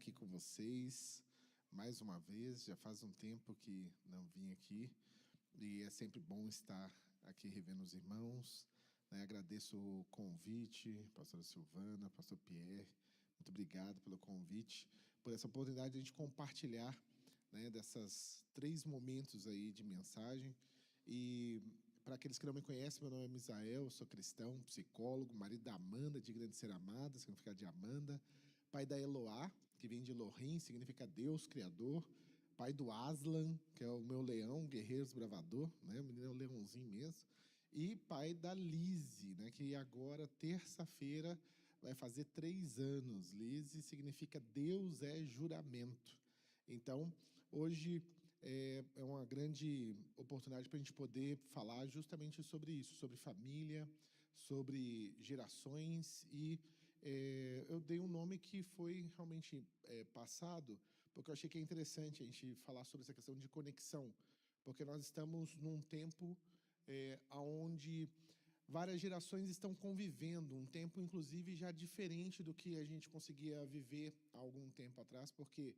aqui com vocês mais uma vez. Já faz um tempo que não vim aqui e é sempre bom estar aqui revendo os irmãos, né? Agradeço o convite, pastora Silvana, pastor Pierre, muito obrigado pelo convite, por essa oportunidade de a gente compartilhar, né, dessas 3 momentos aí de mensagem. E para aqueles que não me conhecem, meu nome é Misael, sou cristão, psicólogo, marido da Amanda, de Grande Ser Amada, significa de Amanda, pai da Eloá, que vem de Elohim, significa Deus, Criador, pai do Aslan, que é o meu leão, guerreiro desbravador, né? O menino é um leãozinho mesmo, e pai da Lise, né? Que agora, terça-feira, vai fazer 3 anos. Lise significa Deus é juramento. Então, hoje é uma grande oportunidade para a gente poder falar justamente sobre isso, sobre família, sobre gerações. E eu dei um nome que foi realmente passado, porque eu achei que é interessante a gente falar sobre essa questão de conexão, porque nós estamos num tempo onde várias gerações estão convivendo, um tempo, inclusive, já diferente do que a gente conseguia viver há algum tempo atrás, porque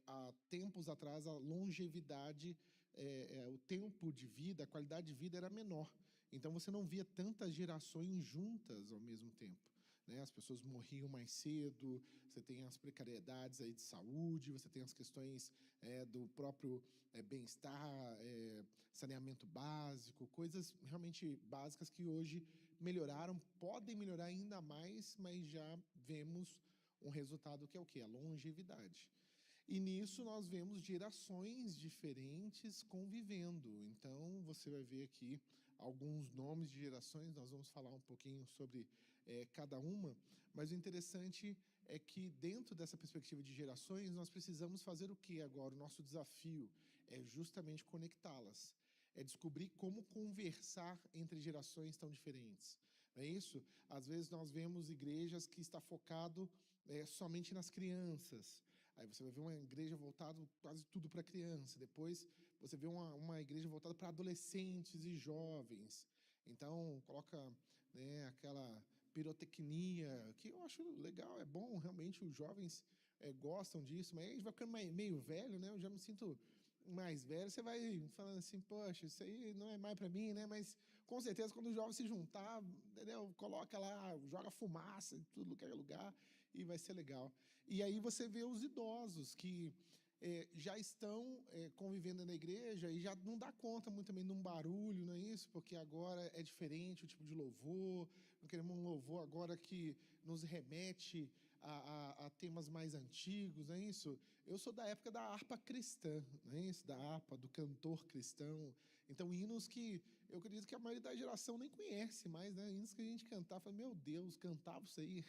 há tempos atrás a longevidade, o tempo de vida, a qualidade de vida era menor. Então, você não via tantas gerações juntas ao mesmo tempo, né? As pessoas morriam mais cedo, você tem as precariedades aí de saúde, você tem as questões do próprio bem-estar, saneamento básico, coisas realmente básicas que hoje melhoraram, podem melhorar ainda mais, mas já vemos um resultado que é o quê? A longevidade. E nisso nós vemos gerações diferentes convivendo. Então, você vai ver aqui alguns nomes de gerações, nós vamos falar um pouquinho sobre cada uma, mas o interessante é que dentro dessa perspectiva de gerações, nós precisamos fazer o que agora? O nosso desafio é justamente conectá-las. É descobrir como conversar entre gerações tão diferentes. Não é isso? Às vezes nós vemos igrejas que está focado somente nas crianças. Aí você vai ver uma igreja voltada quase tudo para criança. Depois você vê uma igreja voltada para adolescentes e jovens. Então, coloca, né, aquela pirotecnia, que eu acho legal, é bom, realmente os jovens gostam disso, mas a gente vai ficando meio velho, né? Eu já me sinto mais velho, você vai falando assim, poxa, isso aí não é mais para mim, né? Mas com certeza quando os jovens se juntar, entendeu? Coloca lá, joga fumaça em tudo que é lugar e vai ser legal. E aí você vê os idosos que já estão convivendo na igreja e já não dá conta muito também de um barulho, não é isso? Porque agora é diferente o tipo de louvor, não queremos um louvor agora que nos remete a temas mais antigos, não é isso? Eu sou da época da harpa cristã, não é isso? Da harpa, do cantor cristão. Então, hinos que eu acredito que a maioria da geração nem conhece mais, né? Hinos que a gente cantava, fala, meu Deus, cantava isso aí?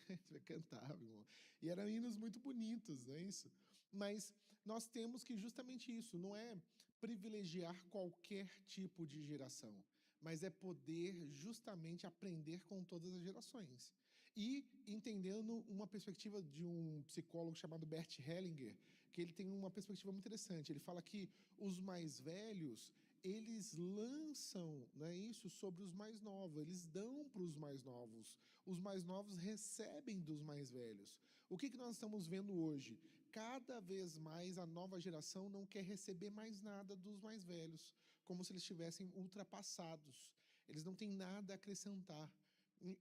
Cantava, irmão. E eram hinos muito bonitos, não é isso? Mas nós temos que justamente isso, não é privilegiar qualquer tipo de geração, mas é poder justamente aprender com todas as gerações. E entendendo uma perspectiva de um psicólogo chamado Bert Hellinger, que ele tem uma perspectiva muito interessante. Ele fala que os mais velhos, eles lançam, não é isso, sobre os mais novos, eles dão para os mais novos recebem dos mais velhos. O que nós estamos vendo hoje? Cada vez mais a nova geração não quer receber mais nada dos mais velhos, como se eles estivessem ultrapassados. Eles não têm nada a acrescentar.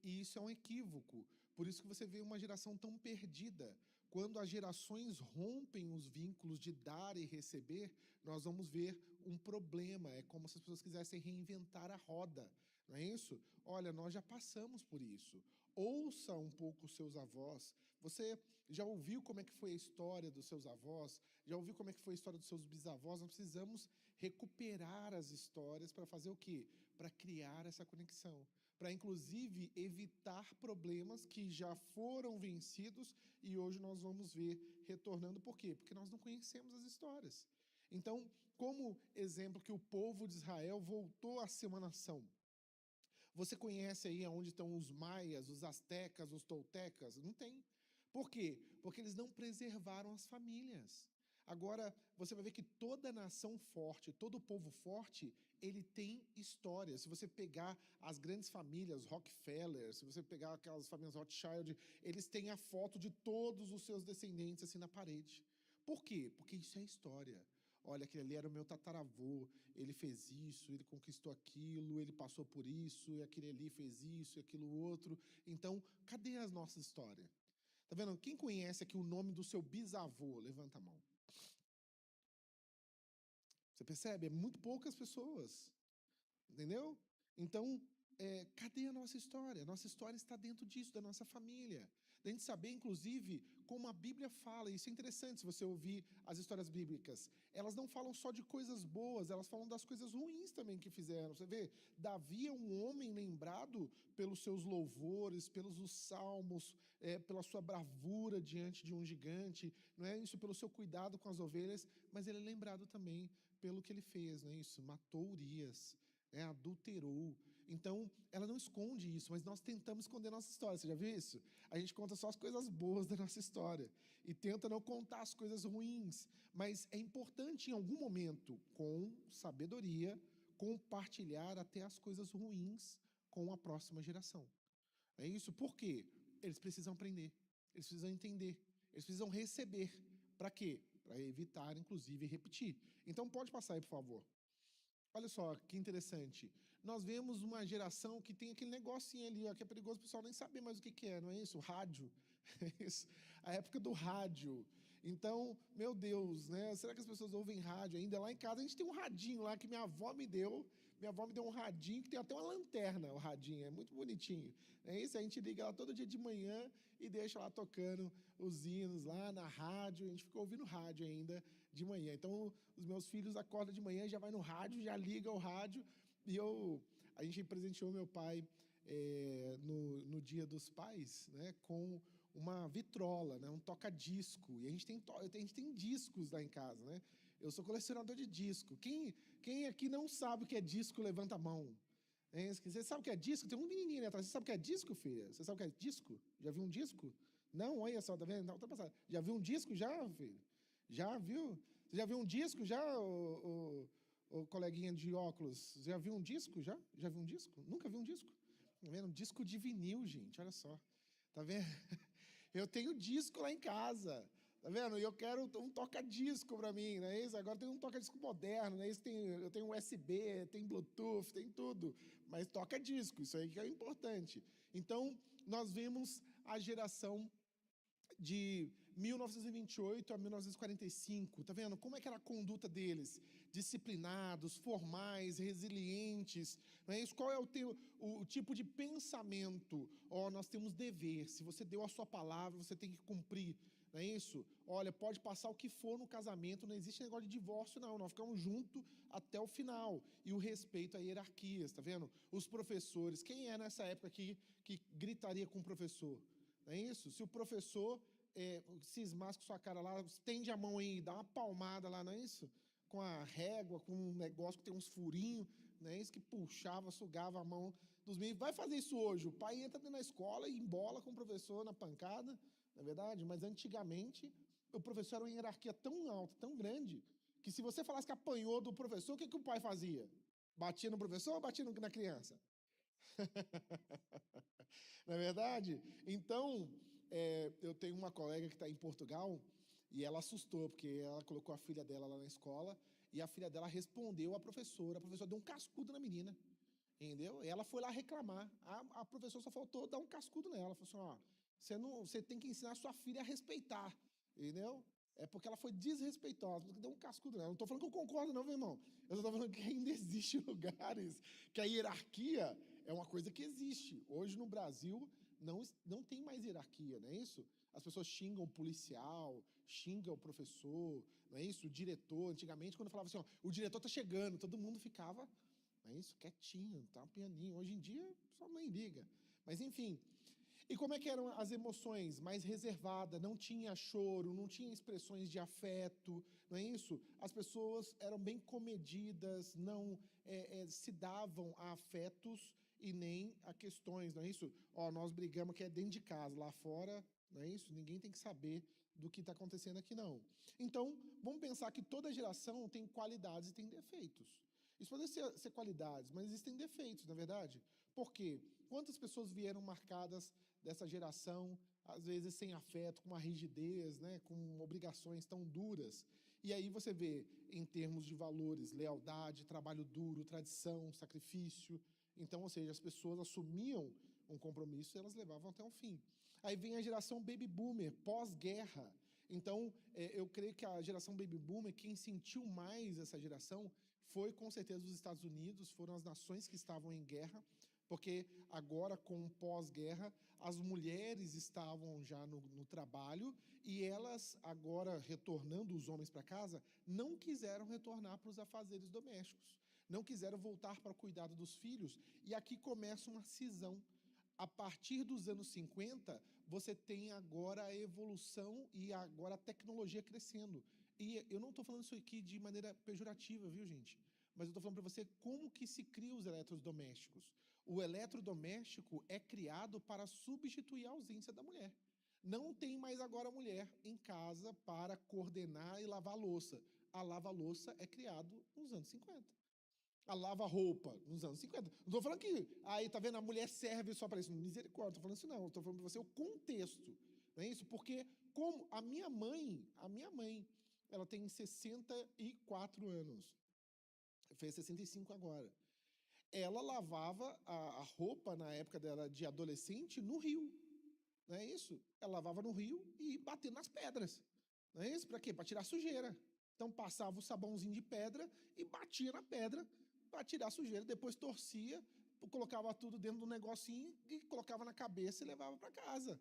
E isso é um equívoco. Por isso que você vê uma geração tão perdida. Quando as gerações rompem os vínculos de dar e receber, nós vamos ver um problema. É como se as pessoas quisessem reinventar a roda. Não é isso? Olha, nós já passamos por isso. Ouça um pouco os seus avós. Você já ouviu como é que foi a história dos seus avós? Já ouviu como é que foi a história dos seus bisavós? Nós precisamos recuperar as histórias para fazer o quê? Para criar essa conexão. Para, inclusive, evitar problemas que já foram vencidos e hoje nós vamos ver retornando. Por quê? Porque nós não conhecemos as histórias. Então, como exemplo que o povo de Israel voltou a ser uma nação, você conhece aí onde estão os maias, os astecas, os toltecas? Não tem. Por quê? Porque eles não preservaram as famílias. Agora, você vai ver que toda nação forte, todo povo forte, ele tem história. Se você pegar as grandes famílias, Rockefeller, se você pegar aquelas famílias Rothschild, eles têm a foto de todos os seus descendentes assim na parede. Por quê? Porque isso é história. Olha, aquele ali era o meu tataravô, ele fez isso, ele conquistou aquilo, ele passou por isso, e aquele ali fez isso, e aquilo outro. Então, cadê as nossas histórias? Tá vendo? Quem conhece aqui o nome do seu bisavô? Levanta a mão. Você percebe? É muito poucas pessoas. Entendeu? Então, cadê a nossa história? Nossa história está dentro disso, da nossa família. Da gente saber, inclusive, como a Bíblia fala. Isso é interessante se você ouvir as histórias bíblicas. Elas não falam só de coisas boas, elas falam das coisas ruins também que fizeram. Você vê, Davi é um homem lembrado pelos seus louvores, pelos os salmos, pela sua bravura diante de um gigante, não é isso, pelo seu cuidado com as ovelhas, mas ele é lembrado também pelo que ele fez, não é isso? Matou Urias, adulterou. Então, ela não esconde isso, mas nós tentamos esconder nossa história. Você já viu isso? A gente conta só as coisas boas da nossa história e tenta não contar as coisas ruins. Mas é importante, em algum momento, com sabedoria, compartilhar até as coisas ruins com a próxima geração. É isso? Por quê? Eles precisam aprender, eles precisam entender, eles precisam receber. Para quê? Para evitar, inclusive, repetir. Então, pode passar aí, por favor. Olha só que interessante. Nós vemos uma geração que tem aquele negocinho ali, ó, que é perigoso o pessoal nem saber mais o que é, não é isso? O rádio. É isso. A época do rádio. Então, meu Deus, né? Será que as pessoas ouvem rádio ainda? Lá em casa a gente tem um radinho lá que minha avó me deu. Minha avó me deu um radinho que tem até uma lanterna, o radinho, é muito bonitinho. É isso, a gente liga lá todo dia de manhã e deixa lá tocando os hinos lá na rádio. A gente fica ouvindo rádio ainda de manhã. Então, os meus filhos acordam de manhã, já vai no rádio, já liga o rádio. E a gente presenteou meu pai no Dia dos Pais, né, com uma vitrola, né, um toca-disco. E a gente tem discos lá em casa, né? Eu sou colecionador de disco. Quem aqui não sabe o que é disco, levanta a mão. Você sabe o que é disco? Tem um menininho ali atrás. Você sabe o que é disco, filha? Você sabe o que é disco? Já viu um disco? Não, olha só, tá vendo? Não, tá passando. Já viu um disco já, filho? Já viu? Você já viu um disco já, o coleguinha de óculos? Já viu um disco já? Já viu um disco? Nunca viu um disco? Tá vendo? Um disco de vinil, gente, olha só. Tá vendo? Eu tenho disco lá em casa. Tá vendo? E eu quero um toca-disco para mim, não é isso? Agora tem um toca-disco moderno, não é isso? Eu tenho USB, tem Bluetooth, tem tudo. Mas toca-disco, isso aí que é importante. Então, nós vemos a geração de 1928 a 1945, tá vendo? Como é que era a conduta deles? Disciplinados, formais, resilientes, não é isso? Qual é o tipo de pensamento? Nós temos dever, se você deu a sua palavra, você tem que cumprir, não é isso? Olha, pode passar o que for no casamento, não existe negócio de divórcio não, nós ficamos juntos até o final, e o respeito a hierarquias, tá vendo? Os professores, quem é nessa época aqui que gritaria com o professor? Não é isso? Se o professor cismasse com sua cara lá, estende a mão aí, dá uma palmada lá, não é isso? Com a régua, com um negócio que tem uns furinhos, não é isso? Que puxava, sugava a mão dos meninos. Vai fazer isso hoje. O pai entra dentro da escola e embola com o professor na pancada, não é verdade? Mas antigamente, o professor era uma hierarquia tão alta, tão grande, que se você falasse que apanhou do professor, o que o pai fazia? Batia no professor ou batia na criança? Não é verdade? Então, eu tenho uma colega que está em Portugal e ela assustou, porque ela colocou a filha dela lá na escola e a filha dela respondeu à professora. A professora deu um cascudo na menina, entendeu? E ela foi lá reclamar. A professora só faltou dar um cascudo nela. Falou assim, você tem que ensinar a sua filha a respeitar, entendeu? É porque ela foi desrespeitosa, porque deu um cascudo nela. Não estou falando que eu concordo não, meu irmão. Eu estou falando que ainda existem lugares que a hierarquia é uma coisa que existe. Hoje no Brasil não tem mais hierarquia, não é isso? As pessoas xingam o policial, xingam o professor, não é isso? O diretor, antigamente quando falava assim, o diretor tá chegando, todo mundo ficava, não é isso? Quietinho, tá um pianinho. Hoje em dia, só nem liga. Mas enfim, e como é que eram as emoções? Mais reservada, não tinha choro, não tinha expressões de afeto, não é isso? As pessoas eram bem comedidas, não se davam a afetos e nem a questões, não é isso? Nós brigamos que é dentro de casa, lá fora, não é isso? Ninguém tem que saber do que está acontecendo aqui, não. Então, vamos pensar que toda geração tem qualidades e tem defeitos. Isso pode ser qualidades, mas existem defeitos, na verdade. Por quê? Quantas pessoas vieram marcadas dessa geração, às vezes sem afeto, com uma rigidez, né, com obrigações tão duras. E aí você vê, em termos de valores, lealdade, trabalho duro, tradição, sacrifício. Então, ou seja, as pessoas assumiam um compromisso e elas levavam até o fim. Aí vem a geração Baby Boomer, pós-guerra. Então, eu creio que a geração Baby Boomer, quem sentiu mais essa geração, foi com certeza os Estados Unidos, foram as nações que estavam em guerra, porque agora, com o pós-guerra, as mulheres estavam já no trabalho e elas, agora retornando os homens para casa, não quiseram retornar para os afazeres domésticos, não quiseram voltar para o cuidado dos filhos, e aqui começa uma cisão. A partir dos anos 50, você tem agora a evolução e agora a tecnologia crescendo. E eu não estou falando isso aqui de maneira pejorativa, viu, gente? Mas eu estou falando para você como que se cria os eletrodomésticos. O eletrodoméstico é criado para substituir a ausência da mulher. Não tem mais agora mulher em casa para coordenar e lavar a louça. A lava-louça é criado nos anos 50. A lava-roupa nos anos 50. Não estou falando que, aí, tá vendo, a mulher serve só para isso. Misericórdia, estou falando isso não. Estou falando para você o contexto. Não é isso? Porque como a minha mãe, ela tem 64 anos. Fez 65 agora. Ela lavava a roupa na época dela de adolescente no rio. Não é isso? Ela lavava no rio e batendo nas pedras. Não é isso? Para quê? Para tirar sujeira. Então passava o sabãozinho de pedra e batia na pedra para tirar a sujeira. Depois torcia, colocava tudo dentro do negocinho e colocava na cabeça e levava para casa.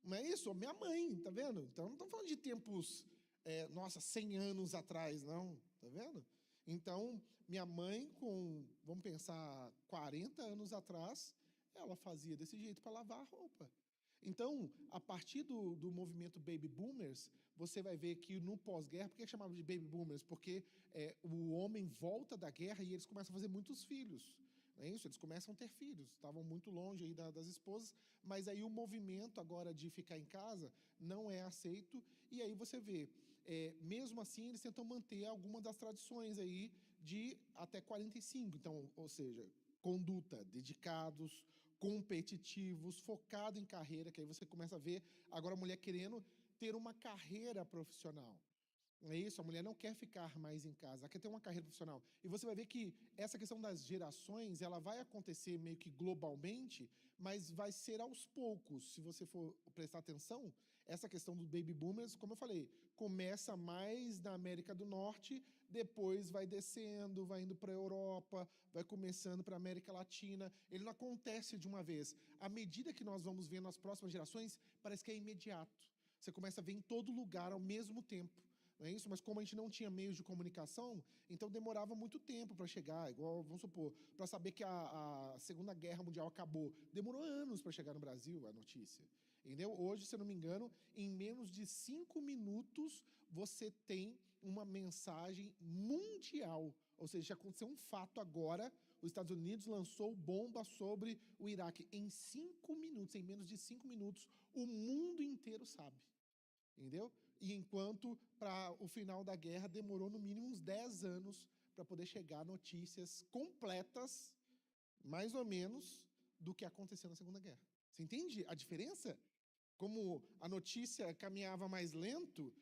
Não é isso? Minha mãe, tá vendo? Então não estamos falando de tempos, 100 anos atrás, não. Tá vendo? Então, minha mãe, vamos pensar, 40 anos atrás, ela fazia desse jeito para lavar a roupa. Então, a partir do movimento Baby Boomers, você vai ver que no pós-guerra, por que é chamado de Baby Boomers? Porque o homem volta da guerra e eles começam a fazer muitos filhos. Não é isso? Eles começam a ter filhos, estavam muito longe aí das esposas, mas aí o movimento agora de ficar em casa não é aceito, e aí você vê, mesmo assim eles tentam manter alguma das tradições aí de até 45, então, ou seja, conduta, dedicados, competitivos, focado em carreira, que aí você começa a ver agora a mulher querendo ter uma carreira profissional. É isso, a mulher não quer ficar mais em casa, ela quer ter uma carreira profissional. E você vai ver que essa questão das gerações, ela vai acontecer meio que globalmente, mas vai ser aos poucos. Se você for prestar atenção, essa questão dos baby boomers, como eu falei, começa mais na América do Norte, depois vai descendo, vai indo para a Europa, vai começando para a América Latina. Ele não acontece de uma vez. À medida que nós vamos vendo as próximas gerações, parece que é imediato. Você começa a ver em todo lugar ao mesmo tempo. Não é isso? Mas como a gente não tinha meios de comunicação, então demorava muito tempo para chegar, igual, vamos supor, para saber que a Segunda Guerra Mundial acabou. Demorou anos para chegar no Brasil a notícia. Entendeu? Hoje, se eu não me engano, em menos de 5 minutos, você tem uma mensagem mundial. Ou seja, já aconteceu um fato agora, os Estados Unidos lançou bomba sobre o Iraque. Em 5 minutos, em menos de 5 minutos, o mundo inteiro sabe. Entendeu? E enquanto para o final da guerra demorou no mínimo uns 10 anos para poder chegar notícias completas, mais ou menos, do que aconteceu na Segunda Guerra. Você entende a diferença? Como a notícia caminhava mais lento.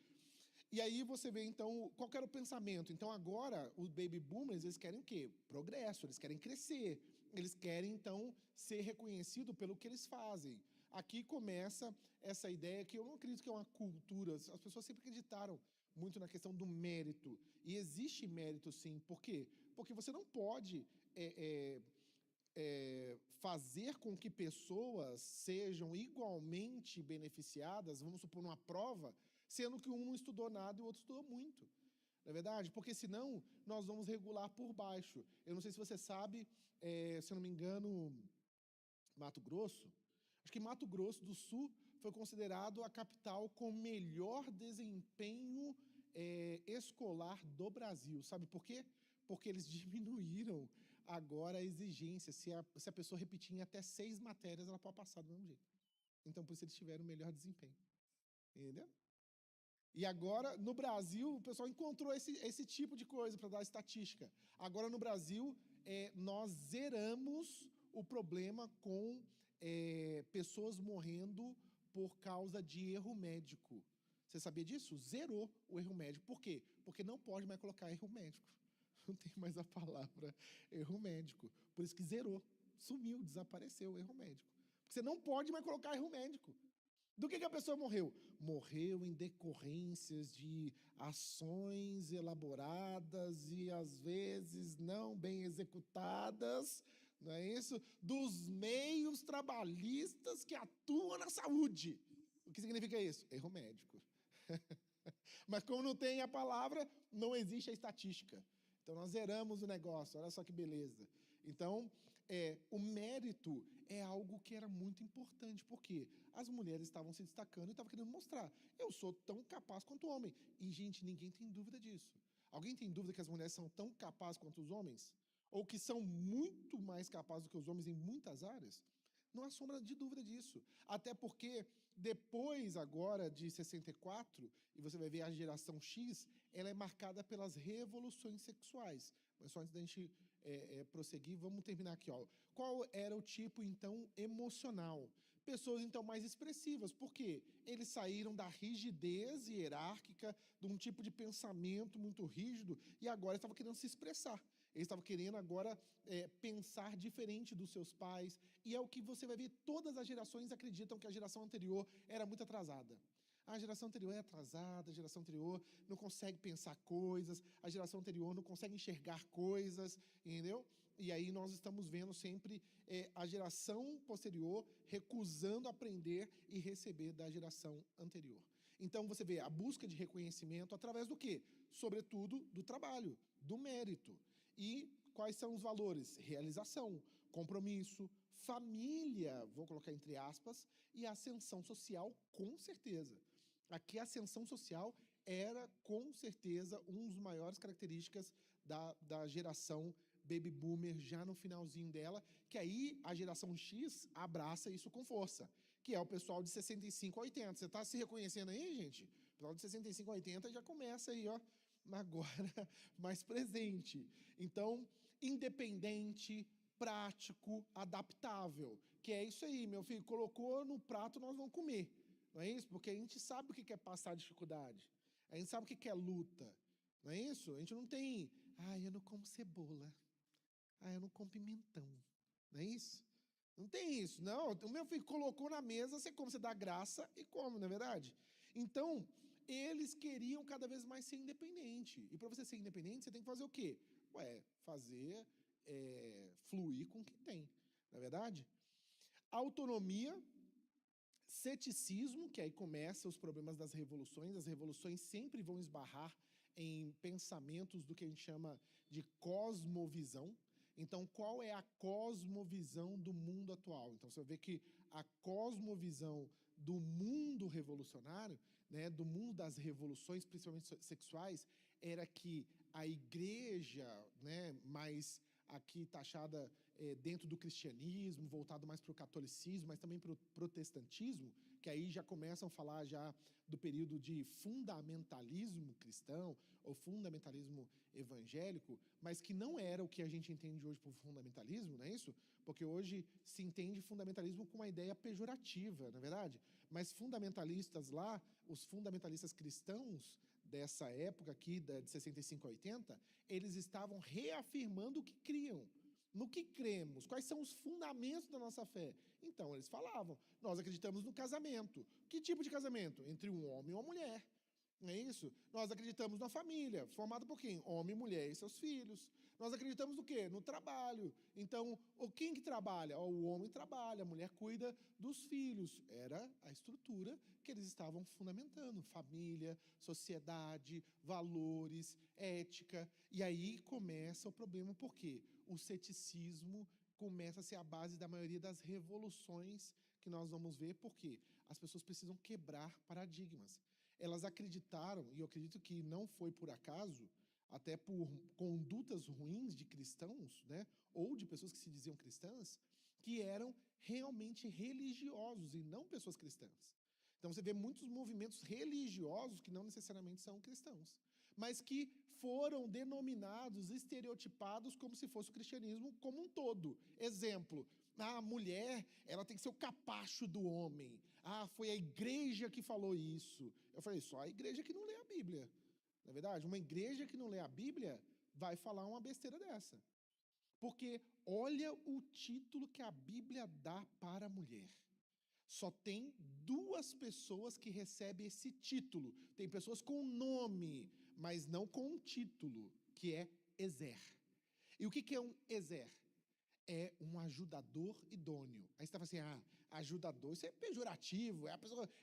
E aí você vê, então, qual que era o pensamento? Então, agora, os baby boomers, eles querem o quê? Progresso, eles querem crescer. Eles querem, então, ser reconhecidos pelo que eles fazem. Aqui começa essa ideia que eu não acredito que é uma cultura. As pessoas sempre acreditaram muito na questão do mérito. E existe mérito, sim. Por quê? Porque você não pode fazer com que pessoas sejam igualmente beneficiadas, vamos supor, numa prova, sendo que um não estudou nada e o outro estudou muito. Não é verdade? Porque senão nós vamos regular por baixo. Eu não sei se você sabe, se eu não me engano, Mato Grosso, acho que Mato Grosso do Sul foi considerado a capital com melhor desempenho escolar do Brasil. Sabe por quê? Porque eles diminuíram agora a exigência. Se a pessoa repetir em até 6 matérias, ela pode passar do mesmo jeito. Então, por isso eles tiveram o melhor desempenho. Entendeu? E agora, no Brasil, o pessoal encontrou esse tipo de coisa para dar estatística. Agora, no Brasil, nós zeramos o problema com pessoas morrendo por causa de erro médico. Você sabia disso? Zerou o erro médico. Por quê? Porque não pode mais colocar erro médico. Não tem mais a palavra erro médico. Por isso que zerou. Sumiu, desapareceu o erro médico. Porque você não pode mais colocar erro médico. Do que a pessoa morreu? Morreu em decorrências de ações elaboradas e, às vezes, não bem executadas, não é isso? Dos meios trabalhistas que atuam na saúde. O que significa isso? Erro médico. Mas como não tem a palavra, não existe a estatística. Então, nós zeramos o negócio, olha só que beleza. Então, o mérito é algo que era muito importante, porque as mulheres estavam se destacando e estavam querendo mostrar, eu sou tão capaz quanto o homem. E, gente, ninguém tem dúvida disso. Alguém tem dúvida que as mulheres são tão capazes quanto os homens? Ou que são muito mais capazes do que os homens em muitas áreas? Não há sombra de dúvida disso. Até porque, depois agora de 64, e você vai ver a geração X, ela é marcada pelas revoluções sexuais. Mas só antes da gente prosseguir, vamos terminar aqui. Ó. Qual era o tipo, então, emocional? Pessoas, então, mais expressivas. Por quê? Eles saíram da rigidez hierárquica, de um tipo de pensamento muito rígido, e agora estavam querendo se expressar. Eles estavam querendo agora pensar diferente dos seus pais. E é o que você vai ver, todas as gerações acreditam que a geração anterior era muito atrasada. A geração anterior é atrasada, a geração anterior não consegue pensar coisas, a geração anterior não consegue enxergar coisas, entendeu? E aí nós estamos vendo sempre a geração posterior recusando aprender e receber da geração anterior. Então você vê a busca de reconhecimento através do quê? Sobretudo do trabalho, do mérito. E quais são os valores? Realização, compromisso, família, vou colocar entre aspas, e ascensão social, com certeza. Aqui a ascensão social era, com certeza, uma das maiores características da geração baby boomer, já no finalzinho dela, que aí a geração X abraça isso com força, que é o pessoal de 65 a 80. Você está se reconhecendo aí, gente? O pessoal de 65 a 80 já começa aí, ó, agora mais presente. Então, independente, prático, adaptável, que é isso aí, meu filho, colocou no prato, nós vamos comer. Não é isso? Porque a gente sabe o que é passar dificuldade. A gente sabe o que é luta. Não é isso? A gente não tem, eu não como cebola. Eu não como pimentão. Não é isso? Não tem isso. Não, o meu filho colocou na mesa, você come, você dá graça e come, não é verdade? Então, eles queriam cada vez mais ser independente. E para você ser independente, você tem que fazer o quê? Fazer fluir com o que tem. Não é verdade? Autonomia, ceticismo, que aí começa os problemas das revoluções. As revoluções sempre vão esbarrar em pensamentos do que a gente chama de cosmovisão. Então, qual é a cosmovisão do mundo atual? Então, você vê que a cosmovisão do mundo revolucionário, né, do mundo das revoluções, principalmente sexuais, era que a igreja, né, mais aqui taxada dentro do cristianismo, voltado mais para o catolicismo, mas também para o protestantismo, que aí já começam a falar já do período de fundamentalismo cristão ou fundamentalismo evangélico, mas que não era o que a gente entende hoje por fundamentalismo, não é isso? Porque hoje se entende fundamentalismo com uma ideia pejorativa, não é verdade? Mas fundamentalistas lá, os fundamentalistas cristãos dessa época aqui, de 65 a 80, eles estavam reafirmando o que criam. No que cremos? Quais são os fundamentos da nossa fé? Então, eles falavam, nós acreditamos no casamento. Que tipo de casamento? Entre um homem e uma mulher. Não é isso? Nós acreditamos na família, formada por quem? Homem, mulher e seus filhos. Nós acreditamos no quê? No trabalho. Então, quem que trabalha? O homem trabalha, a mulher cuida dos filhos. Era a estrutura que eles estavam fundamentando. Família, sociedade, valores, ética. E aí começa o problema, por quê? O ceticismo começa a ser a base da maioria das revoluções que nós vamos ver, porque as pessoas precisam quebrar paradigmas. Elas acreditaram, e eu acredito que não foi por acaso, até por condutas ruins de cristãos, né, ou de pessoas que se diziam cristãs, que eram realmente religiosos e não pessoas cristãs. Então você vê muitos movimentos religiosos que não necessariamente são cristãos, mas que foram denominados, estereotipados como se fosse o cristianismo como um todo. Exemplo, a mulher, ela tem que ser o capacho do homem. Foi a igreja que falou isso. Eu falei, só a igreja que não lê a Bíblia. Não é verdade? Uma igreja que não lê a Bíblia vai falar uma besteira dessa. Porque olha o título que a Bíblia dá para a mulher. Só tem 2 pessoas que recebem esse título. Tem pessoas com nome, mas não com um título, que é Ezer. E o que é um Ezer? É um ajudador idôneo. Aí você está falando assim, ajudador, isso é pejorativo,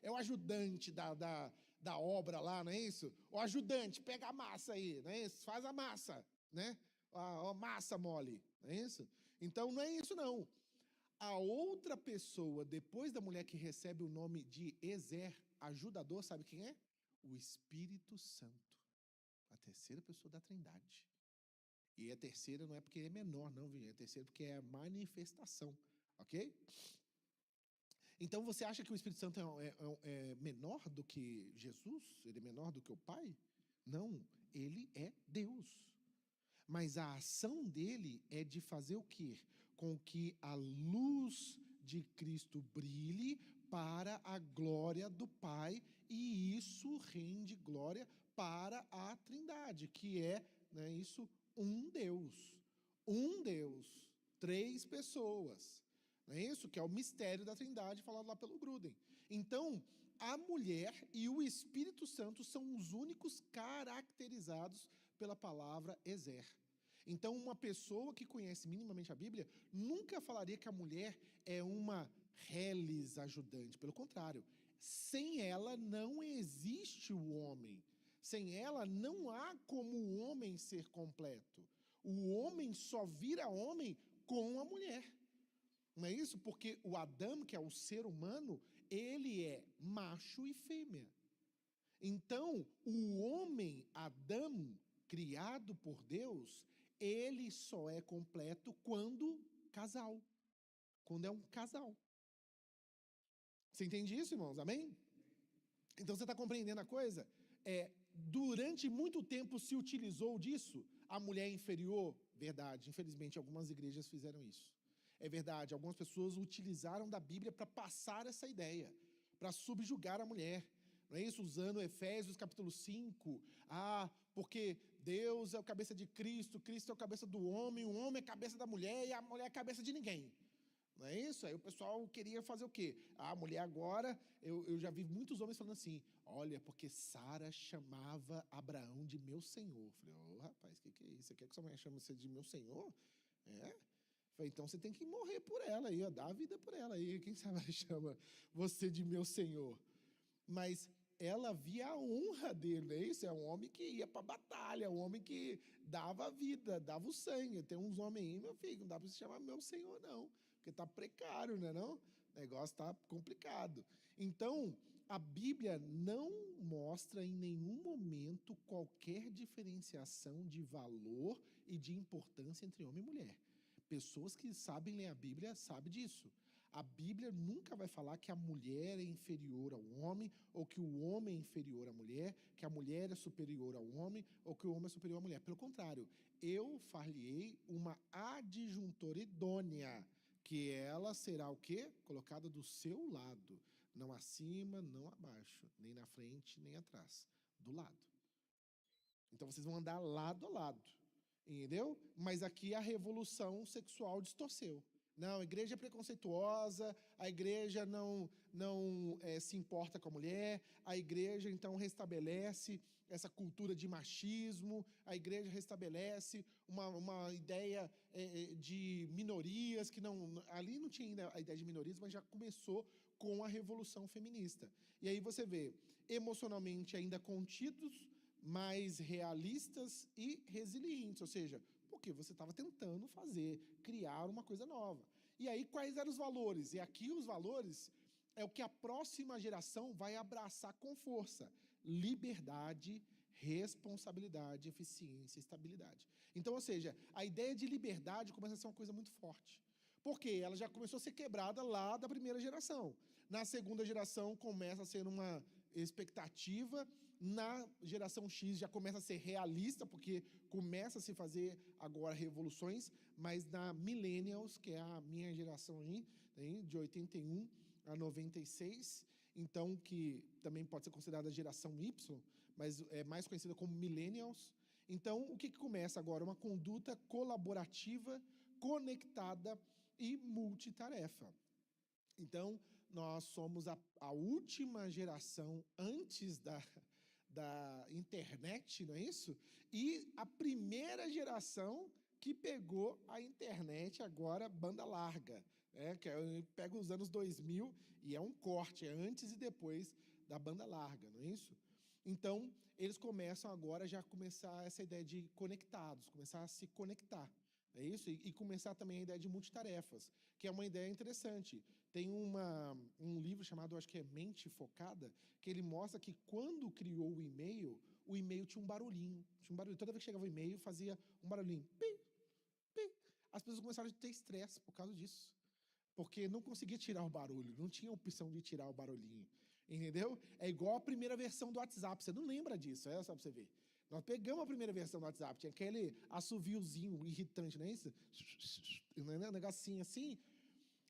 é o ajudante da obra lá, não é isso? O ajudante, pega a massa aí, não é isso? Faz a massa, né? A massa mole, não é isso? Então não é isso não. A outra pessoa, depois da mulher que recebe o nome de Ezer, ajudador, sabe quem é? O Espírito Santo. A terceira pessoa da Trindade. E a terceira não é porque é menor, não, viu? É a terceira porque é a manifestação, ok? Então você acha que o Espírito Santo é menor do que Jesus? Ele é menor do que o Pai? Não, ele é Deus. Mas a ação dele é de fazer o quê? Com que a luz de Cristo brilhe para a glória do Pai, e isso rende glória para a Trindade, que é, né, isso, um Deus. Um Deus, 3 pessoas. Não é isso? Que é o mistério da Trindade falado lá pelo Gruden. Então, a mulher e o Espírito Santo são os únicos caracterizados pela palavra Ezer. Então, uma pessoa que conhece minimamente a Bíblia nunca falaria que a mulher é uma reles ajudante. Pelo contrário, sem ela não existe o homem. Sem ela não há como o homem ser completo. O homem só vira homem com a mulher. Não é isso? Porque o Adão, que é o ser humano, ele é macho e fêmea. Então, o homem, Adão, criado por Deus, ele só é completo quando casal. Quando é um casal. Você entende isso, irmãos? Amém? Então você está compreendendo a coisa? Durante muito tempo se utilizou disso. A mulher inferior, verdade. Infelizmente, algumas igrejas fizeram isso. É verdade, algumas pessoas utilizaram da Bíblia para passar essa ideia, para subjugar a mulher. Não é isso? Usando Efésios capítulo 5. Porque Deus é o cabeça de Cristo, Cristo é o cabeça do homem, o homem é a cabeça da mulher e a mulher é a cabeça de ninguém. Não é isso? Aí o pessoal queria fazer o quê? A mulher agora, eu já vi muitos homens falando assim, olha, porque Sara chamava Abraão de meu senhor. Falei, rapaz, o que é isso? Você quer que sua mulher chame você de meu senhor? Falei, então você tem que morrer por ela aí, dar a vida por ela aí. Quem sabe ela chama você de meu senhor? Mas ela via a honra dele, não é isso? É um homem que ia para a batalha, um homem que dava a vida, dava o sangue. Tem uns homens aí, meu filho, não dá para se chamar meu senhor, não. Porque está precário, né, não? O negócio está complicado. Então, a Bíblia não mostra em nenhum momento qualquer diferenciação de valor e de importância entre homem e mulher. Pessoas que sabem ler a Bíblia sabem disso. A Bíblia nunca vai falar que a mulher é inferior ao homem, ou que o homem é inferior à mulher, que a mulher é superior ao homem, ou que o homem é superior à mulher. Pelo contrário, eu far-lhe-ei uma adjuntora idônea, que ela será o quê? Colocada do seu lado. Não acima, não abaixo, nem na frente, nem atrás. Do lado. Então vocês vão andar lado a lado. Entendeu? Mas aqui a revolução sexual distorceu. Não, a igreja é preconceituosa, a igreja não se importa com a mulher, a igreja então restabelece essa cultura de machismo, a igreja restabelece uma ideia de minorias, que ali não tinha ainda a ideia de minorias, mas já começou com a revolução feminista. E aí você vê, emocionalmente ainda contidos, mais realistas e resilientes, ou seja, porque você estava tentando criar uma coisa nova. E aí, quais eram os valores? E aqui os valores é o que a próxima geração vai abraçar com força: liberdade, responsabilidade, eficiência e estabilidade. Então, ou seja, a ideia de liberdade começa a ser uma coisa muito forte. Porque ela já começou a ser quebrada lá da primeira geração. Na segunda geração começa a ser uma expectativa. Na geração X já começa a ser realista, porque começa a se fazer agora revoluções, mas na Millennials, que é a minha geração aí, de 81 a 96, então que também pode ser considerada a geração Y, mas é mais conhecida como Millennials. Então, o que começa agora? Uma conduta colaborativa, conectada e multitarefa. Então, nós somos a última geração antes da internet, não é isso? E a primeira geração que pegou a internet agora, banda larga, que pega os anos 2000 e é um corte, é antes e depois da banda larga, não é isso? Então, eles começam agora já a começar essa ideia de conectados, começar a se conectar, é isso? E começar também a ideia de multitarefas, que é uma ideia interessante. Tem um livro chamado, acho que é Mente Focada, que ele mostra que quando criou o e-mail tinha um barulhinho. Tinha um barulho. Toda vez que chegava o e-mail, fazia um barulhinho. Pim, pim. As pessoas começaram a ter estresse por causa disso. Porque não conseguia tirar o barulho, não tinha opção de tirar o barulhinho. Entendeu? É igual a primeira versão do WhatsApp. Você não lembra disso, é só pra você ver. Nós pegamos a primeira versão do WhatsApp, tinha aquele assoviozinho irritante, não é isso? Um negocinho assim.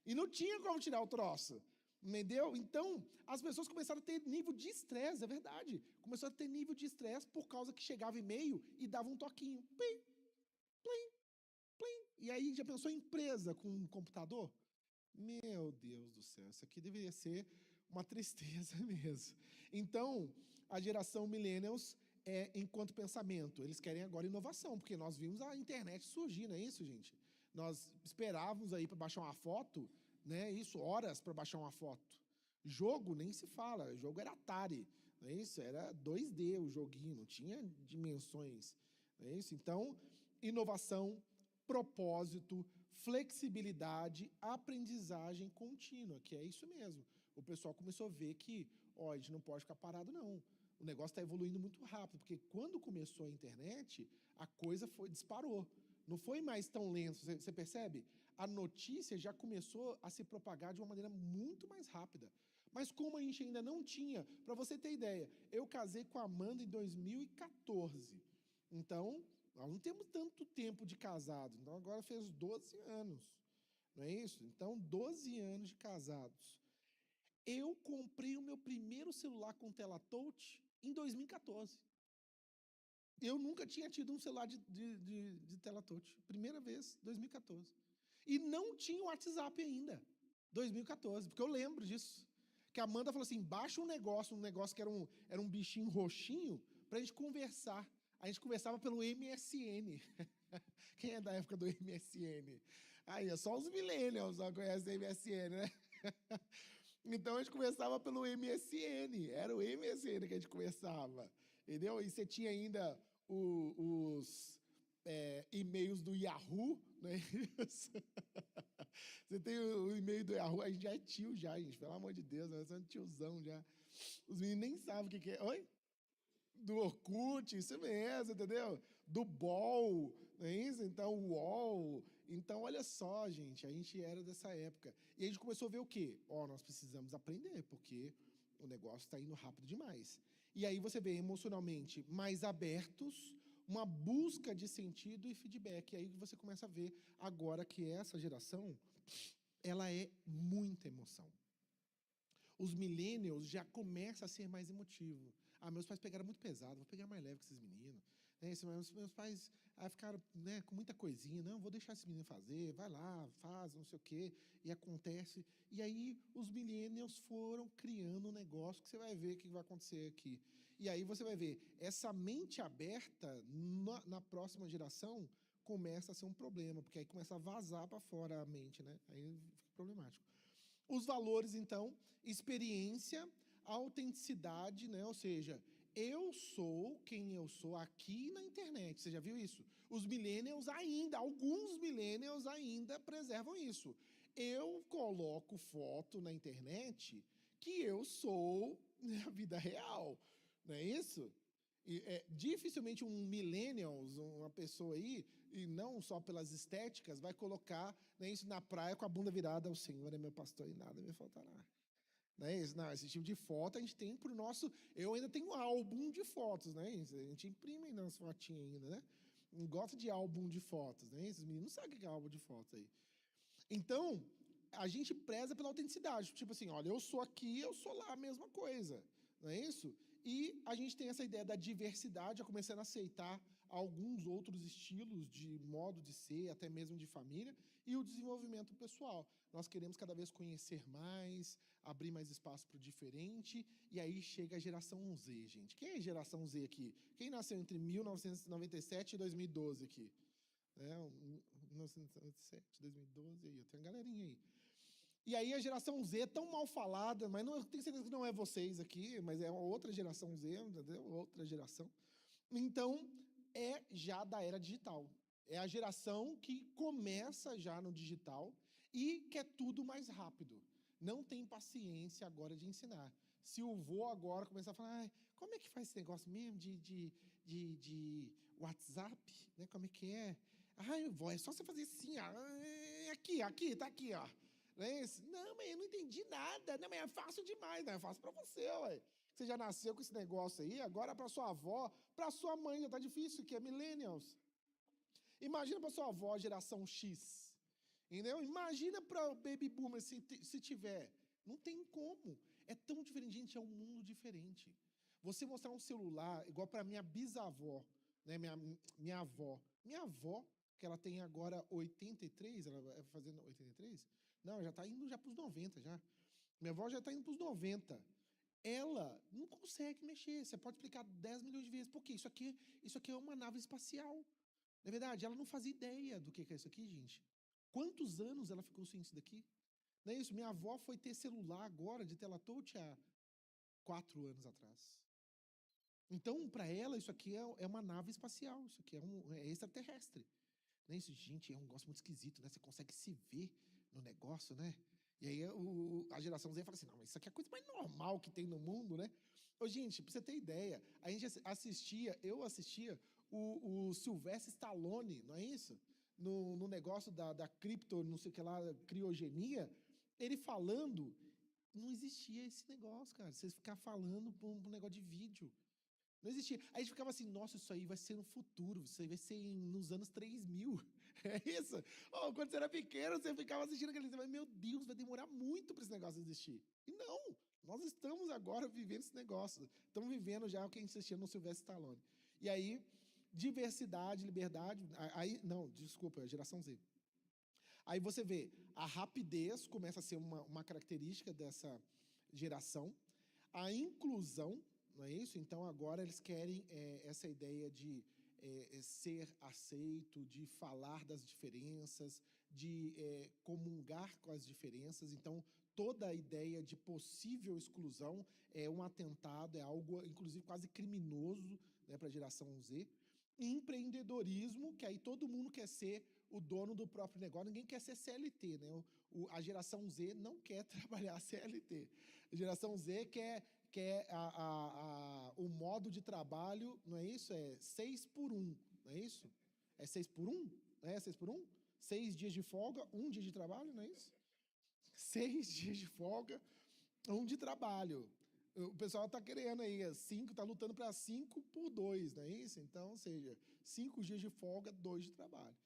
E não tinha como tirar o troço, entendeu? Então, as pessoas começaram a ter nível de estresse, é verdade. Começaram a ter nível de estresse por causa que chegava e-mail e dava um toquinho. Plim, plim, plim. E aí, já pensou em empresa com um computador? Meu Deus do céu, isso aqui deveria ser uma tristeza mesmo. Então, a geração Millennials enquanto pensamento. Eles querem agora inovação, porque nós vimos a internet surgir, não é isso, gente? Nós esperávamos aí para baixar uma foto, né? Isso, horas para baixar uma foto. Jogo nem se fala, jogo era Atari, não é isso? Era 2D o joguinho, não tinha dimensões, não é isso? Então, inovação, propósito, flexibilidade, aprendizagem contínua, que é isso mesmo. O pessoal começou a ver que, a gente não pode ficar parado, não. O negócio está evoluindo muito rápido, porque quando começou a internet, a coisa disparou. Não foi mais tão lento, você percebe? A notícia já começou a se propagar de uma maneira muito mais rápida. Mas como a gente ainda não tinha, para você ter ideia, eu casei com a Amanda em 2014. Então, nós não temos tanto tempo de casado. Então, agora fez 12 anos. Não é isso? Então, 12 anos de casados. Eu comprei o meu primeiro celular com tela touch em 2014. Eu nunca tinha tido um celular de tela touch. Primeira vez, 2014. E não tinha o WhatsApp ainda, 2014, porque eu lembro disso. Que a Amanda falou assim, baixa um negócio que era um bichinho roxinho, pra gente conversar. A gente conversava pelo MSN. Quem é da época do MSN? Aí, só os millennials conhecem MSN, né? Então, a gente conversava pelo MSN. Era o MSN que a gente conversava. Entendeu? E você tinha ainda os e-mails do Yahoo, não é isso? Você tem o e-mail do Yahoo, a gente já é tio já, gente. Pelo amor de Deus, nós somos tiozão já. Os meninos nem sabem o que é. Oi? Do Orkut, isso mesmo, entendeu? Do BOL, não é isso? Então, o UOL. Então, olha só, gente, a gente era dessa época. E a gente começou a ver o quê? Nós precisamos aprender, porque o negócio está indo rápido demais. E aí você vê emocionalmente mais abertos, uma busca de sentido e feedback. E aí você começa a ver agora que essa geração, ela é muita emoção. Os millennials já começam a ser mais emotivos. Meus pais pegaram muito pesado, vou pegar mais leve com esses meninos. Meus pais ficaram com muita coisinha, não, vou deixar esse menino fazer, vai lá, faz, não sei o quê, e acontece. E aí os millennials foram criando um negócio que você vai ver o que vai acontecer aqui. E aí você vai ver, essa mente aberta na próxima geração começa a ser um problema, porque aí começa a vazar para fora a mente, né? Aí fica problemático. Os valores, então, experiência, autenticidade, né? Ou seja, eu sou quem eu sou aqui na internet. Você já viu isso? Os millennials ainda, alguns millennials ainda preservam isso. Eu coloco foto na internet que eu sou na vida real, não é isso? Dificilmente um millennials, uma pessoa aí, e não só pelas estéticas, vai colocar, né, isso na praia com a bunda virada, o Senhor é meu pastor e nada me faltará. Não, esse tipo de foto a gente tem pro nosso... Eu ainda tenho um álbum de fotos, né? A gente imprime ainda as fotinhas ainda, né? Não gosta de álbum de fotos, né? Esses meninos não sabem o que é álbum de fotos aí. Então, a gente preza pela autenticidade. Tipo assim, olha, eu sou aqui, eu sou lá, a mesma coisa. Não é isso? E a gente tem essa ideia da diversidade, começando a aceitar alguns outros estilos de modo de ser, até mesmo de família, e o desenvolvimento pessoal. Nós queremos cada vez conhecer mais, abrir mais espaço para o diferente, e aí chega a geração Z, gente. Quem é a geração Z aqui? Quem nasceu entre 1997 e 2012 aqui? 1997, 2012, aí, tem uma galerinha aí. E aí a geração Z é tão mal falada, mas eu tenho certeza que não é vocês aqui, mas é outra geração Z, entendeu? Outra geração. Então, é já da era digital. É a geração que começa já no digital e quer tudo mais rápido. Não tem paciência agora de ensinar. Se o vô agora começar a falar, como é que faz esse negócio mesmo de WhatsApp? Né? Como é que é? Vô, é só você fazer assim, tá aqui, ó. Não, mas eu não entendi nada. Não, mas é fácil demais, né? É fácil pra você, ué. Você já nasceu com esse negócio aí, agora pra sua avó, pra sua mãe já tá difícil, que é millennials. Imagina pra sua avó, geração X. Entendeu? Imagina pra baby boomer, se tiver. Não tem como. É tão diferente, gente, é um mundo diferente. Você mostrar um celular, igual pra minha bisavó, né? Minha avó. Minha avó, que ela tem agora 83, ela vai fazendo 83? Não, já está indo já para os 90 já. Minha avó já está indo para os 90. Ela não consegue mexer. Você pode explicar 10 milhões de vezes. Por quê? Isso aqui é uma nave espacial. Na verdade, ela não fazia ideia do que é isso aqui, gente. Quantos anos ela ficou sem isso daqui? Não é isso? Minha avó foi ter celular agora, de tela touch, há 4 anos atrás. Então, para ela, isso aqui é uma nave espacial. Isso aqui é extraterrestre. Não é isso? Gente, é um negócio muito esquisito, né? Você consegue se ver no negócio, né? E aí a geração Z fala assim, não, mas isso aqui é a coisa mais normal que tem no mundo, né? Ô, gente, pra você ter ideia, eu assistia o Sylvester Stallone, não é isso? No negócio da cripto, não sei o que lá, criogenia, ele falando, não existia esse negócio, cara. Vocês ficar falando por um negócio de vídeo. Não existia. Aí a gente ficava assim, nossa, isso aí vai ser no futuro, isso aí vai ser nos anos 3000. É isso? Quando você era pequeno, você ficava assistindo aquele... Mas, meu Deus, vai demorar muito para esse negócio existir. E não, nós estamos agora vivendo esse negócio. Estamos vivendo já o que a gente assistia no Sylvester Stallone. E aí, diversidade, liberdade... a geração Z. Aí você vê, a rapidez começa a ser uma característica dessa geração. A inclusão, não é isso? Então, agora eles querem essa ideia de ser aceito, de falar das diferenças, de comungar com as diferenças. Então, toda a ideia de possível exclusão é um atentado, é algo, inclusive, quase criminoso, né, para a geração Z. E empreendedorismo, que aí todo mundo quer ser o dono do próprio negócio, ninguém quer ser CLT, né? A geração Z não quer trabalhar CLT. A geração Z quer o modo de trabalho, não é isso? É 6x1, não é isso? É 6x1? É 6x1? 6 dias de folga, 1 dia de trabalho, não é isso? 6 dias de folga, 1 de trabalho. O pessoal está querendo aí, está lutando para 5x2, não é isso? Então, ou seja, 5 dias de folga, 2 de trabalho.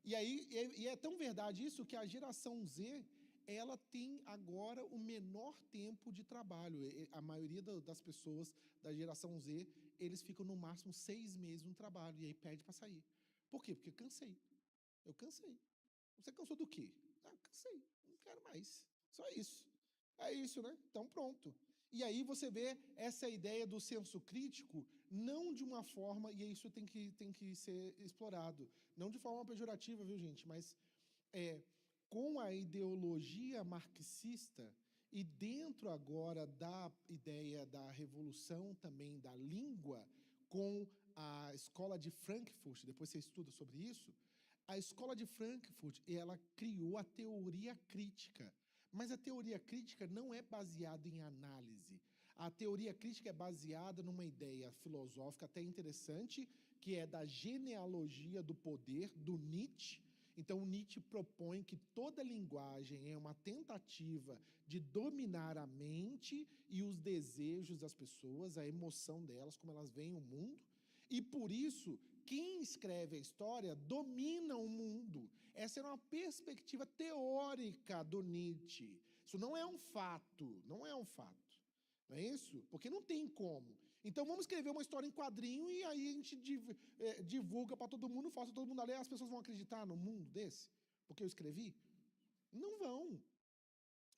E aí, é tão verdade isso que a geração Z, ela tem agora o menor tempo de trabalho. A maioria das pessoas da geração Z, eles ficam no máximo 6 meses no trabalho e aí pede para sair. Por quê? Porque cansei. Eu cansei. Você cansou do quê? Cansei. Não quero mais. Só isso. É isso, né? Então pronto. E aí você vê essa ideia do senso crítico, não de uma forma, e isso tem que ser explorado, não de forma pejorativa, viu, gente? Mas com a ideologia marxista e dentro agora da ideia da revolução também da língua, com a escola de Frankfurt, depois você estuda sobre isso, a escola de Frankfurt, ela criou a teoria crítica. Mas a teoria crítica não é baseada em análise. A teoria crítica é baseada numa ideia filosófica até interessante, que é da genealogia do poder, do Nietzsche. Então, Nietzsche propõe que toda linguagem é uma tentativa de dominar a mente e os desejos das pessoas, a emoção delas, como elas veem o mundo. E, por isso, quem escreve a história domina o mundo. Essa era uma perspectiva teórica do Nietzsche. Isso não é um fato, não é um fato. Não é isso? Porque não tem como. Então vamos escrever uma história em quadrinho e aí a gente divulga para todo mundo, força todo mundo a ler. As pessoas vão acreditar num mundo desse? Porque eu escrevi? Não vão.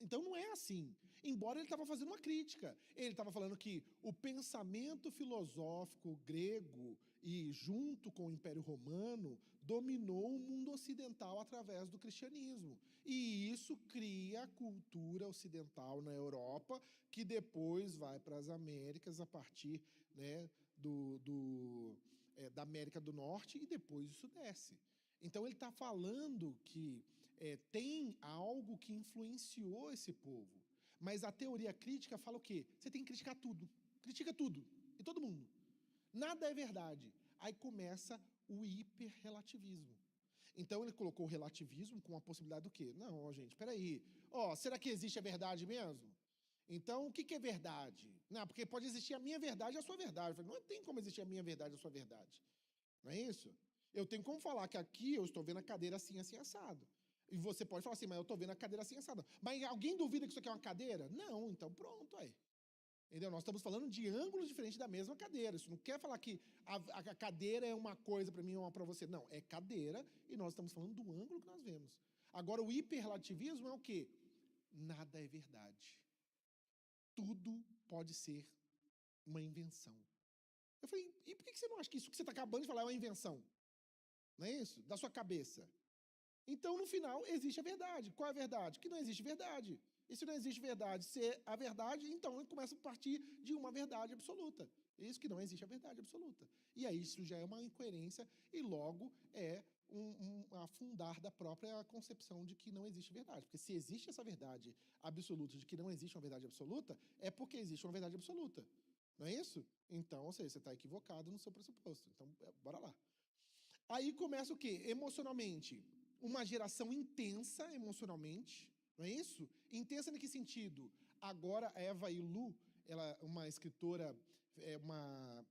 Então não é assim. Embora ele estava fazendo uma crítica. Ele estava falando que o pensamento filosófico grego e junto com o Império Romano dominou o mundo ocidental através do cristianismo. E isso cria a cultura ocidental na Europa, que depois vai para as Américas a partir, né, da América do Norte, e depois isso desce. Então ele está falando que tem algo que influenciou esse povo. Mas a teoria crítica fala o quê? Você tem que criticar tudo. Critica tudo. E todo mundo. Nada é verdade. Aí começa o hiperrelativismo. Então ele colocou o relativismo com a possibilidade do quê? Não, gente, peraí. Será que existe a verdade mesmo? Então, o que é verdade? Não, porque pode existir a minha verdade e a sua verdade. Eu falei, não tem como existir a minha verdade e a sua verdade. Não é isso? Eu tenho como falar que aqui eu estou vendo a cadeira assim, assim, assado. E você pode falar assim, mas eu estou vendo a cadeira assim, assado. Mas alguém duvida que isso aqui é uma cadeira? Não, então pronto, aí. Entendeu? Nós estamos falando de ângulos diferentes da mesma cadeira. Isso não quer falar que a cadeira é uma coisa para mim e uma para você. Não, é cadeira e nós estamos falando do ângulo que nós vemos. Agora, o hiperrelativismo é o quê? Nada é verdade. Tudo pode ser uma invenção. Eu falei, e por que você não acha que isso que você está acabando de falar é uma invenção? Não é isso? Da sua cabeça. Então, no final, existe a verdade. Qual é a verdade? Que não existe verdade. E se não existe verdade ser a verdade, então começa a partir de uma verdade absoluta. Isso que não existe a verdade absoluta. E aí isso já é uma incoerência e logo é um afundar da própria concepção de que não existe verdade. Porque se existe essa verdade absoluta de que não existe uma verdade absoluta, é porque existe uma verdade absoluta. Não é isso? Então, ou seja, você está equivocado no seu pressuposto. Então, bora lá. Aí começa o quê? Emocionalmente. Uma geração intensa emocionalmente, não é isso? Intensa em que sentido? Agora, a Eva Illu, ela uma escritora, uma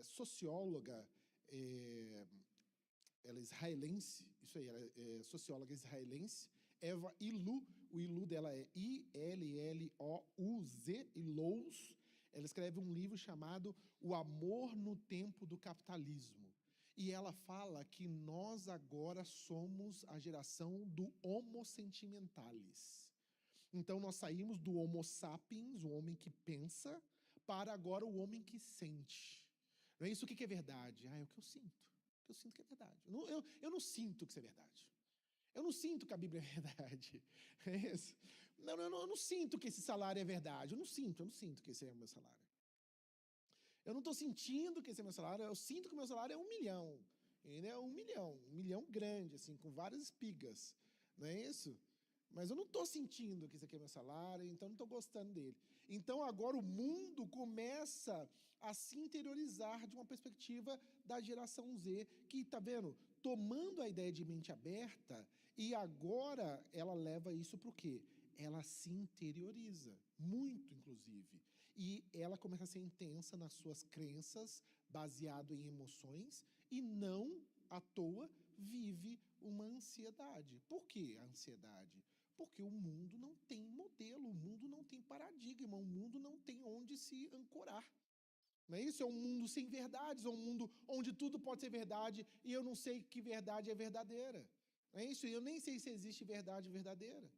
socióloga, ela é israelense, isso aí, ela é socióloga israelense, Eva Illu, o Illu dela é I-L-L-O-U-Z, Illouz. Ela escreve um livro chamado O Amor no Tempo do Capitalismo. E ela fala que nós agora somos a geração do homo sentimentalis. Então nós saímos do homo sapiens, o homem que pensa, para agora o homem que sente. Não é isso? O que é verdade? É o que eu sinto. O que eu sinto que é verdade. Eu não sinto que isso é verdade. Eu não sinto que a Bíblia é verdade. É isso? Eu não sinto que esse salário é verdade. Eu não sinto que esse é o meu salário. Eu não estou sentindo que esse é meu salário, eu sinto que o meu salário é 1 milhão. Entendeu? 1 milhão grande, assim, com várias espigas. Não é isso? Mas eu não estou sentindo que esse aqui é meu salário, então não estou gostando dele. Então agora o mundo começa a se interiorizar de uma perspectiva da geração Z, que, tá vendo? Tomando a ideia de mente aberta, e agora ela leva isso para o quê? Ela se interioriza, muito inclusive. E ela começa a ser intensa nas suas crenças, baseado em emoções, e não à toa vive uma ansiedade. Por que a ansiedade? Porque o mundo não tem modelo, o mundo não tem paradigma, o mundo não tem onde se ancorar. Não é isso? É um mundo sem verdades, é um mundo onde tudo pode ser verdade e eu não sei que verdade é verdadeira. Não é isso? Eu nem sei se existe verdade verdadeira.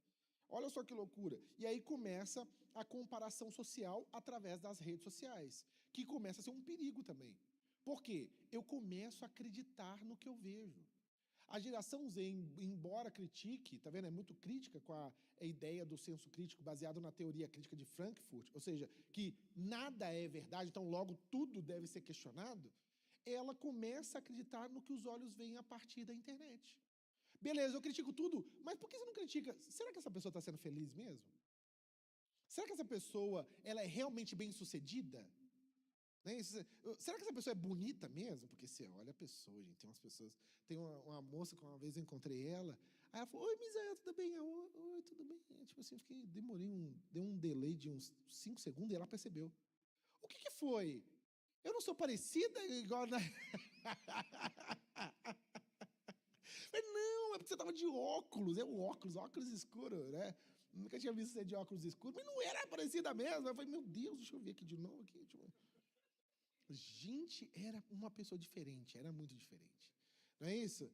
Olha só que loucura. E aí começa a comparação social através das redes sociais, que começa a ser um perigo também. Por quê? Eu começo a acreditar no que eu vejo. A geração Z, embora critique, tá vendo? É muito crítica com a ideia do senso crítico baseado na teoria crítica de Frankfurt, ou seja, que nada é verdade, então logo tudo deve ser questionado. Ela começa a acreditar no que os olhos veem a partir da internet. Beleza, eu critico tudo, mas por que você não critica? Será que essa pessoa está sendo feliz mesmo? Será que essa pessoa ela é realmente bem-sucedida? Né? Será que essa pessoa é bonita mesmo? Porque você olha a pessoa, gente, tem umas pessoas... Tem uma moça que uma vez eu encontrei ela, aí ela falou, oi, Misael, tudo bem? Oi, tudo bem? Tipo assim, deu um delay de uns 5 segundos e ela percebeu. O que foi? Eu não sou parecida igual na... Não, é porque você tava de óculos, óculos escuros, né? Nunca tinha visto você de óculos escuros, mas não era parecida mesmo. Eu falei, meu Deus, deixa eu ver aqui de novo. Gente, era uma pessoa diferente, era muito diferente. Não é isso?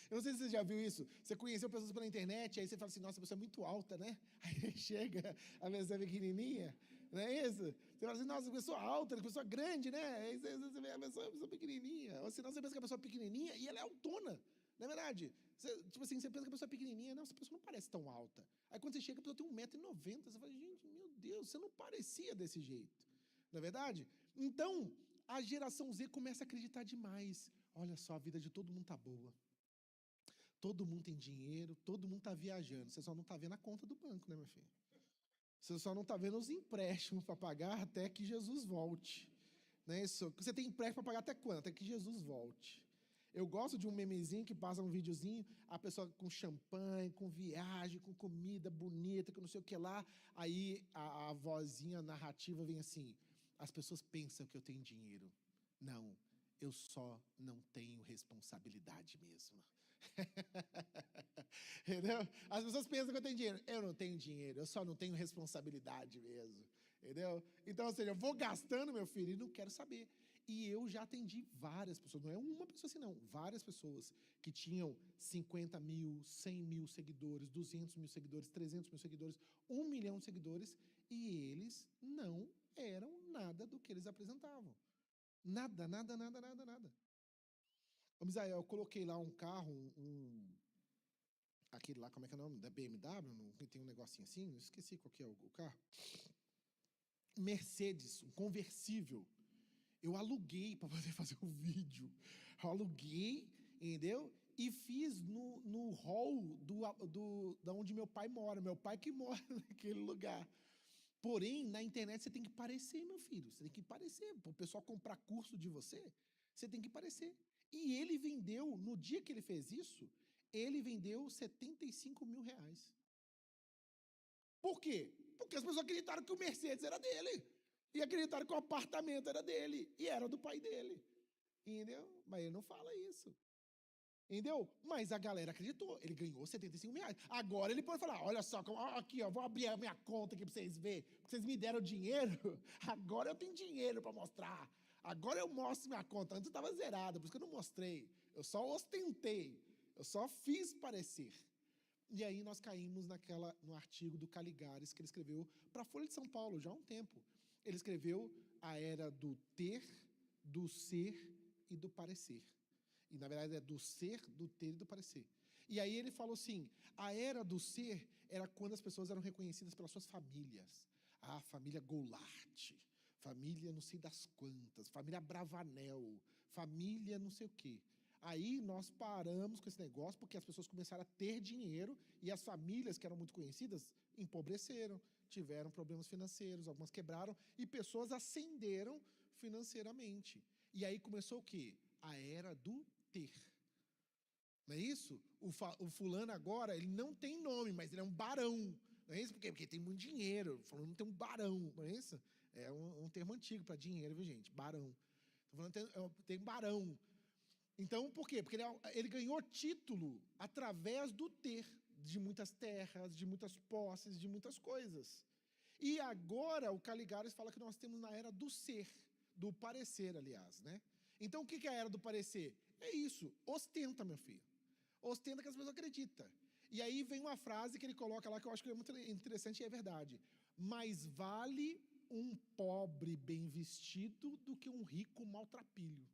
Eu não sei se você já viu isso. Você conheceu pessoas pela internet, aí você fala assim, nossa, a pessoa é muito alta, né? Aí chega a pessoa pequenininha, não é isso? Você fala assim, nossa, pessoa alta, pessoa grande, né? Aí você vê a pessoa pequenininha. Ou senão você pensa que a pessoa é pequenininha e ela é altona. Não é verdade? Tipo assim, você pensa que a pessoa é pequenininha, não, essa pessoa não parece tão alta. Aí quando você chega, a pessoa tem 1,90 m, você fala, gente, meu Deus, você não parecia desse jeito. Não é verdade? Então, a geração Z começa a acreditar demais. Olha só, a vida de todo mundo tá boa. Todo mundo tem dinheiro, todo mundo tá viajando. Você só não tá vendo a conta do banco, né, meu filho? Você só não tá vendo os empréstimos para pagar até que Jesus volte. Não é isso? Você tem empréstimo para pagar até quando? Até que Jesus volte. Eu gosto de um memezinho que passa um videozinho, a pessoa com champanhe, com viagem, com comida bonita, com não sei o que lá. Aí a vozinha narrativa vem assim, as pessoas pensam que eu tenho dinheiro. Não, eu só não tenho responsabilidade mesmo. Entendeu? As pessoas pensam que eu tenho dinheiro. Eu não tenho dinheiro, eu só não tenho responsabilidade mesmo. Entendeu? Então, ou seja, eu vou gastando, meu filho, e não quero saber. E eu já atendi várias pessoas, não é uma pessoa assim, não. Várias pessoas que tinham 50 mil, 100 mil seguidores, 200 mil seguidores, 300 mil seguidores, 1 milhão de seguidores, e eles não eram nada do que eles apresentavam. Nada. Ô, Misael, eu coloquei lá um carro, aquele lá, como é que é o nome? Da BMW, que tem um negocinho assim, eu esqueci qual que é o carro. Mercedes, um conversível. Eu aluguei para poder fazer o vídeo. Eu aluguei, entendeu? E fiz no hall da onde meu pai mora. Meu pai que mora naquele lugar. Porém, na internet você tem que parecer, meu filho. Você tem que parecer. Para o pessoal comprar curso de você, você tem que parecer. E ele vendeu, no dia que ele fez isso, ele vendeu 75 mil reais. Por quê? Porque as pessoas acreditaram que o Mercedes era dele. E acreditaram que o apartamento era dele. E era do pai dele. Entendeu? Mas ele não fala isso. Entendeu? Mas a galera acreditou. Ele ganhou 75 mil reais. Agora ele pode falar, olha só, aqui, ó, vou abrir a minha conta aqui para vocês verem. Porque vocês me deram dinheiro. Agora eu tenho dinheiro para mostrar. Agora eu mostro minha conta. Antes estava zerada, por isso que eu não mostrei. Eu só ostentei. Eu só fiz parecer. E aí nós caímos no artigo do Caligares que ele escreveu para a Folha de São Paulo já há um tempo. Ele escreveu a era do ter, do ser e do parecer. E, na verdade, é do ser, do ter e do parecer. E aí ele falou assim, a era do ser era quando as pessoas eram reconhecidas pelas suas famílias. Ah, família Goulart, família não sei das quantas, família Bravanel, família não sei o quê. Aí nós paramos com esse negócio porque as pessoas começaram a ter dinheiro e as famílias que eram muito conhecidas empobreceram, tiveram problemas financeiros, algumas quebraram e pessoas ascenderam financeiramente. E aí começou o quê? A era do ter. Não é isso? O fulano agora, ele não tem nome, mas ele é um barão. Não é isso? Porque tem muito dinheiro. Falando tem um barão, não é isso? É um termo antigo para dinheiro, viu, gente? Barão. Tô falando tem barão. Então, por quê? Porque ele ganhou título através do ter, de muitas terras, de muitas posses, de muitas coisas. E agora o Caligares fala que nós temos na era do ser, do parecer, aliás, né? Então, o que é a era do parecer? É isso, ostenta, meu filho. Ostenta que as pessoas acreditam. E aí vem uma frase que ele coloca lá que eu acho que é muito interessante e é verdade. Mais vale um pobre bem vestido do que um rico maltrapilho.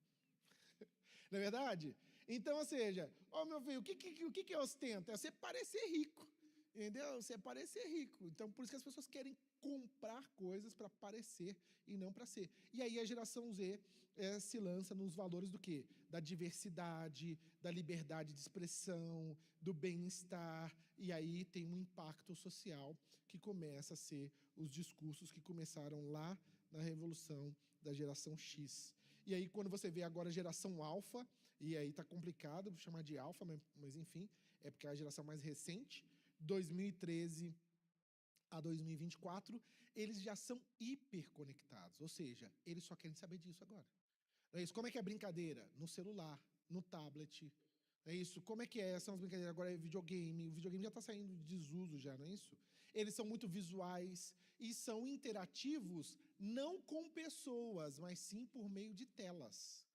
Não é verdade? Então, ou seja, meu filho, o que é ostenta? É você parecer rico, entendeu? Você parecer rico. Então, por isso que as pessoas querem comprar coisas para parecer e não para ser. E aí a geração Z se lança nos valores do quê? Da diversidade, da liberdade de expressão, do bem-estar, e aí tem um impacto social que começa a ser os discursos que começaram lá na revolução da geração X. E aí quando você vê agora a geração alfa, e aí tá complicado chamar de alfa, mas enfim, é porque é a geração mais recente, 2013 a 2024, eles já são hiperconectados, ou seja, eles só querem saber disso agora. Não é isso? Como é que é a brincadeira? No celular, no tablet. É isso? Como é que é? São as brincadeiras agora é videogame. O videogame já está saindo de desuso já, não é isso? Eles são muito visuais e são interativos não com pessoas, mas sim por meio de telas.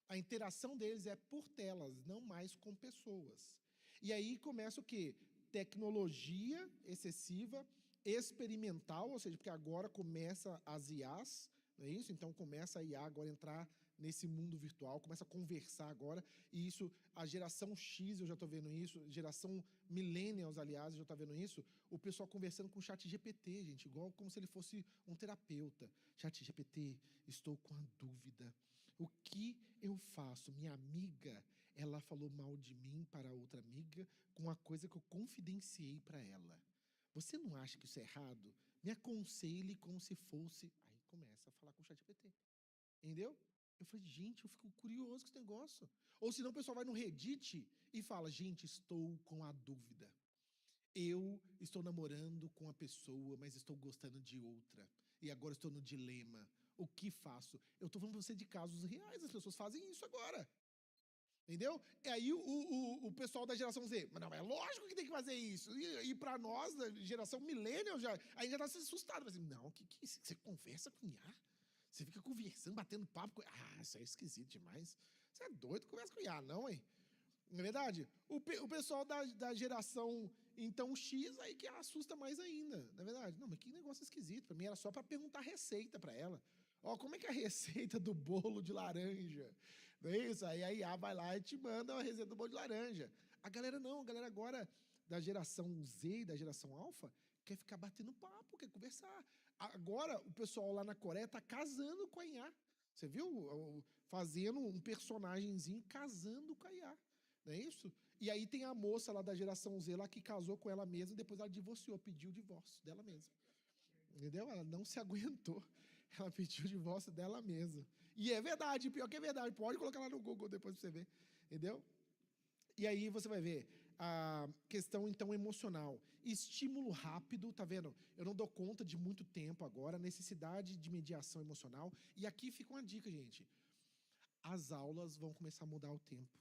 A interação deles é por telas, não mais com pessoas. E aí começa o quê? Tecnologia excessiva, experimental, ou seja, porque agora começa as IAs, não é isso? Então começa a IA agora a entrar nesse mundo virtual, começa a conversar agora, e isso, a geração X, eu já estou vendo isso, geração Millennials, aliás, eu já estou vendo isso, o pessoal conversando com o chat GPT, gente, igual como se ele fosse um terapeuta. Chat GPT, estou com a dúvida. O que eu faço? Minha amiga, ela falou mal de mim para outra amiga com uma coisa que eu confidenciei para ela. Você não acha que isso é errado? Me aconselhe como se fosse... Aí começa a falar com o chat GPT. Entendeu? Eu falei, gente, eu fico curioso com esse negócio. Ou senão o pessoal vai no Reddit e fala, gente, estou com a dúvida. Eu estou namorando com uma pessoa, mas estou gostando de outra. E agora estou no dilema. O que faço? Eu estou falando para você de casos reais, as pessoas fazem isso agora. Entendeu? E aí o pessoal da geração Z, mas não, é lógico que tem que fazer isso. E para nós, da geração millennial, a gente já está se assustado. Assim, não, que você conversa com IA? Você fica conversando, batendo papo com... Ah, isso é esquisito demais. Você é doido, conversa com IA, não, hein? Não é verdade? O pessoal da geração, então, X, aí que assusta mais ainda, não é verdade? Não, mas que negócio esquisito. Para mim era só para perguntar receita para ela. Ó, como é que é a receita do bolo de laranja? Não é isso? Aí a IA vai lá e te manda a receita do bolo de laranja. A galera não, a galera agora da geração Z e da geração alfa quer ficar batendo papo, quer conversar. Agora, o pessoal lá na Coreia está casando com a IA. Você viu? Fazendo um personagemzinho casando com a IA. Não é isso? E aí tem a moça lá da geração Z lá que casou com ela mesma e depois ela divorciou, pediu o divórcio dela mesma. Entendeu? Ela não se aguentou. Ela pediu o divórcio dela mesma. E é verdade, pior que é verdade. Pode colocar lá no Google depois pra você ver. Entendeu? E aí você vai ver a questão, então, emocional. Estímulo rápido, tá vendo? Eu não dou conta de muito tempo agora, necessidade de mediação emocional. E aqui fica uma dica, gente. As aulas vão começar a mudar o tempo.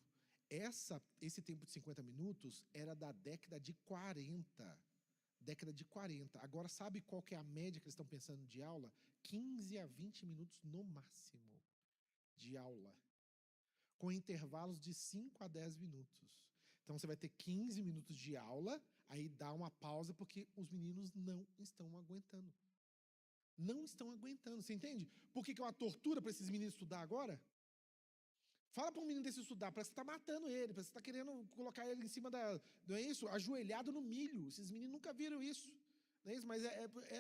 Esse tempo de 50 minutos era da década de 40. Década de 40. Agora, sabe qual que é a média que eles estão pensando de aula? 15 a 20 minutos no máximo de aula, com intervalos de 5 a 10 minutos. Então, você vai ter 15 minutos de aula, aí dá uma pausa, porque os meninos não estão aguentando. Não estão aguentando, você entende? Por que é uma tortura para esses meninos estudar agora? Fala para um menino desse estudar, parece que você está matando ele, parece que você está querendo colocar ele em cima não é isso? Ajoelhado no milho. Esses meninos nunca viram isso. Não é isso? Mas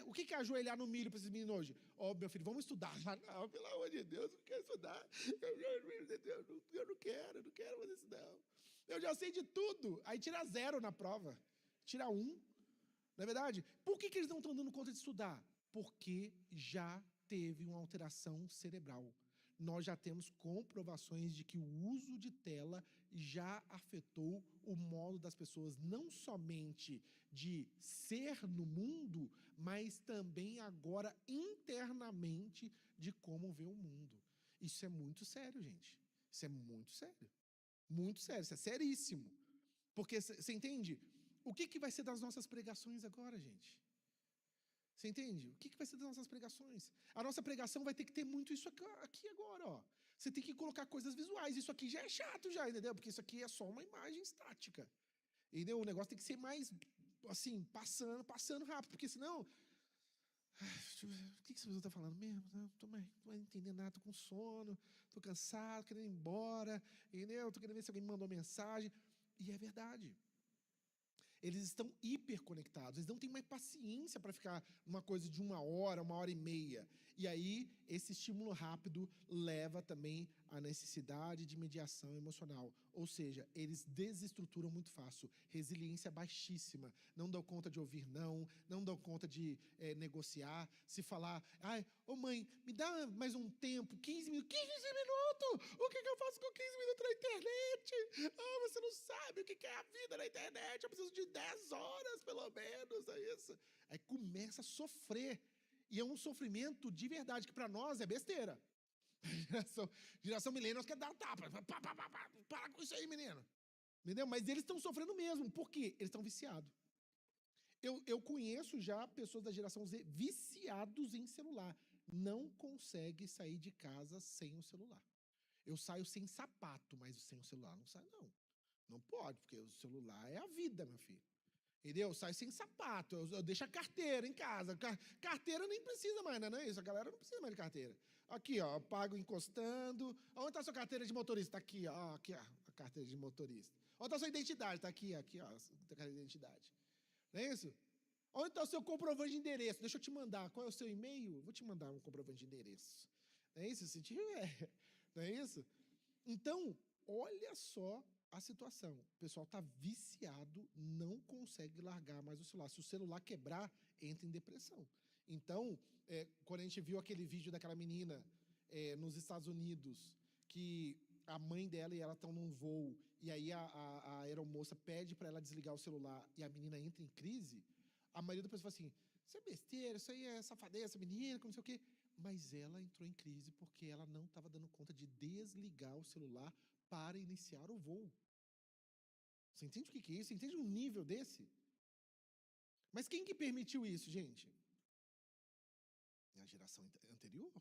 o que é ajoelhar no milho para esses meninos hoje? Ó, meu filho, vamos estudar. Não, pelo amor de Deus, eu não quero estudar. Eu não quero fazer isso não. Eu já sei de tudo. Aí tira 0 na prova. Tira 1. Não é verdade? Por que eles não estão dando conta de estudar? Porque já teve uma alteração cerebral. Nós já temos comprovações de que o uso de tela já afetou o modo das pessoas, não somente de ser no mundo, mas também agora internamente de como vê o mundo. Isso é muito sério, gente. Isso é muito sério. Muito sério, isso é seríssimo. Porque, você entende? O que vai ser das nossas pregações agora, gente? Você entende? O que vai ser das nossas pregações? A nossa pregação vai ter que ter muito isso aqui agora, ó. Você tem que colocar coisas visuais. Isso aqui já é chato já, entendeu? Porque isso aqui é só uma imagem estática. Entendeu? O negócio tem que ser mais, assim, passando rápido. Porque senão... O que você está falando mesmo? Não tô mais entendendo nada, tô com sono, tô cansado, querendo ir embora, entendeu? Tô querendo ver se alguém me mandou mensagem. E é verdade. Eles estão hiperconectados, eles não têm mais paciência para ficar numa coisa de 1 hora e meia. E aí, esse estímulo rápido leva também à necessidade de mediação emocional. Ou seja, eles desestruturam muito fácil, resiliência baixíssima, não dão conta de ouvir não dão conta de negociar, se falar, ai, ô mãe, me dá mais um tempo, 15 minutos, o que eu faço com 15 minutos na internet? Ah, você não sabe o que é a vida na internet, eu preciso de 10 horas, pelo menos, é isso. Aí começa a sofrer, e é um sofrimento de verdade, que para nós é besteira. Geração millennials quer dar tapa, para com isso aí, menino. Entendeu? Mas eles estão sofrendo mesmo, por quê? Eles estão viciados. Eu conheço já pessoas da geração Z viciados em celular. Não consegue sair de casa sem o celular. Eu saio sem sapato, mas sem o celular não sai, não. Não pode, porque o celular é a vida, meu filho. Entendeu? Eu saio sem sapato, eu deixo a carteira em casa. Carteira nem precisa mais, não é isso? A galera não precisa mais de carteira. Aqui, ó, eu pago encostando. Onde está a sua carteira de motorista? Está aqui, ó, aqui, ó, a carteira de motorista. Onde está a sua identidade? Está aqui, ó, a carteira de identidade. Não é isso? Onde está o seu comprovante de endereço? Deixa eu te mandar. Qual é o seu e-mail? Vou te mandar um comprovante de endereço. Não é isso? Se tiver. Não é isso? Então, olha só a situação. O pessoal está viciado, não consegue largar mais o celular. Se o celular quebrar, entra em depressão. Então, quando a gente viu aquele vídeo daquela menina nos Estados Unidos, que a mãe dela e ela estão num voo, e aí a aeromoça pede para ela desligar o celular e a menina entra em crise, a maioria das pessoas fala assim, isso é besteira, isso aí é safadeza, essa menina, não sei o quê. Mas ela entrou em crise porque ela não estava dando conta de desligar o celular para iniciar o voo. Você entende o que é isso? Você entende um nível desse? Mas quem que permitiu isso, gente? A geração anterior.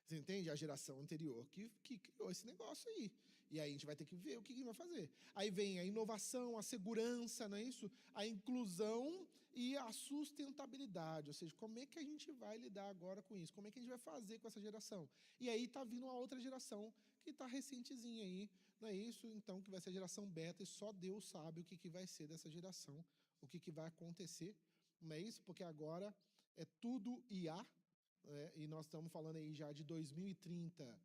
Você entende? A geração anterior que criou esse negócio aí. E aí a gente vai ter que ver o que vai fazer. Aí vem a inovação, a segurança, não é isso? A inclusão e a sustentabilidade. Ou seja, como é que a gente vai lidar agora com isso? Como é que a gente vai fazer com essa geração? E aí está vindo uma outra geração que está recentezinha aí, não é isso? Então, que vai ser a geração beta, e só Deus sabe o que vai ser dessa geração, o que vai acontecer, não é isso? Porque agora é tudo IA, e nós estamos falando aí já de 2030,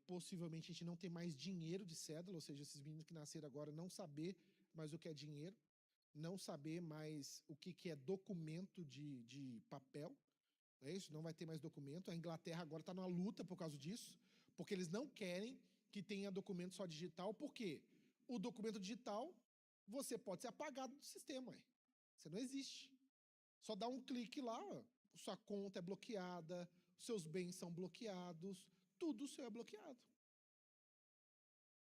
possivelmente a gente não ter mais dinheiro de cédula, ou seja, esses meninos que nasceram agora não saber mais o que é dinheiro, não saber mais o que é documento de papel, não é isso? Não vai ter mais documento. A Inglaterra agora está numa luta por causa disso, porque eles não querem que tenha documento só digital, porque o documento digital, você pode ser apagado do sistema, você não existe. Só dá um clique lá, sua conta é bloqueada, seus bens são bloqueados, tudo seu é bloqueado.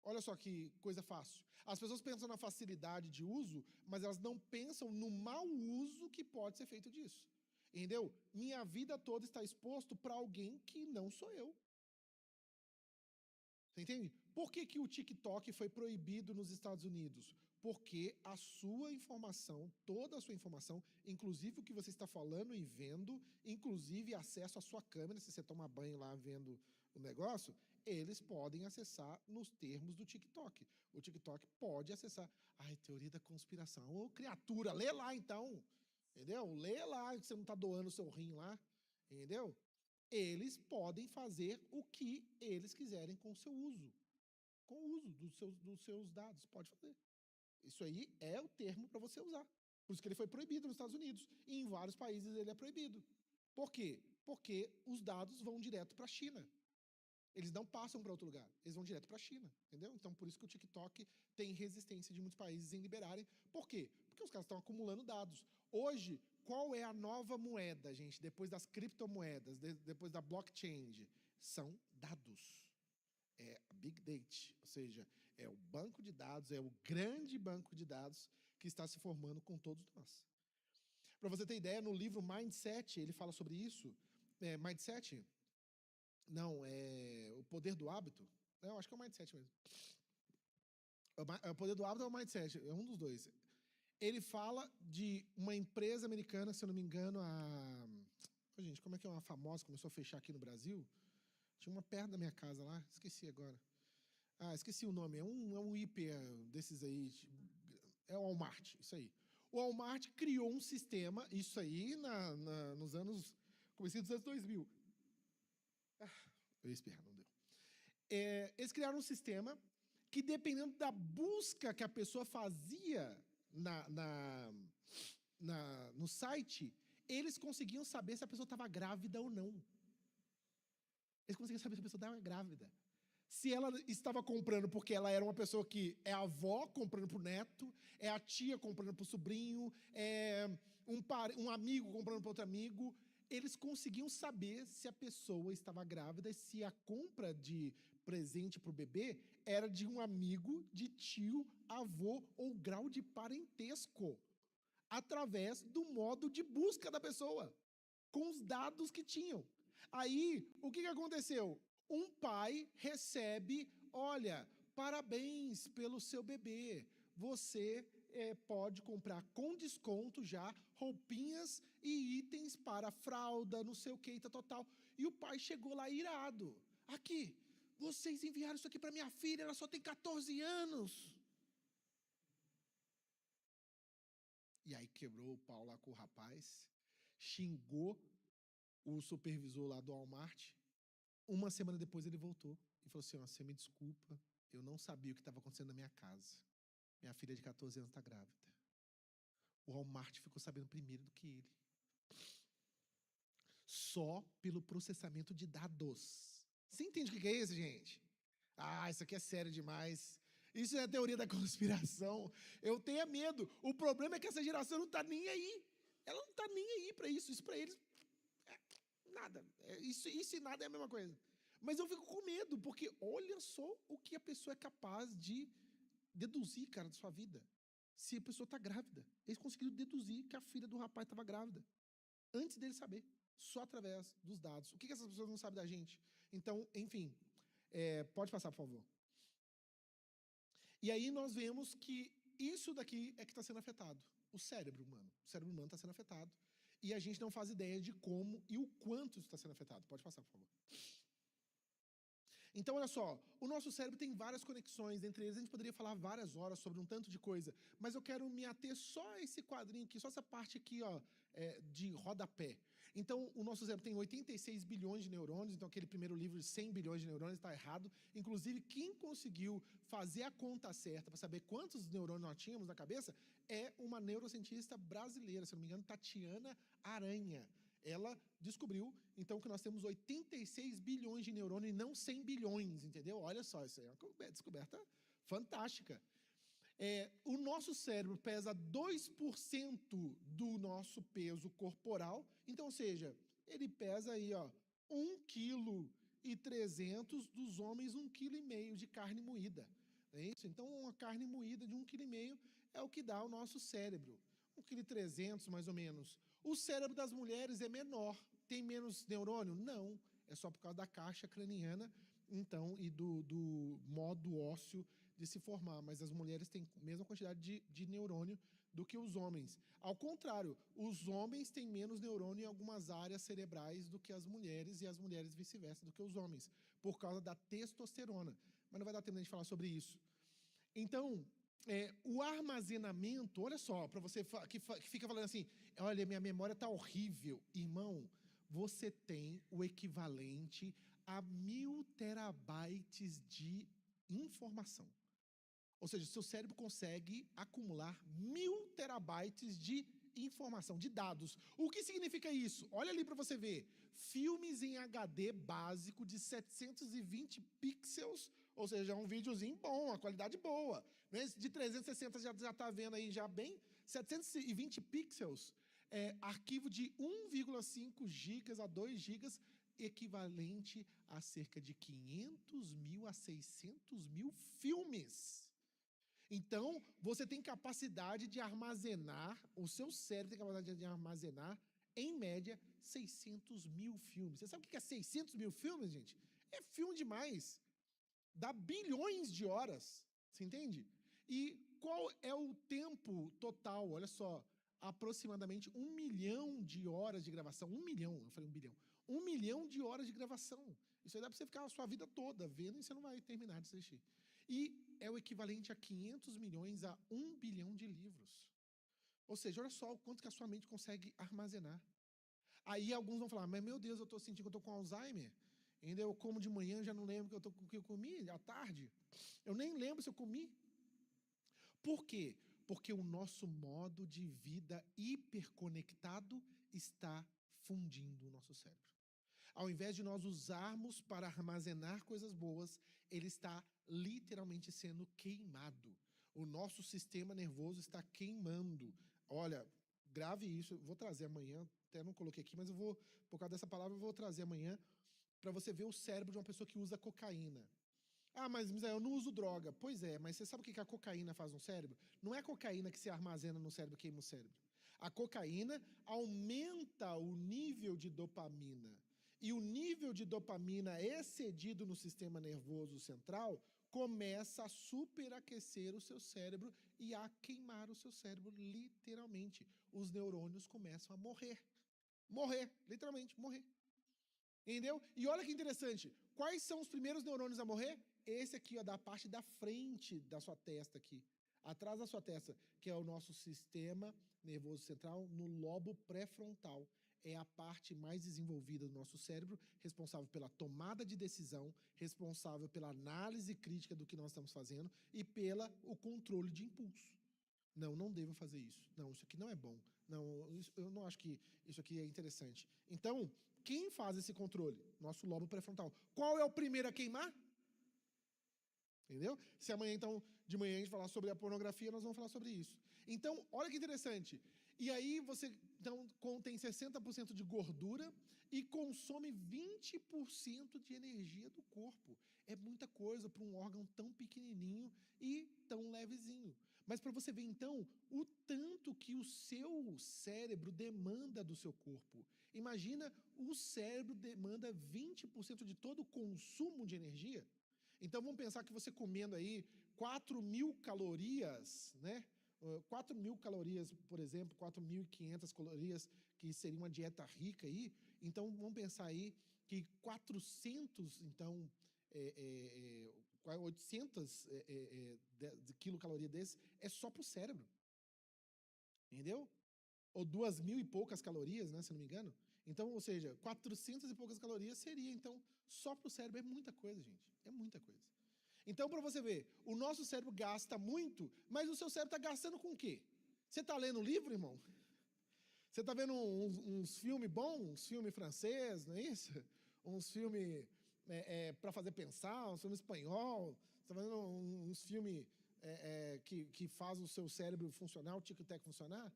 Olha só que coisa fácil. As pessoas pensam na facilidade de uso, mas elas não pensam no mau uso que pode ser feito disso. Entendeu? Minha vida toda está exposto para alguém que não sou eu. Você entende? Por que o TikTok foi proibido nos Estados Unidos? Porque a sua informação, toda a sua informação, inclusive o que você está falando e vendo, inclusive acesso à sua câmera, se você toma banho lá vendo o negócio, eles podem acessar nos termos do TikTok. O TikTok pode acessar. Ai, teoria da conspiração. Ô, criatura, lê lá então. Entendeu? Lê lá, que você não está doando o seu rim lá. Entendeu? Eles podem fazer o que eles quiserem com o seu uso. Com o uso dos seus dados. Pode fazer. Isso aí é o termo para você usar. Por isso que ele foi proibido nos Estados Unidos. E em vários países ele é proibido. Por quê? Porque os dados vão direto para a China. Eles não passam para outro lugar. Eles vão direto para a China. Entendeu? Então, por isso que o TikTok tem resistência de muitos países em liberarem. Por quê? Porque os caras estão acumulando dados. Hoje, qual é a nova moeda, gente? Depois das criptomoedas, depois da blockchain, são dados. É a Big Data, ou seja, é o banco de dados, é o grande banco de dados que está se formando com todos nós. Para você ter ideia, no livro Mindset, ele fala sobre isso. Mindset? Não, é o poder do hábito. Não, acho que é o Mindset mesmo. O poder do hábito é o Mindset, é um dos dois. Ele fala de uma empresa americana, se eu não me engano, gente, como é que é uma famosa, começou a fechar aqui no Brasil? Tinha uma perto da minha casa lá, esqueci agora. Esqueci o nome, é um hiper desses aí. É o Walmart, isso aí. O Walmart criou um sistema, isso aí nos anos, comecei dos anos 2000. Eu ia esperar, não deu. Eles criaram um sistema que, dependendo da busca que a pessoa fazia no site, eles conseguiam saber se a pessoa estava grávida ou não. Eles conseguiam saber se a pessoa estava grávida. Se ela estava comprando porque ela era uma pessoa que é a avó comprando para o neto, é a tia comprando para o sobrinho, é um amigo comprando para outro amigo, eles conseguiam saber se a pessoa estava grávida e se a compra de presente para o bebê era de um amigo, de tio, avô ou grau de parentesco, através do modo de busca da pessoa, com os dados que tinham. Aí, o que aconteceu? Um pai recebe, olha, parabéns pelo seu bebê, você pode comprar com desconto já roupinhas e itens para fralda, não sei o que, total. E o pai chegou lá irado. Aqui, vocês enviaram isso aqui para minha filha, ela só tem 14 anos. E aí quebrou o pau lá com o rapaz, xingou o supervisor lá do Walmart. Uma semana depois ele voltou e falou assim, você me desculpa, eu não sabia o que estava acontecendo na minha casa. Minha filha de 14 anos está grávida. O Walmart ficou sabendo primeiro do que ele. Só pelo processamento de dados. Você entende o que é isso, gente? Isso aqui é sério demais. Isso é a teoria da conspiração. Eu tenho medo. O problema é que essa geração não está nem aí. Ela não está nem aí para isso. Isso para eles é nada. Isso e nada é a mesma coisa. Mas eu fico com medo, porque olha só o que a pessoa é capaz de deduzir, cara, da sua vida. Se a pessoa está grávida. Eles conseguiram deduzir que a filha do rapaz estava grávida. Antes dele saber. Só através dos dados. O que essas pessoas não sabem da gente? Então, enfim. Pode passar, por favor. E aí nós vemos que isso daqui é que está sendo afetado. O cérebro humano. O cérebro humano está sendo afetado. E a gente não faz ideia de como e o quanto isso está sendo afetado. Pode passar, por favor. Então, olha só, o nosso cérebro tem várias conexões, entre eles a gente poderia falar várias horas sobre um tanto de coisa, mas eu quero me ater só a esse quadrinho aqui, só essa parte aqui, ó, de rodapé. Então, o nosso cérebro tem 86 bilhões de neurônios, então aquele primeiro livro de 100 bilhões de neurônios está errado. Inclusive, quem conseguiu fazer a conta certa para saber quantos neurônios nós tínhamos na cabeça é uma neurocientista brasileira, se não me engano, Tatiana Aranha. Ela descobriu, então, que nós temos 86 bilhões de neurônios e não 100 bilhões, entendeu? Olha só, isso é uma descoberta fantástica. O nosso cérebro pesa 2% do nosso peso corporal, então, ou seja, ele pesa aí, ó, 1,3 kg, dos homens 1,5 kg de carne moída. É isso? Então, uma carne moída de 1,5 kg é o que dá o nosso cérebro. 1,3 kg, mais ou menos. O cérebro das mulheres é menor. Tem menos neurônio? Não. É só por causa da caixa craniana, então, e do modo ósseo de se formar. Mas as mulheres têm a mesma quantidade de neurônio do que os homens. Ao contrário, os homens têm menos neurônio em algumas áreas cerebrais do que as mulheres, e as mulheres vice-versa do que os homens, por causa da testosterona. Mas não vai dar tempo de a gente falar sobre isso. Então, o armazenamento, olha só, para você que fica falando assim, olha, minha memória está horrível. Irmão, você tem o equivalente a 1000 terabytes de informação. Ou seja, seu cérebro consegue acumular 1000 terabytes de informação, de dados. O que significa isso? Olha ali para você ver. Filmes em HD básico de 720 pixels, ou seja, um videozinho bom, uma qualidade boa. De 360 já está vendo aí já bem. 720 pixels, arquivo de 1,5 gigas a 2 gigas, equivalente a cerca de 500 mil a 600 mil filmes. Então, você tem capacidade de armazenar, o seu cérebro tem capacidade de armazenar, em média, 600 mil filmes. Você sabe o que é 600 mil filmes, gente? É filme demais. Dá bilhões de horas, você entende? E qual é o tempo total? Olha só, aproximadamente 1 milhão de horas de gravação. 1 milhão, eu falei 1 bilhão. 1 milhão de horas de gravação. Isso aí dá para você ficar a sua vida toda vendo e você não vai terminar de assistir. E é o equivalente a 500 milhões a 1 bilhão de livros. Ou seja, olha só o quanto que a sua mente consegue armazenar. Aí alguns vão falar, mas meu Deus, eu estou sentindo que eu estou com Alzheimer. Entendeu? Eu como de manhã, já não lembro o que eu comi à tarde. Eu nem lembro se eu comi. Por quê? Porque o nosso modo de vida hiperconectado está fundindo o nosso cérebro. Ao invés de nós usarmos para armazenar coisas boas, ele está literalmente sendo queimado. O nosso sistema nervoso está queimando. Olha, grave isso, eu vou trazer amanhã, até não coloquei aqui, mas eu vou, por causa dessa palavra, eu vou trazer amanhã para você ver o cérebro de uma pessoa que usa cocaína. Ah, mas eu não uso droga. Pois é, mas você sabe o que a cocaína faz no cérebro? Não é a cocaína que se armazena no cérebro e queima o cérebro. A cocaína aumenta o nível de dopamina. E o nível de dopamina excedido no sistema nervoso central começa a superaquecer o seu cérebro e a queimar o seu cérebro, literalmente. Os neurônios começam a morrer. Morrer, literalmente, morrer. Entendeu? E olha que interessante. Quais são os primeiros neurônios a morrer? Esse aqui, ó, da parte da frente da sua testa aqui. Atrás da sua testa, que é o nosso sistema nervoso central, no lobo pré-frontal. É a parte mais desenvolvida do nosso cérebro, responsável pela tomada de decisão, responsável pela análise crítica do que nós estamos fazendo e pelo controle de impulso. Não, não devo fazer isso. Não, isso aqui não é bom. Não, eu não acho que isso aqui é interessante. Então, quem faz esse controle? Nosso lobo pré-frontal. Qual é o primeiro a queimar? Entendeu? Se amanhã, então, de manhã a gente falar sobre a pornografia, nós vamos falar sobre isso. Então, olha que interessante. E aí você então, contém 60% de gordura e consome 20% de energia do corpo. É muita coisa para um órgão tão pequenininho e tão levezinho. Mas para você ver, então, o tanto que o seu cérebro demanda do seu corpo. Imagina, o cérebro demanda 20% de todo o consumo de energia. Então, vamos pensar que você comendo aí 4.000 calorias, né? 4.000 calorias, por exemplo, 4.500 calorias, que seria uma dieta rica aí. Então, vamos pensar aí que 400, então, 800 de quilocalorias desse é só para o cérebro. Entendeu? Ou 2.000 e poucas calorias, né, se não me engano. Então, ou seja, 400 e poucas calorias seria, então, só para o cérebro. É muita coisa, gente. É muita coisa. Então, para você ver, o nosso cérebro gasta muito, mas o seu cérebro está gastando com o quê? Você está lendo livro, irmão? Você está vendo uns filmes bons, uns filmes francês, não é isso? Uns filmes para fazer pensar, uns filmes espanhol. Você está vendo uns filmes que faz o seu cérebro funcionar, o tic-tac funcionar?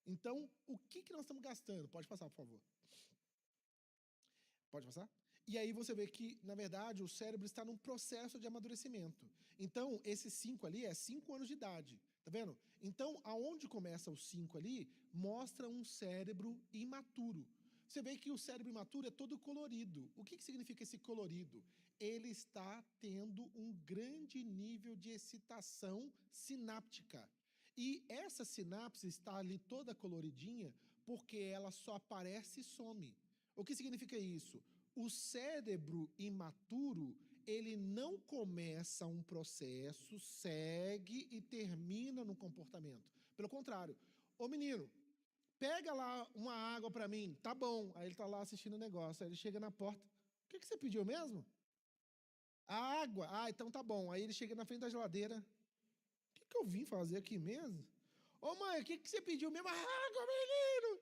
Então, o que nós estamos gastando? Pode passar, por favor. Pode passar? E aí você vê que, na verdade, o cérebro está num processo de amadurecimento. Então, esses 5 ali é 5 anos de idade. Tá vendo? Então, aonde começa os 5 ali, mostra um cérebro imaturo. Você vê que o cérebro imaturo é todo colorido. O que significa esse colorido? Ele está tendo um grande nível de excitação sináptica. E essa sinapse está ali toda coloridinha porque ela só aparece e some. O que significa isso? O cérebro imaturo, ele não começa um processo, segue e termina no comportamento. Pelo contrário, ô menino, pega lá uma água para mim, tá bom. Aí ele tá lá assistindo o negócio, aí ele chega na porta, o que você pediu mesmo? A água, então tá bom. Aí ele chega na frente da geladeira, o que eu vim fazer aqui mesmo? Ô mãe, o que você pediu mesmo? Água, menino!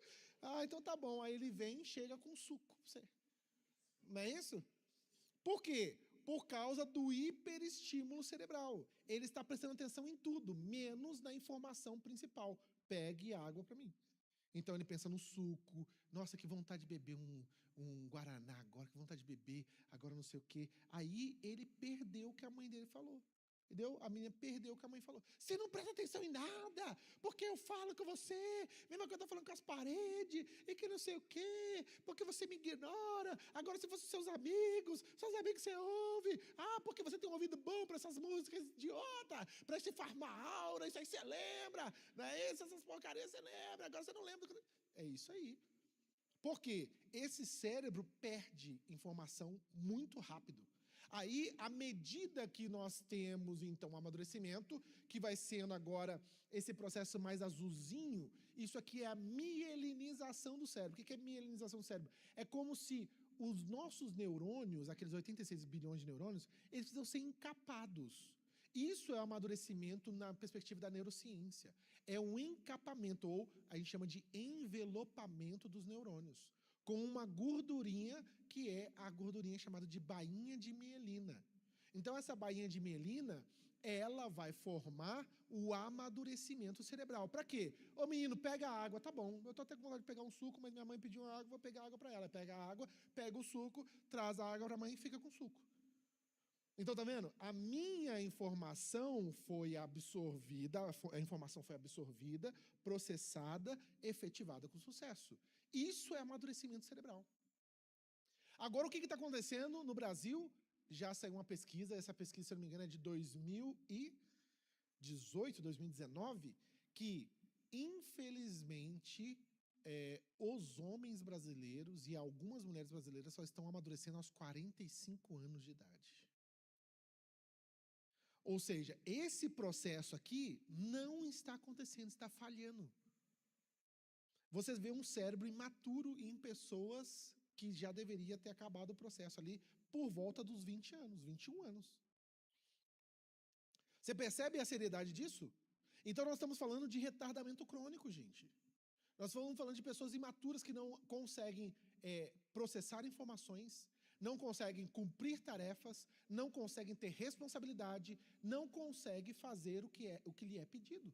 Então tá bom. Aí ele vem e chega com suco pra você. Não é isso? Por quê? Por causa do hiperestímulo cerebral. Ele está prestando atenção em tudo, menos na informação principal. Pegue água para mim. Então ele pensa no suco. Nossa, que vontade de beber um guaraná agora, que vontade de beber agora não sei o quê. Aí ele perdeu o que a mãe dele falou. Entendeu? A menina perdeu o que a mãe falou. Você não presta atenção em nada, porque eu falo com você, mesmo que eu estou falando com as paredes, e que não sei o quê, porque você me ignora. Agora, se fossem seus amigos você ouve. Porque você tem um ouvido bom para essas músicas idiota, para esse farma-aura, isso aí você lembra, não é isso? Essas porcarias você lembra, agora você não lembra. É isso aí. Porque esse cérebro perde informação muito rápido. Aí, à medida que nós temos, então, o amadurecimento, que vai sendo agora esse processo mais azulzinho, isso aqui é a mielinização do cérebro. O que é mielinização do cérebro? É como se os nossos neurônios, aqueles 86 bilhões de neurônios, eles precisam ser encapados. Isso é o amadurecimento na perspectiva da neurociência. É um encapamento, ou a gente chama de envelopamento dos neurônios, com uma gordurinha que é a gordurinha chamada de bainha de mielina. Então, essa bainha de mielina, ela vai formar o amadurecimento cerebral. Para quê? Ô menino, pega a água, tá bom. Eu tô até com vontade de pegar um suco, mas minha mãe pediu uma água, vou pegar a água para ela. Pega a água, pega o suco, traz a água para a mãe e fica com o suco. Então, tá vendo? A minha informação foi absorvida, a informação foi absorvida, processada, efetivada com sucesso. Isso é amadurecimento cerebral. Agora, o que está acontecendo no Brasil? Já saiu uma pesquisa, essa pesquisa, se eu não me engano, é de 2018, 2019, que, infelizmente, os homens brasileiros e algumas mulheres brasileiras só estão amadurecendo aos 45 anos de idade. Ou seja, esse processo aqui não está acontecendo, está falhando. Vocês veem um cérebro imaturo em pessoas que já deveria ter acabado o processo ali por volta dos 20 anos, 21 anos. Você percebe a seriedade disso? Então nós estamos falando de retardamento crônico, gente. Nós estamos falando de pessoas imaturas que não conseguem processar informações, não conseguem cumprir tarefas, não conseguem ter responsabilidade, não conseguem fazer o que lhe é pedido.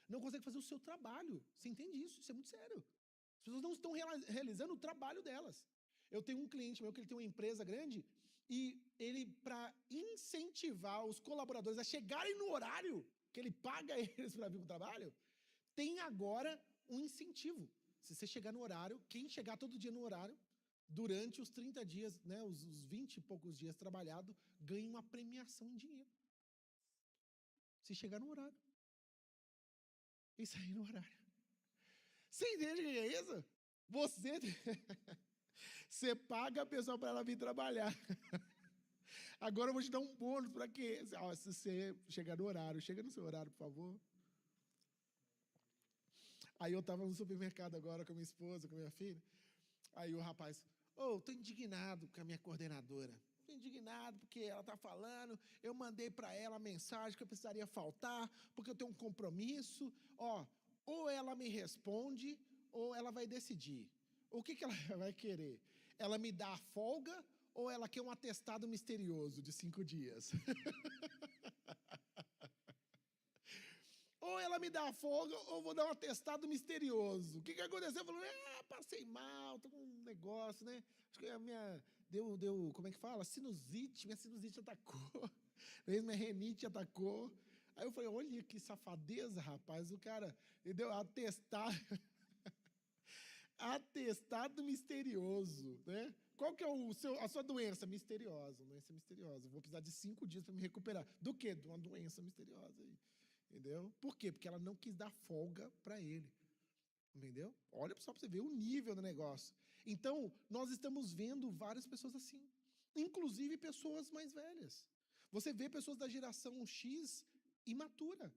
Não conseguem fazer o seu trabalho. Você entende isso? Isso é muito sério. As pessoas não estão realizando o trabalho delas. Eu tenho um cliente meu que ele tem uma empresa grande e ele, para incentivar os colaboradores a chegarem no horário que ele paga eles para vir para o trabalho, tem agora um incentivo. Se você chegar no horário, quem chegar todo dia no horário, durante os 30 dias, né, os 20 e poucos dias trabalhados, ganha uma premiação em dinheiro. Se chegar no horário. E sair no horário. Você entende o que é isso? Você paga a pessoa para ela vir trabalhar. Agora eu vou te dar um bônus para quê? Se você chegar no horário, chega no seu horário, por favor. Aí eu estava no supermercado agora com a minha esposa, com a minha filha. Aí o rapaz, estou indignado com a minha coordenadora. Estou indignado porque ela está falando, eu mandei para ela a mensagem que eu precisaria faltar, porque eu tenho um compromisso. Ou ela me responde, ou ela vai decidir. O que ela vai querer? Ela me dá a folga, ou ela quer um atestado misterioso de 5 dias? Ou ela me dá a folga, ou vou dar um atestado misterioso. O que aconteceu? Eu falei, passei mal, tô com um negócio, né? Acho que a minha... Deu, como é que fala? Sinusite, minha sinusite atacou. Minha renite atacou. Aí eu falei, olha que safadeza, rapaz. O cara deu atestado... atestado misterioso, né? Qual que é a sua doença? Misteriosa, doença misteriosa. Vou precisar de 5 dias para me recuperar. Do quê? De uma doença misteriosa aí. Entendeu? Por quê? Porque ela não quis dar folga para ele. Entendeu? Olha só para você ver o nível do negócio. Então, nós estamos vendo várias pessoas assim. Inclusive pessoas mais velhas. Você vê pessoas da geração X imatura.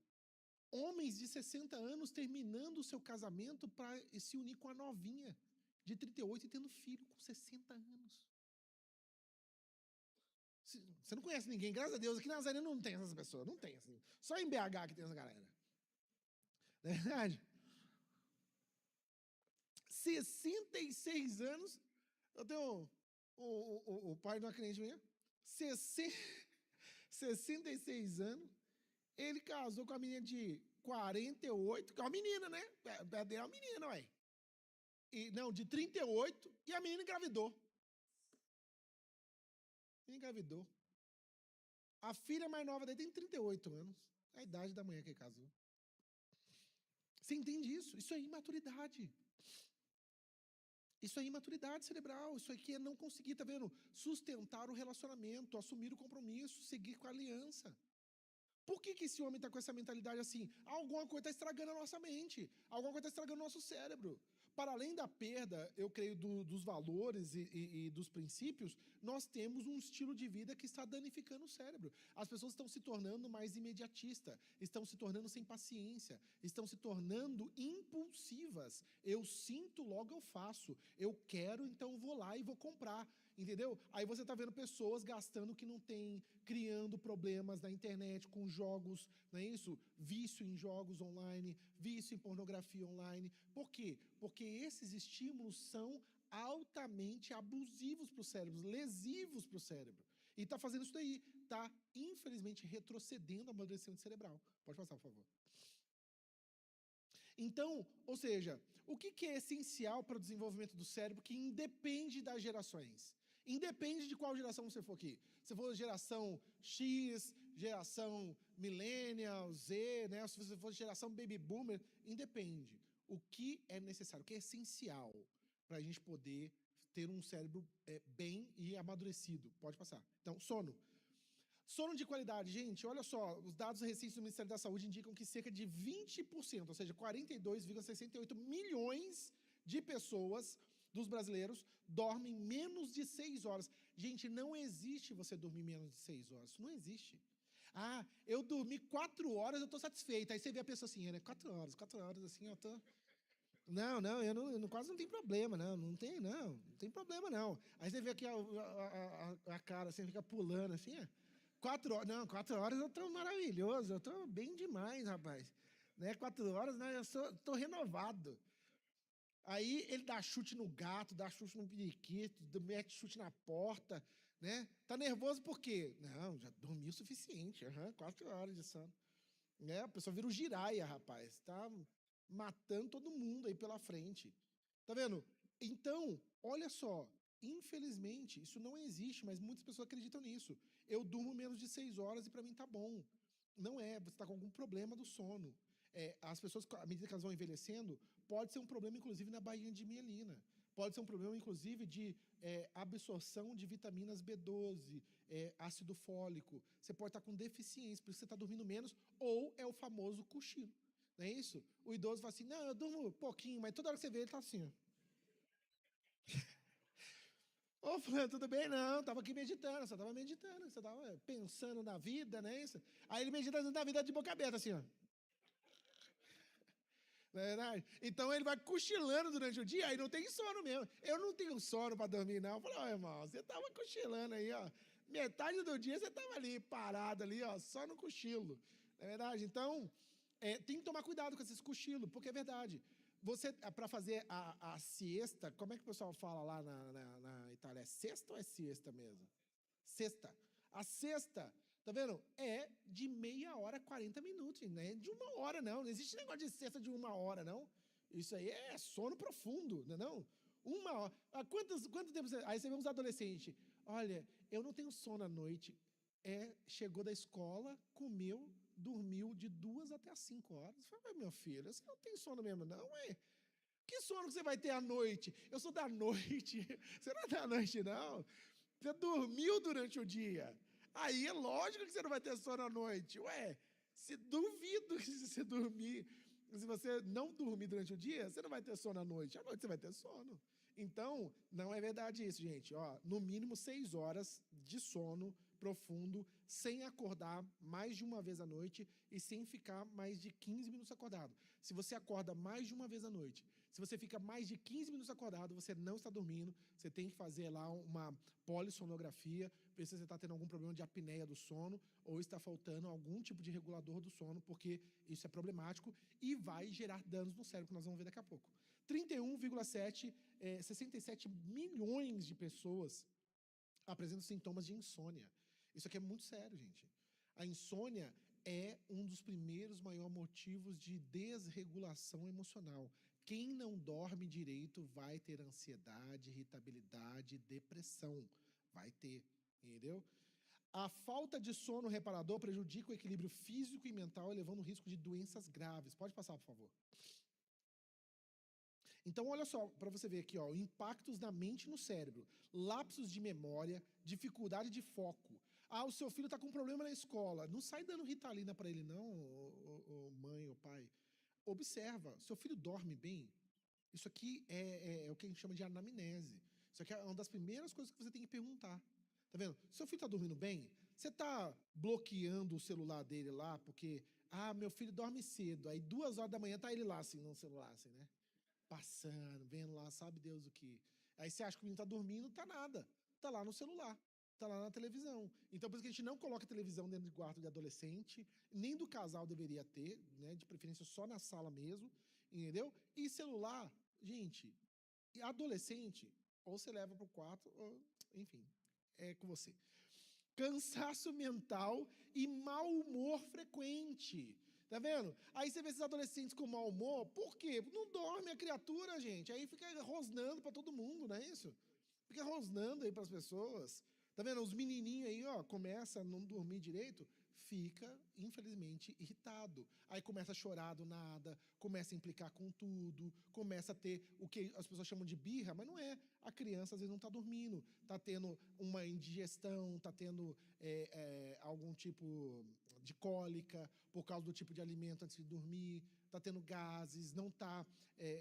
Homens de 60 anos terminando o seu casamento para se unir com a novinha de 38 e tendo filho com 60 anos. Você não conhece ninguém, graças a Deus, aqui na Nazaré não tem essas pessoas, não tem assim. Só em BH que tem essa galera. Não é verdade? 66 anos, eu tenho o pai de uma cliente minha, 66 anos, ele casou com a menina de 48, que é uma menina, né? É uma menina, ué. De 38, e a menina engravidou. Engravidou. A filha mais nova dele tem 38 anos. É a idade da mulher que ele casou. Você entende isso? Isso é imaturidade. Isso é imaturidade cerebral. Isso aqui é não conseguir, tá vendo? Sustentar o relacionamento, assumir o compromisso, seguir com a aliança. Por que esse homem está com essa mentalidade assim? Alguma coisa está estragando a nossa mente. Alguma coisa está estragando o nosso cérebro. Para além da perda, eu creio, dos valores e dos princípios, nós temos um estilo de vida que está danificando o cérebro. As pessoas estão se tornando mais imediatistas, estão se tornando sem paciência, estão se tornando impulsivas. Eu sinto, logo eu faço. Eu quero, então vou lá e vou comprar. Entendeu? Aí você está vendo pessoas gastando que não tem, criando problemas na internet com jogos, não é isso? Vício em jogos online, vício em pornografia online. Por quê? Porque esses estímulos são altamente abusivos para o cérebro, lesivos para o cérebro. E está fazendo isso daí, está infelizmente retrocedendo a amadurecimento cerebral. Pode passar, por favor. Então, ou seja, o que é essencial para o desenvolvimento do cérebro que independe das gerações? Independe de qual geração você for aqui. Se for geração X, geração Millennial, Z, né? Se você for geração Baby Boomer, independe. O que é necessário, o que é essencial para a gente poder ter um cérebro bem e amadurecido? Pode passar. Então, sono. Sono de qualidade, gente, olha só, os dados recentes do Ministério da Saúde indicam que cerca de 20%, ou seja, 42,68 milhões de pessoas, dos brasileiros, dormem menos de 6 horas. Gente, não existe você dormir menos de 6 horas, isso não existe. Ah, eu dormi 4 horas, eu estou satisfeito. Aí você vê a pessoa assim, né? 4 horas assim, eu tô... Não, eu quase não tem problema, não tem problema não. Aí você vê aqui a cara, assim, fica pulando assim, 4 horas eu tô maravilhoso, eu tô bem demais, rapaz. Né? 4 horas, né? Eu tô renovado. Aí ele dá chute no gato, dá chute no periquito, mete chute na porta, né? Tá nervoso por quê? Não, já dormi o suficiente, 4 horas de sono. Né? A pessoa vira o giraia, rapaz. Tá matando todo mundo aí pela frente. Tá vendo? Então, olha só, infelizmente, isso não existe, mas muitas pessoas acreditam nisso. Eu durmo menos de 6 horas e para mim tá bom. Não é, você está com algum problema do sono. As pessoas, à medida que elas vão envelhecendo, pode ser um problema, inclusive, na bainha de mielina. Pode ser um problema, inclusive, de absorção de vitaminas B12, ácido fólico. Você pode estar com deficiência, por isso você está dormindo menos, ou é o famoso cochilo. Não é isso? O idoso fala assim, não, eu durmo pouquinho, mas toda hora que você vê, ele está assim, ó. Ô, Fulano, tudo bem? Não, estava aqui meditando, você estava meditando, você estava pensando na vida, não é isso? Aí ele medita na vida de boca aberta, assim, ó. Não é verdade? Então ele vai cochilando durante o dia, aí não tem sono mesmo. Eu não tenho sono para dormir, não. Eu falei, ó, irmão, você estava cochilando aí, ó. Metade do dia você estava ali, parado ali, ó, só no cochilo. Não é verdade? Então, tem que tomar cuidado com esses cochilos, porque é verdade. Você, para fazer a siesta, como é que o pessoal fala lá na Itália? É sexta ou é siesta mesmo? Sexta. A sexta, tá vendo? É de meia hora a 40 minutos, né? De 1 hora, não. Não existe negócio de siesta de 1 hora, não. Isso aí é sono profundo, não é não? 1 hora. Quanto tempo você... Aí você vê uns adolescentes. Olha, eu não tenho sono à noite. Chegou da escola, comeu, dormiu de 2 até as 5 horas. Você fala, meu filho, você não tem sono mesmo, não, é? Que sono que você vai ter à noite? Eu sou da noite. Você não é da noite, não. Você dormiu durante o dia. Aí é lógico que você não vai ter sono à noite. Ué, se duvido que se você dormir, se você não dormir durante o dia, você não vai ter sono à noite. À noite você vai ter sono. Então, não é verdade isso, gente. Ó, no mínimo 6 horas de sono profundo, sem acordar mais de uma vez à noite e sem ficar mais de 15 minutos acordado. Se você acorda mais de uma vez à noite, se você fica mais de 15 minutos acordado, você não está dormindo, você tem que fazer lá uma polissonografia, ver se você está tendo algum problema de apneia do sono ou está faltando algum tipo de regulador do sono, porque isso é problemático e vai gerar danos no cérebro, que nós vamos ver daqui a pouco. 31,7, 67 milhões de pessoas apresentam sintomas de insônia. Isso aqui é muito sério, gente. A insônia é um dos primeiros maiores motivos de desregulação emocional. Quem não dorme direito vai ter ansiedade, irritabilidade, depressão. Vai ter, entendeu? A falta de sono reparador prejudica o equilíbrio físico e mental, elevando o risco de doenças graves. Pode passar, por favor. Então, olha só, para você ver aqui, ó, impactos na mente e no cérebro, lapsos de memória, dificuldade de foco. Ah, o seu filho está com problema na escola. Não sai dando Ritalina para ele, não, mãe ou pai. Observa, seu filho dorme bem? Isso aqui é o que a gente chama de anamnese. Isso aqui é uma das primeiras coisas que você tem que perguntar. Tá vendo? Seu filho está dormindo bem? Você está bloqueando o celular dele lá porque, meu filho dorme cedo. Aí 2 horas da manhã tá ele lá assim no celular, assim, né? Passando, vendo lá, sabe Deus o que. Aí você acha que o menino tá dormindo, tá nada. Tá lá no celular, tá lá na televisão. Então, por isso que a gente não coloca televisão dentro do quarto de adolescente, nem do casal deveria ter, né? De preferência só na sala mesmo, entendeu? E celular, gente, adolescente, ou você leva pro quarto, ou, enfim, é com você. Cansaço mental e mau humor frequente. Tá vendo? Aí você vê esses adolescentes com mau humor, por quê? Não dorme a criatura, gente. Aí fica rosnando para todo mundo, não é isso? Fica rosnando aí para as pessoas. Tá vendo? Os menininhos aí, ó, começa a não dormir direito, fica, infelizmente, irritado. Aí começa a chorar do nada, começa a implicar com tudo, começa a ter o que as pessoas chamam de birra, mas não é. A criança às vezes não está dormindo, está tendo uma indigestão, está tendo algum tipo de cólica por causa do tipo de alimento antes de dormir, está tendo gases, não está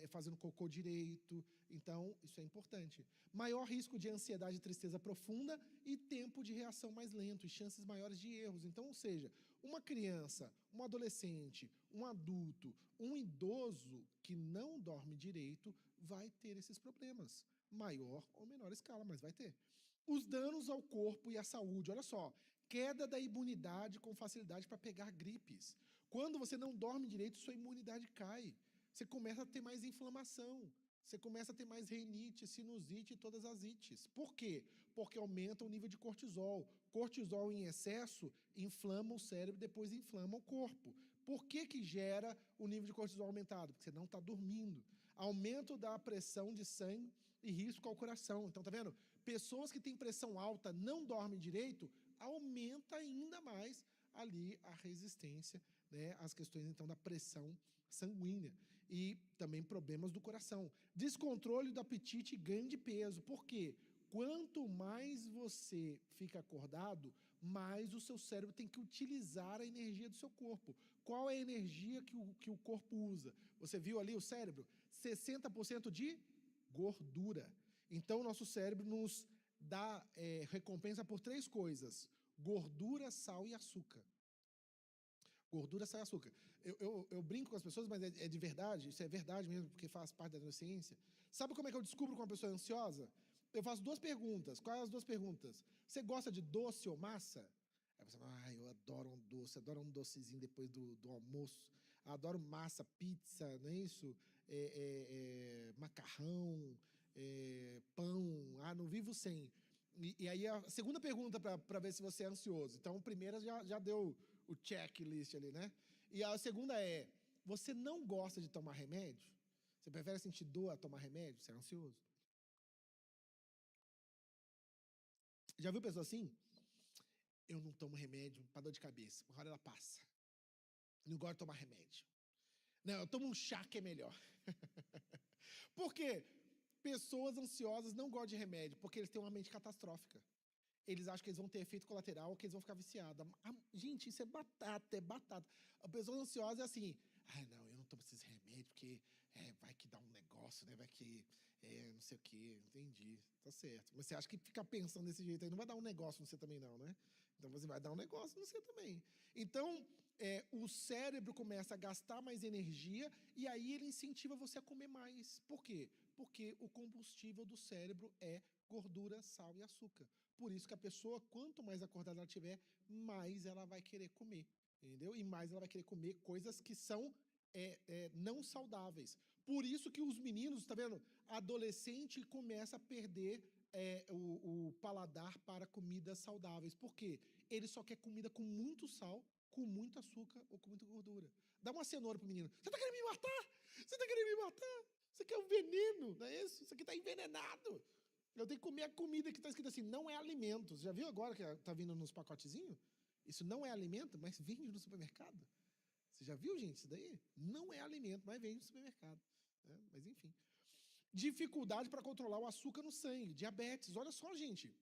fazendo cocô direito. Então, isso é importante. Maior risco de ansiedade e tristeza profunda e tempo de reação mais lento e chances maiores de erros. Então, ou seja, uma criança, um adolescente, um adulto, um idoso que não dorme direito vai ter esses problemas. Maior ou menor escala, mas vai ter. Os danos ao corpo e à saúde. Olha só, queda da imunidade com facilidade para pegar gripes. Quando você não dorme direito, sua imunidade cai. Você começa a ter mais inflamação. Você começa a ter mais rinite, sinusite e todas as ites. Por quê? Porque aumenta o nível de cortisol. Cortisol em excesso inflama o cérebro e depois inflama o corpo. Por que gera o nível de cortisol aumentado? Porque você não está dormindo. Aumento da pressão de sangue e risco ao coração. Então, tá vendo? Pessoas que têm pressão alta, não dormem direito, aumenta ainda mais ali a resistência, né, às questões, então, da pressão sanguínea. E também problemas do coração. Descontrole do apetite e ganho de peso. Por quê? Quanto mais você fica acordado, mais o seu cérebro tem que utilizar a energia do seu corpo. Qual é a energia que o corpo usa? Você viu ali o cérebro? 60% de gordura. Então, o nosso cérebro nos dá recompensa por 3 coisas: gordura, sal e açúcar. Gordura, sal e açúcar. Eu brinco com as pessoas, mas é de verdade, isso é verdade mesmo, porque faz parte da neurociência. Sabe como é que eu descubro que uma pessoa é ansiosa? Eu faço 2 perguntas. Quais são as 2 perguntas? Você gosta de doce ou massa? Aí você fala, eu adoro um doce, adoro um docezinho depois do almoço. Adoro massa, pizza, não é isso? Macarrão, pão. Não vivo sem. E aí a segunda pergunta para ver se você é ansioso. Então, a primeira já deu o checklist ali, né? E a segunda é, você não gosta de tomar remédio? Você prefere sentir dor a tomar remédio? Você é ansioso? Já viu pessoa assim? Eu não tomo remédio para dor de cabeça. Uma hora ela passa. Não gosto de tomar remédio. Não, eu tomo um chá que é melhor. Por quê? Pessoas ansiosas não gostam de remédio porque eles têm uma mente catastrófica. Eles acham que eles vão ter efeito colateral, que eles vão ficar viciados. Gente, isso é batata, é batata. A pessoa ansiosa é assim, não, eu não tomo esses remédios porque vai que dá um negócio, né? Vai que não sei o quê, entendi, tá certo. Mas você acha que ficar pensando desse jeito aí não vai dar um negócio no você também não, né? Então você vai dar um negócio no você também. Então, o cérebro começa a gastar mais energia e aí ele incentiva você a comer mais. Por quê? Porque o combustível do cérebro é gordura, sal e açúcar. Por isso que a pessoa, quanto mais acordada ela tiver, mais ela vai querer comer, entendeu? E mais ela vai querer comer coisas que são não saudáveis. Por isso que os meninos, tá vendo? Adolescente começa a perder o paladar para comidas saudáveis. Por quê? Ele só quer comida com muito sal, com muito açúcar ou com muita gordura. Dá uma cenoura pro menino. Você tá querendo me matar? Você tá querendo me matar? Isso aqui é um veneno, não é isso? Isso aqui tá envenenado. Eu tenho que comer a comida que está escrito assim, não é alimento. Você já viu agora que está vindo nos pacotezinhos? Isso não é alimento, mas vende no supermercado. Você já viu, gente, isso daí? Não é alimento, mas vende no supermercado. Mas enfim. Dificuldade para controlar o açúcar no sangue, diabetes. Olha só, gente.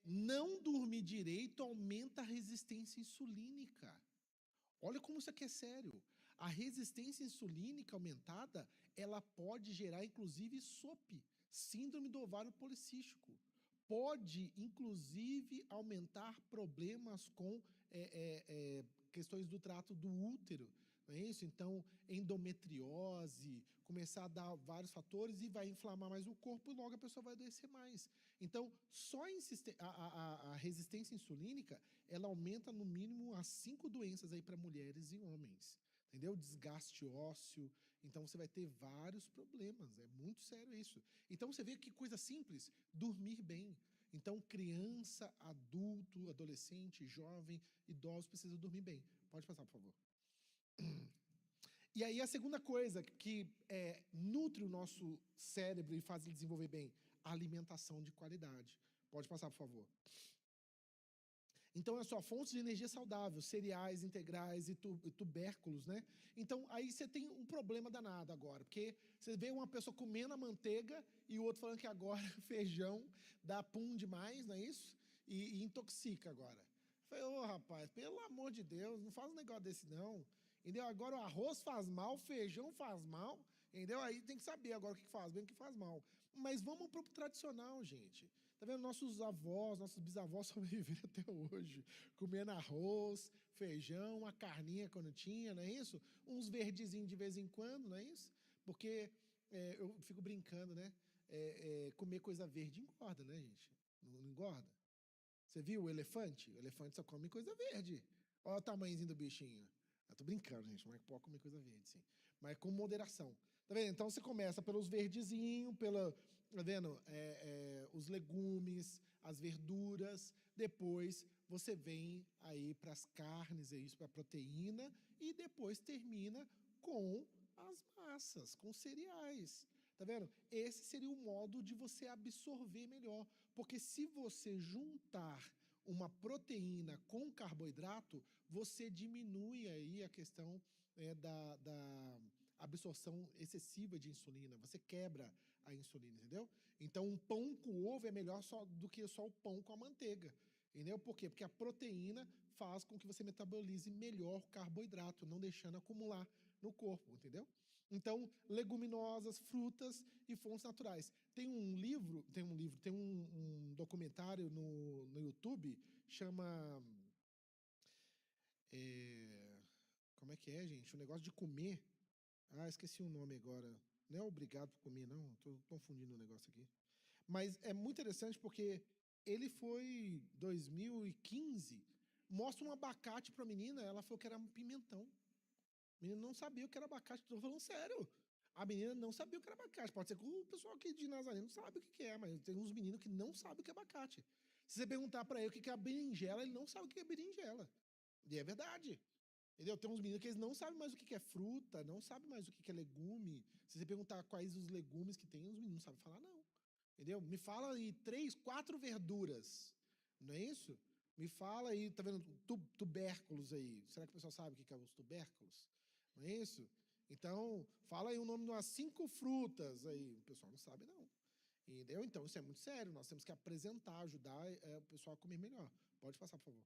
Não dormir direito aumenta a resistência insulínica. Olha como isso aqui é sério. A resistência insulínica aumentada, ela pode gerar, inclusive, SOP, síndrome do ovário policístico. Pode, inclusive, aumentar problemas com questões do trato do útero, não é isso? Então, endometriose, começar a dar vários fatores e vai inflamar mais o corpo e logo a pessoa vai adoecer mais. Então, só a resistência insulínica, ela aumenta no mínimo as 5 doenças aí para mulheres e homens, entendeu? Desgaste ósseo, então você vai ter vários problemas, é muito sério isso. Então você vê que coisa simples, dormir bem. Então criança, adulto, adolescente, jovem, idoso precisa dormir bem. Pode passar, por favor. E aí a segunda coisa que nutre o nosso cérebro e faz ele desenvolver bem, a alimentação de qualidade. Pode passar, por favor. Então, é só fontes de energia saudável, cereais integrais e tubérculos, né? Então, aí você tem um problema danado agora, porque você vê uma pessoa comendo a manteiga e o outro falando que agora feijão dá pum demais, não é isso? E intoxica agora. Eu falei, ô rapaz, pelo amor de Deus, não faz um negócio desse não. Entendeu? Agora o arroz faz mal, o feijão faz mal, entendeu? Aí tem que saber agora o que faz bem e o que faz mal. Mas vamos pro tradicional, gente. Tá vendo? Nossos avós, nossos bisavós sobreviveram até hoje, comendo arroz, feijão, uma carninha quando tinha, não é isso? Uns verdezinhos de vez em quando, não é isso? Porque eu fico brincando, né? Comer coisa verde engorda, né, gente? Não engorda? Você viu o elefante? O elefante só come coisa verde. Olha o tamanhozinho do bichinho. Eu tô brincando, gente, mas pode comer coisa verde, sim. Mas com moderação. Tá vendo? Então você começa pelos verdezinhos, tá vendo? Os legumes, as verduras. Depois você vem aí para as carnes, para a proteína. E depois termina com as massas, com cereais. Tá vendo? Esse seria o modo de você absorver melhor. Porque se você juntar uma proteína com carboidrato, você diminui aí a questão da absorção excessiva de insulina. Você quebra a insulina, entendeu? Então, um pão com ovo é melhor do que só o pão com a manteiga. Entendeu? Por quê? Porque a proteína faz com que você metabolize melhor o carboidrato, não deixando acumular no corpo, entendeu? Então, leguminosas, frutas e fontes naturais. Tem um documentário no YouTube, chama... como é que é, gente? O negócio de comer. Esqueci o nome agora. Não é obrigado por comer, não. Estou confundindo o negócio aqui. Mas é muito interessante porque ele foi 2015, mostra um abacate para a menina, ela falou que era um pimentão. A menina não sabia o que era abacate. Estou falando sério. A menina não sabia o que era abacate. Pode ser que o pessoal aqui de Nazaré não sabe o que é, mas tem uns meninos que não sabem o que é abacate. Se você perguntar para ele o que é a berinjela, ele não sabe o que é berinjela. E é verdade. Entendeu? Tem uns meninos que eles não sabem mais o que é fruta, não sabem mais o que é legume. Se você perguntar quais os legumes que tem, os meninos não sabem falar, não. Entendeu? Me fala aí 3, 4 verduras. Não é isso? Me fala aí, tá vendo? Tubérculos aí. Será que o pessoal sabe o que é os tubérculos? Não é isso? Então, fala aí o nome de umas 5 frutas aí. O pessoal não sabe, não. Entendeu? Então, isso é muito sério. Nós temos que apresentar, ajudar o pessoal a comer melhor. Pode passar, por favor.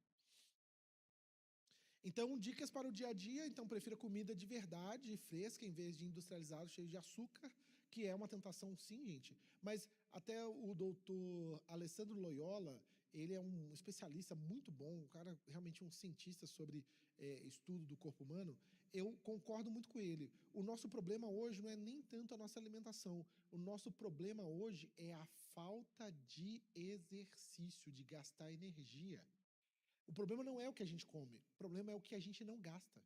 Então, dicas para o dia a dia. Então, prefira comida de verdade e fresca, em vez de industrializado, cheio de açúcar, que é uma tentação, sim, gente. Mas até o doutor Alessandro Loyola, ele é um especialista muito bom, um cara realmente um cientista sobre estudo do corpo humano. Eu concordo muito com ele. O nosso problema hoje não é nem tanto a nossa alimentação. O nosso problema hoje é a falta de exercício, de gastar energia. O problema não é o que a gente come, o problema é o que a gente não gasta.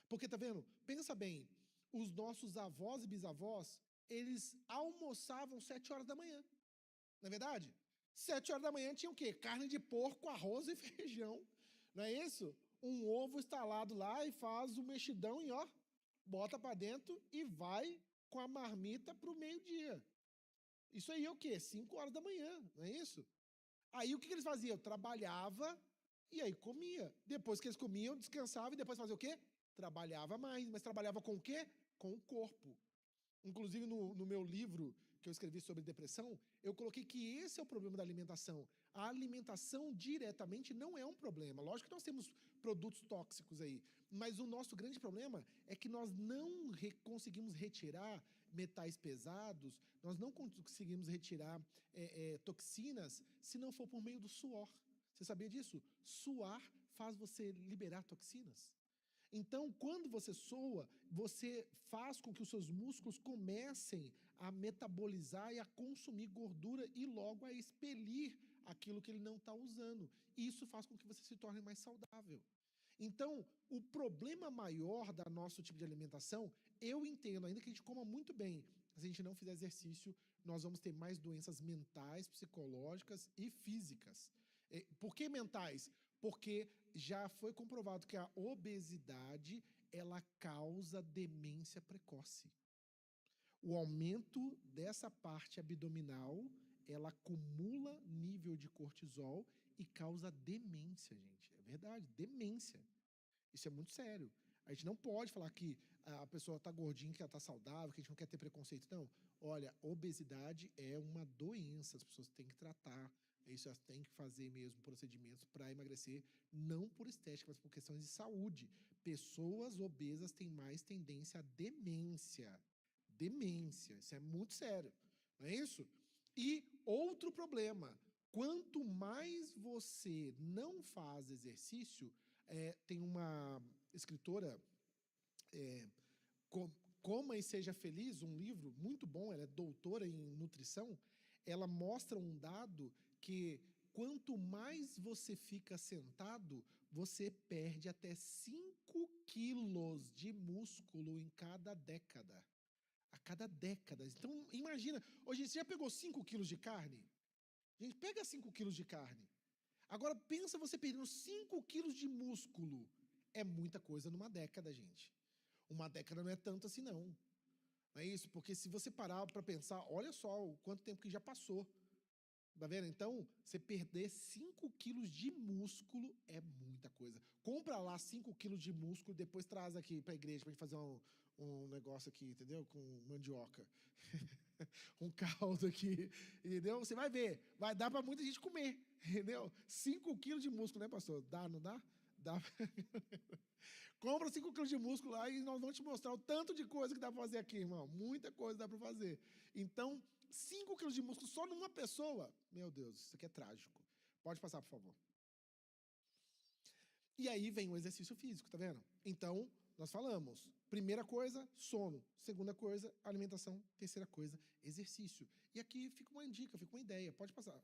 Porque, tá vendo? Pensa bem, os nossos avós e bisavós, eles almoçavam 7 horas da manhã. Não é verdade? 7 horas da manhã tinha o quê? Carne de porco, arroz e feijão. Não é isso? Um ovo estalado lá e faz o mexidão e bota para dentro e vai com a marmita pro meio-dia. Isso aí é o quê? 5 horas da manhã, não é isso? Aí o que eles faziam? Trabalhava e aí comia. Depois que eles comiam, descansavam e depois fazia o quê? Trabalhava mais. Mas trabalhava com o quê? Com o corpo. Inclusive no meu livro, que eu escrevi sobre depressão, eu coloquei que esse é o problema da alimentação. A alimentação diretamente não é um problema. Lógico que nós temos produtos tóxicos aí, mas o nosso grande problema é que nós não conseguimos retirar metais pesados, nós não conseguimos retirar toxinas se não for por meio do suor. Você sabia disso? Suar faz você liberar toxinas. Então, quando você soa, você faz com que os seus músculos comecem a metabolizar e a consumir gordura e logo a expelir aquilo que ele não está usando. Isso faz com que você se torne mais saudável. Então, o problema maior da nosso tipo de alimentação, eu entendo, ainda que a gente coma muito bem, se a gente não fizer exercício, nós vamos ter mais doenças mentais, psicológicas e físicas. Por que mentais? Porque já foi comprovado que a obesidade, ela causa demência precoce. O aumento dessa parte abdominal, ela acumula nível de cortisol e causa demência, gente. É verdade, demência. Isso é muito sério. A gente não pode falar que a pessoa está gordinha, que ela está saudável, que a gente não quer ter preconceito. Não. Olha, obesidade é uma doença, as pessoas têm que tratar. Isso elas têm que fazer mesmo procedimentos para emagrecer, não por estética, mas por questões de saúde. Pessoas obesas têm mais tendência à demência. Demência, isso é muito sério, não é isso? E outro problema, quanto mais você não faz exercício, tem uma escritora, Coma e Seja Feliz, um livro muito bom, ela é doutora em nutrição, ela mostra um dado que quanto mais você fica sentado, você perde até 5 quilos de músculo em cada década. A cada década. Então, imagina, hoje você já pegou 5 quilos de carne? Gente, pega 5 quilos de carne. Agora, pensa você perdendo 5 quilos de músculo. É muita coisa numa década, gente. Uma década não é tanto assim, não. Não é isso? Porque se você parar para pensar, olha só o quanto tempo que já passou. Tá vendo? Então, você perder 5 quilos de músculo é muita coisa. Compra lá 5 quilos de músculo, depois traz aqui para a igreja para a gente fazer um negócio aqui, entendeu? Com mandioca. Um caldo aqui, entendeu? Você vai ver, vai dar para muita gente comer, entendeu? 5 quilos de músculo, né, pastor? Dá, não dá? Dá. Compra 5 quilos de músculo lá e nós vamos te mostrar o tanto de coisa que dá para fazer aqui, irmão. Muita coisa dá para fazer. Então, 5 quilos de músculo só numa pessoa, meu Deus, isso aqui é trágico. Pode passar, por favor. E aí vem o exercício físico, tá vendo? Então, nós falamos, primeira coisa, sono. Segunda coisa, alimentação. Terceira coisa, exercício. E aqui fica uma dica, fica uma ideia. Pode passar.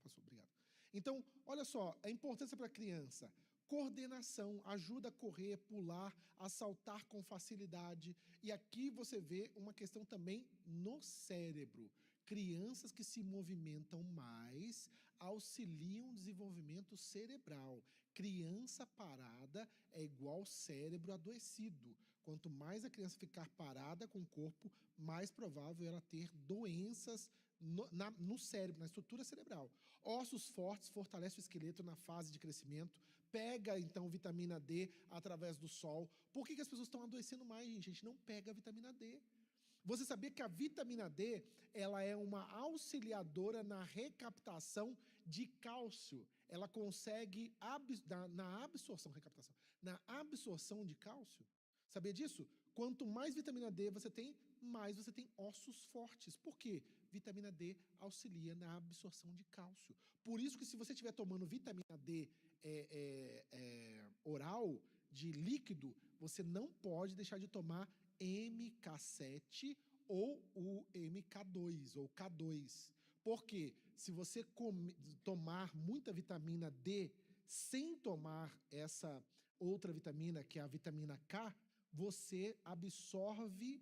Passou, obrigado. Então, olha só, a importância para a criança. Coordenação, ajuda a correr, pular, a saltar com facilidade. E aqui você vê uma questão também no cérebro. Crianças que se movimentam mais auxiliam o desenvolvimento cerebral. Criança parada é igual cérebro adoecido. Quanto mais a criança ficar parada com o corpo, mais provável ela ter doenças no cérebro, na estrutura cerebral. Ossos fortes fortalecem o esqueleto na fase de crescimento. Pega, então, vitamina D através do sol. Por que as pessoas estão adoecendo mais, gente? A gente não pega a vitamina D. Você sabia que a vitamina D ela é uma auxiliadora na recaptação de cálcio? Ela consegue, na absorção de cálcio. Sabia disso? Quanto mais vitamina D você tem, mais você tem ossos fortes. Por quê? Vitamina D auxilia na absorção de cálcio. Por isso que se você estiver tomando vitamina D oral, de líquido, você não pode deixar de tomar MK7 ou o MK2, ou K2. Porque se você tomar muita vitamina D sem tomar essa outra vitamina, que é a vitamina K, você absorve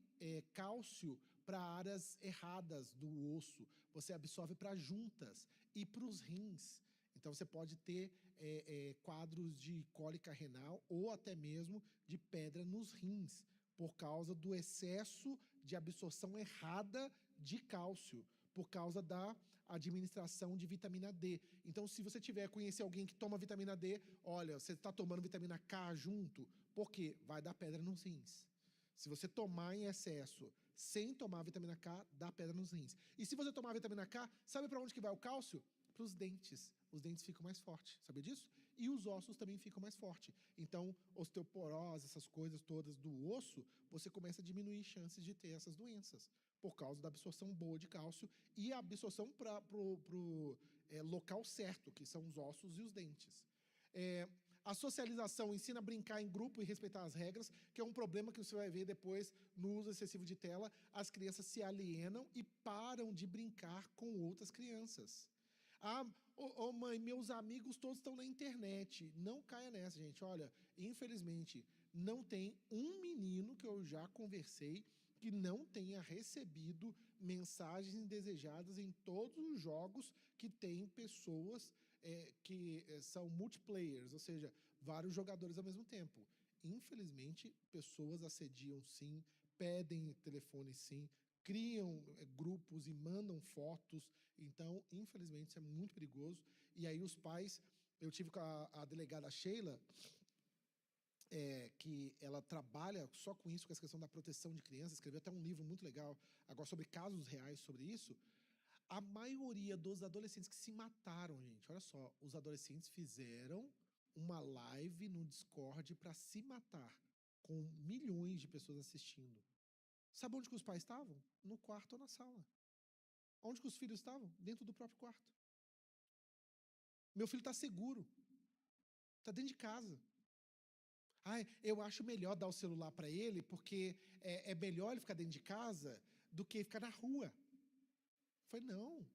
cálcio para áreas erradas do osso, você absorve para juntas e para os rins. Então você pode ter quadros de cólica renal ou até mesmo de pedra nos rins, por causa do excesso de absorção errada de cálcio, por causa da administração de vitamina D. Então, se você conhecer alguém que toma vitamina D, olha, você está tomando vitamina K junto, por quê? Vai dar pedra nos rins. Se você tomar em excesso sem tomar a vitamina K, dá pedra nos rins. E se você tomar a vitamina K, sabe para onde que vai o cálcio? Para os dentes. Os dentes ficam mais fortes, sabia disso? E os ossos também ficam mais fortes. Então, osteoporose, essas coisas todas do osso, você começa a diminuir chances de ter essas doenças, por causa da absorção boa de cálcio e a absorção para o local certo, que são os ossos e os dentes. A socialização ensina a brincar em grupo e respeitar as regras, que é um problema que você vai ver depois no uso excessivo de tela. As crianças se alienam e param de brincar com outras crianças. Mãe, meus amigos todos estão na internet. Não caia nessa, gente. Olha, infelizmente, não tem um menino que eu já conversei que não tenha recebido mensagens indesejadas em todos os jogos que tem pessoas que são multiplayers, ou seja, vários jogadores ao mesmo tempo. Infelizmente, pessoas assediam sim, pedem telefone sim, criam grupos e mandam fotos. Então, infelizmente, isso é muito perigoso. E aí os pais, eu tive com a delegada Sheila, que ela trabalha só com isso, com essa questão da proteção de crianças, escreveu até um livro muito legal, agora sobre casos reais sobre isso. A maioria dos adolescentes que se mataram, gente, olha só, os adolescentes fizeram uma live no Discord para se matar, com milhões de pessoas assistindo. Sabe onde que os pais estavam? No quarto ou na sala. Onde que os filhos estavam? Dentro do próprio quarto. Meu filho está seguro. Está dentro de casa. Eu acho melhor dar o celular para ele, porque é melhor ele ficar dentro de casa do que ficar na rua. Eu falei, não.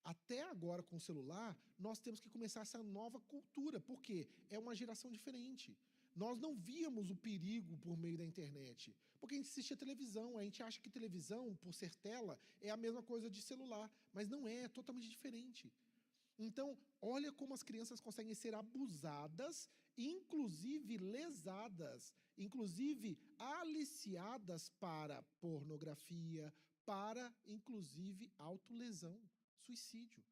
Até agora, com o celular, nós temos que começar essa nova cultura, porque é uma geração diferente. Nós não víamos o perigo por meio da internet, porque a gente assistia televisão, a gente acha que televisão, por ser tela, é a mesma coisa de celular, mas não é totalmente diferente. Então, olha como as crianças conseguem ser abusadas, inclusive lesadas, inclusive aliciadas para pornografia, para, inclusive, autolesão, suicídio.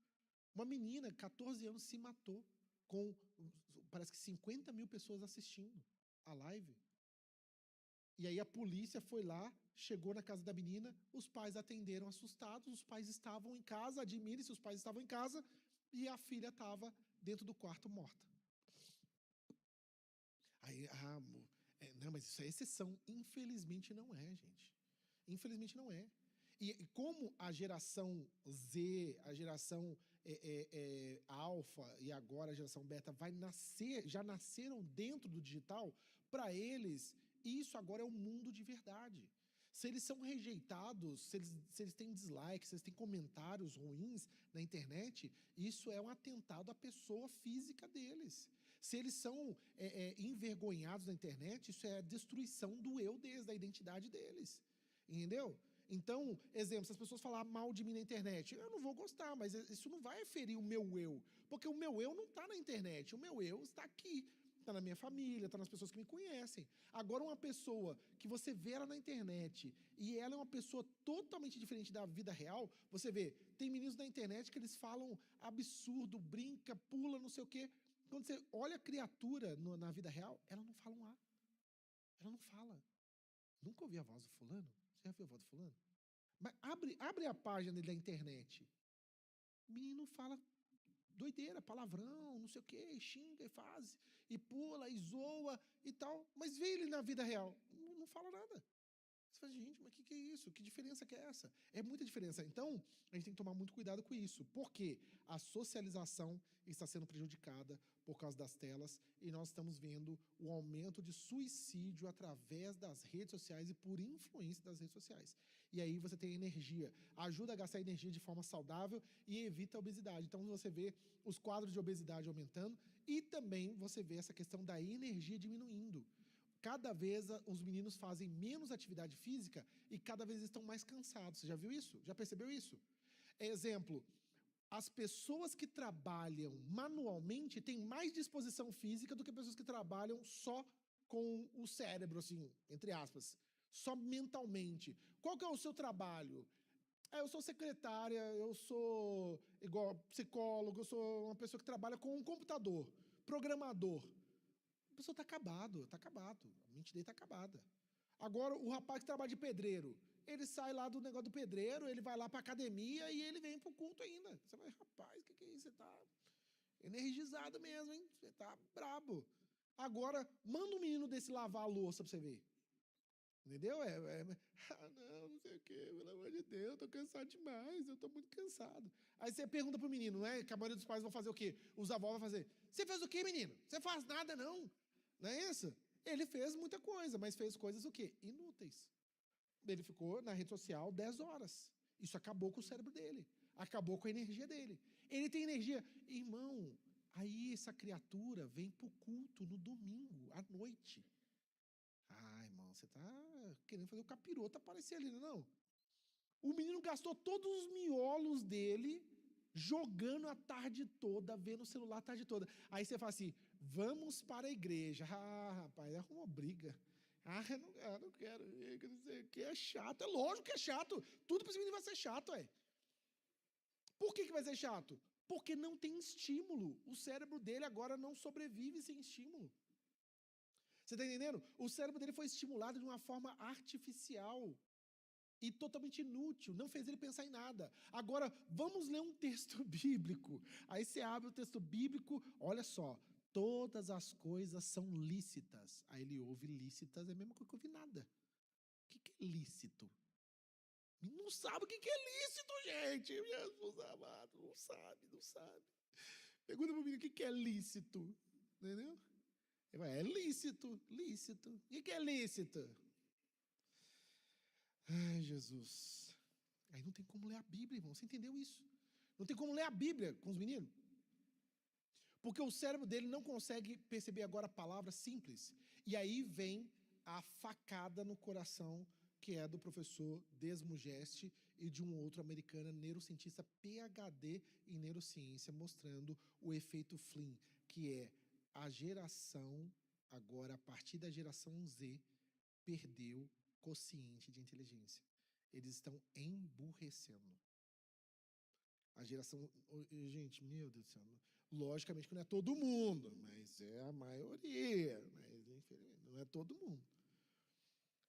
Uma menina, 14 anos, se matou com, parece que 50 mil pessoas assistindo a live. E aí a polícia foi lá, chegou na casa da menina, os pais atenderam assustados, os pais estavam em casa, admire-se, os pais estavam em casa, e a filha estava dentro do quarto morta. Aí, não, mas isso é exceção. Infelizmente não é, gente. Infelizmente não é. E como a geração Z, a geração alfa e agora a geração beta já nasceram dentro do digital, para eles, isso agora é o mundo de verdade. Se eles são rejeitados, se eles têm dislike, se eles têm comentários ruins na internet, isso é um atentado à pessoa física deles. Se eles são envergonhados na internet, isso é a destruição do eu deles, da identidade deles. Entendeu? Então, exemplo, se as pessoas falarem mal de mim na internet, eu não vou gostar, mas isso não vai ferir o meu eu, porque o meu eu não está na internet, o meu eu está aqui, está na minha família, está nas pessoas que me conhecem. Agora, uma pessoa que você vê ela na internet e ela é uma pessoa totalmente diferente da vida real, você vê, tem meninos na internet que eles falam absurdo, brinca, pula, não sei o quê. Quando você olha a criatura na vida real, ela não fala um A. Ela não fala. Nunca ouvi a voz do fulano? Você já viu a voz do fulano? Mas abre a página dele da internet. O menino fala doideira, palavrão, não sei o quê, e xinga, e faz, e pula, e zoa, e tal. Mas vê ele na vida real, não fala nada. Você fala, gente, mas o que é isso? Que diferença que é essa? É muita diferença. Então, a gente tem que tomar muito cuidado com isso, porque a socialização está sendo prejudicada por causa das telas e nós estamos vendo o aumento de suicídio através das redes sociais e por influência das redes sociais. E aí você tem energia, ajuda a gastar energia de forma saudável e evita a obesidade. Então você vê os quadros de obesidade aumentando e também você vê essa questão da energia diminuindo. Cada vez os meninos fazem menos atividade física e cada vez estão mais cansados. Você já viu isso? Já percebeu isso? Exemplo, as pessoas que trabalham manualmente têm mais disposição física do que pessoas que trabalham só com o cérebro, assim, entre aspas, só mentalmente. Qual que é o seu trabalho? Eu sou secretária, eu sou igual psicólogo, eu sou uma pessoa que trabalha com um computador, programador. A pessoa está acabado, a mente dele está acabada. Agora, o rapaz que trabalha de pedreiro, ele sai lá do negócio do pedreiro, ele vai lá para academia e ele vem para o culto ainda. Você vai, rapaz, o que é isso? Você está energizado mesmo, hein? Você está brabo. Agora, manda um menino desse lavar a louça para você ver. Entendeu? Não sei o quê, pelo amor de Deus, eu tô cansado demais, eu tô muito cansado. Aí você pergunta pro menino, não é? Que a maioria dos pais vão fazer o quê? Os avós vão fazer, você fez o quê, menino? Você faz nada, não. Não é isso? Ele fez muita coisa, mas fez coisas o quê? Inúteis. Ele ficou na rede social 10 horas. Isso acabou com o cérebro dele. Acabou com a energia dele. Ele tem energia. Irmão, aí essa criatura vem pro culto no domingo, à noite. Irmão, você tá querendo fazer o capiroto aparecer ali, não? O menino gastou todos os miolos dele jogando a tarde toda, vendo o celular a tarde toda. Aí você fala assim, vamos para a igreja. Rapaz, arrumou briga. Eu não quero, não sei o que, é chato. É lógico que é chato. Tudo para esse menino vai ser chato, Por que vai ser chato? Porque não tem estímulo. O cérebro dele agora não sobrevive sem estímulo. Você está entendendo? O cérebro dele foi estimulado de uma forma artificial e totalmente inútil, não fez ele pensar em nada. Agora, vamos ler um texto bíblico. Aí você abre o texto bíblico, olha só, todas as coisas são lícitas. Aí ele ouve lícitas, é a mesma coisa que ouvir nada. O que é lícito? Não sabe o que é lícito, gente. Jesus amado, não sabe. Pergunta para o menino o que é lícito, entendeu? É lícito. O que é lícito? Ai, Jesus. Aí não tem como ler a Bíblia, irmão. Você entendeu isso? Não tem como ler a Bíblia com os meninos. Porque o cérebro dele não consegue perceber agora palavras simples. E aí vem a facada no coração, que é do professor Desmugeste e de um outro americano, neurocientista PhD em neurociência, mostrando o efeito Flynn, que é a geração, agora a partir da geração Z, perdeu quociente de inteligência. Eles estão emburrecendo. A geração... Gente, meu Deus do céu. Logicamente que não é todo mundo, mas é a maioria. Mas, infelizmente, não é todo mundo.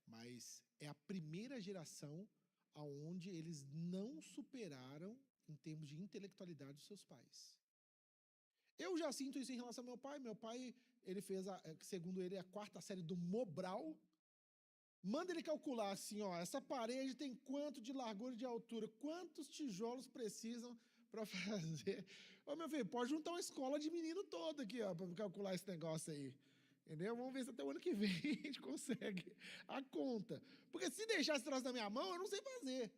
Mas é a primeira geração onde eles não superaram em termos de intelectualidade os seus pais. Eu já sinto isso em relação ao meu pai. Meu pai, ele fez, segundo ele, a 4ª série do Mobral. Manda ele calcular assim, ó, essa parede tem quanto de largura e de altura, quantos tijolos precisam para fazer. Ô, meu filho, pode juntar uma escola de menino todo aqui, ó, para calcular esse negócio aí. Entendeu? Vamos ver se até o ano que vem a gente consegue a conta. Porque se deixar esse troço na minha mão, eu não sei fazer.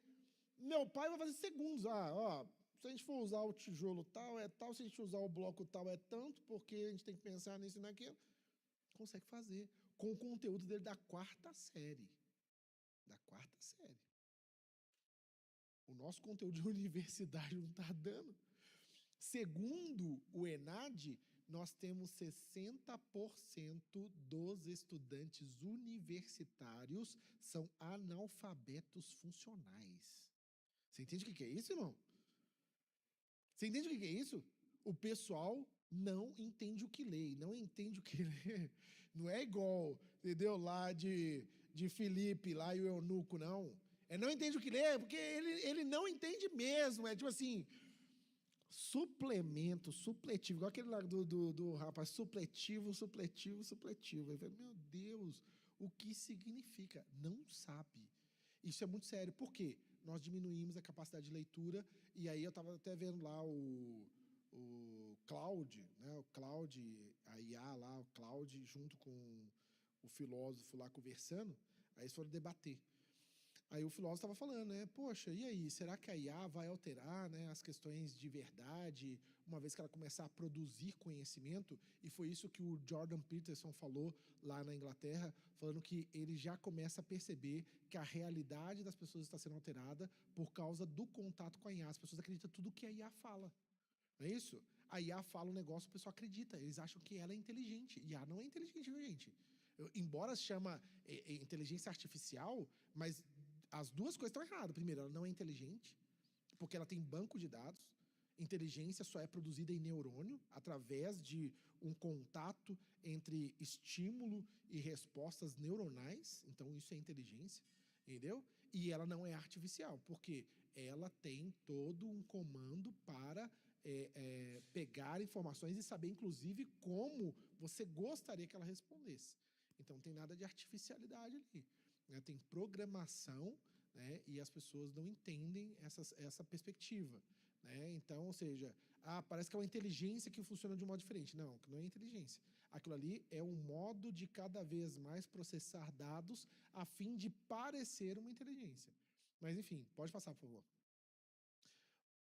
Meu pai vai fazer segundos. Se a gente for usar o tijolo tal, é tal. Se a gente usar o bloco tal, é tanto, porque a gente tem que pensar nisso e naquilo. Consegue fazer. Com o conteúdo dele da 4ª série. Da 4ª série. O nosso conteúdo de universidade não está dando. Segundo o ENAD, nós temos 60% dos estudantes universitários são analfabetos funcionais. Você entende o que é isso, irmão? Você entende o que é isso? O pessoal não entende o que lê, não entende o que lê. Não é igual, entendeu? Lá de Filipe, lá e o eunuco, não. Não entende o que lê, porque ele não entende mesmo. É tipo assim, supletivo, igual aquele lá do rapaz, supletivo. Ele fala, meu Deus, o que significa? Não sabe. Isso é muito sério. Por quê? Nós diminuímos a capacidade de leitura, e aí eu estava até vendo lá o Claude, né? O Claude, a IA lá, o Claude, junto com o filósofo lá conversando, aí eles foram debater. Aí o filósofo estava falando, né? Poxa, e aí, será que a IA vai alterar, né, as questões de verdade, uma vez que ela começar a produzir conhecimento? E foi isso que o Jordan Peterson falou lá na Inglaterra, falando que ele já começa a perceber que a realidade das pessoas está sendo alterada por causa do contato com a IA. As pessoas acreditam em tudo que a IA fala. Não é isso? A IA fala um negócio, o pessoal acredita. Eles acham que ela é inteligente. IA não é inteligente, viu, gente? Embora se chama inteligência artificial, mas as duas coisas estão erradas. Primeiro, ela não é inteligente, porque ela tem banco de dados. Inteligência só é produzida em neurônio, através de um contato entre estímulo e respostas neuronais, então isso é inteligência, entendeu? E ela não é artificial, porque ela tem todo um comando para pegar informações e saber, inclusive, como você gostaria que ela respondesse. Então, não tem nada de artificialidade ali, né? Tem programação, né? E as pessoas não entendem essa perspectiva, né? Então, ou seja, parece que é uma inteligência que funciona de um modo diferente. Não, não é inteligência. Aquilo ali é um modo de cada vez mais processar dados a fim de parecer uma inteligência. Mas, enfim, pode passar, por favor.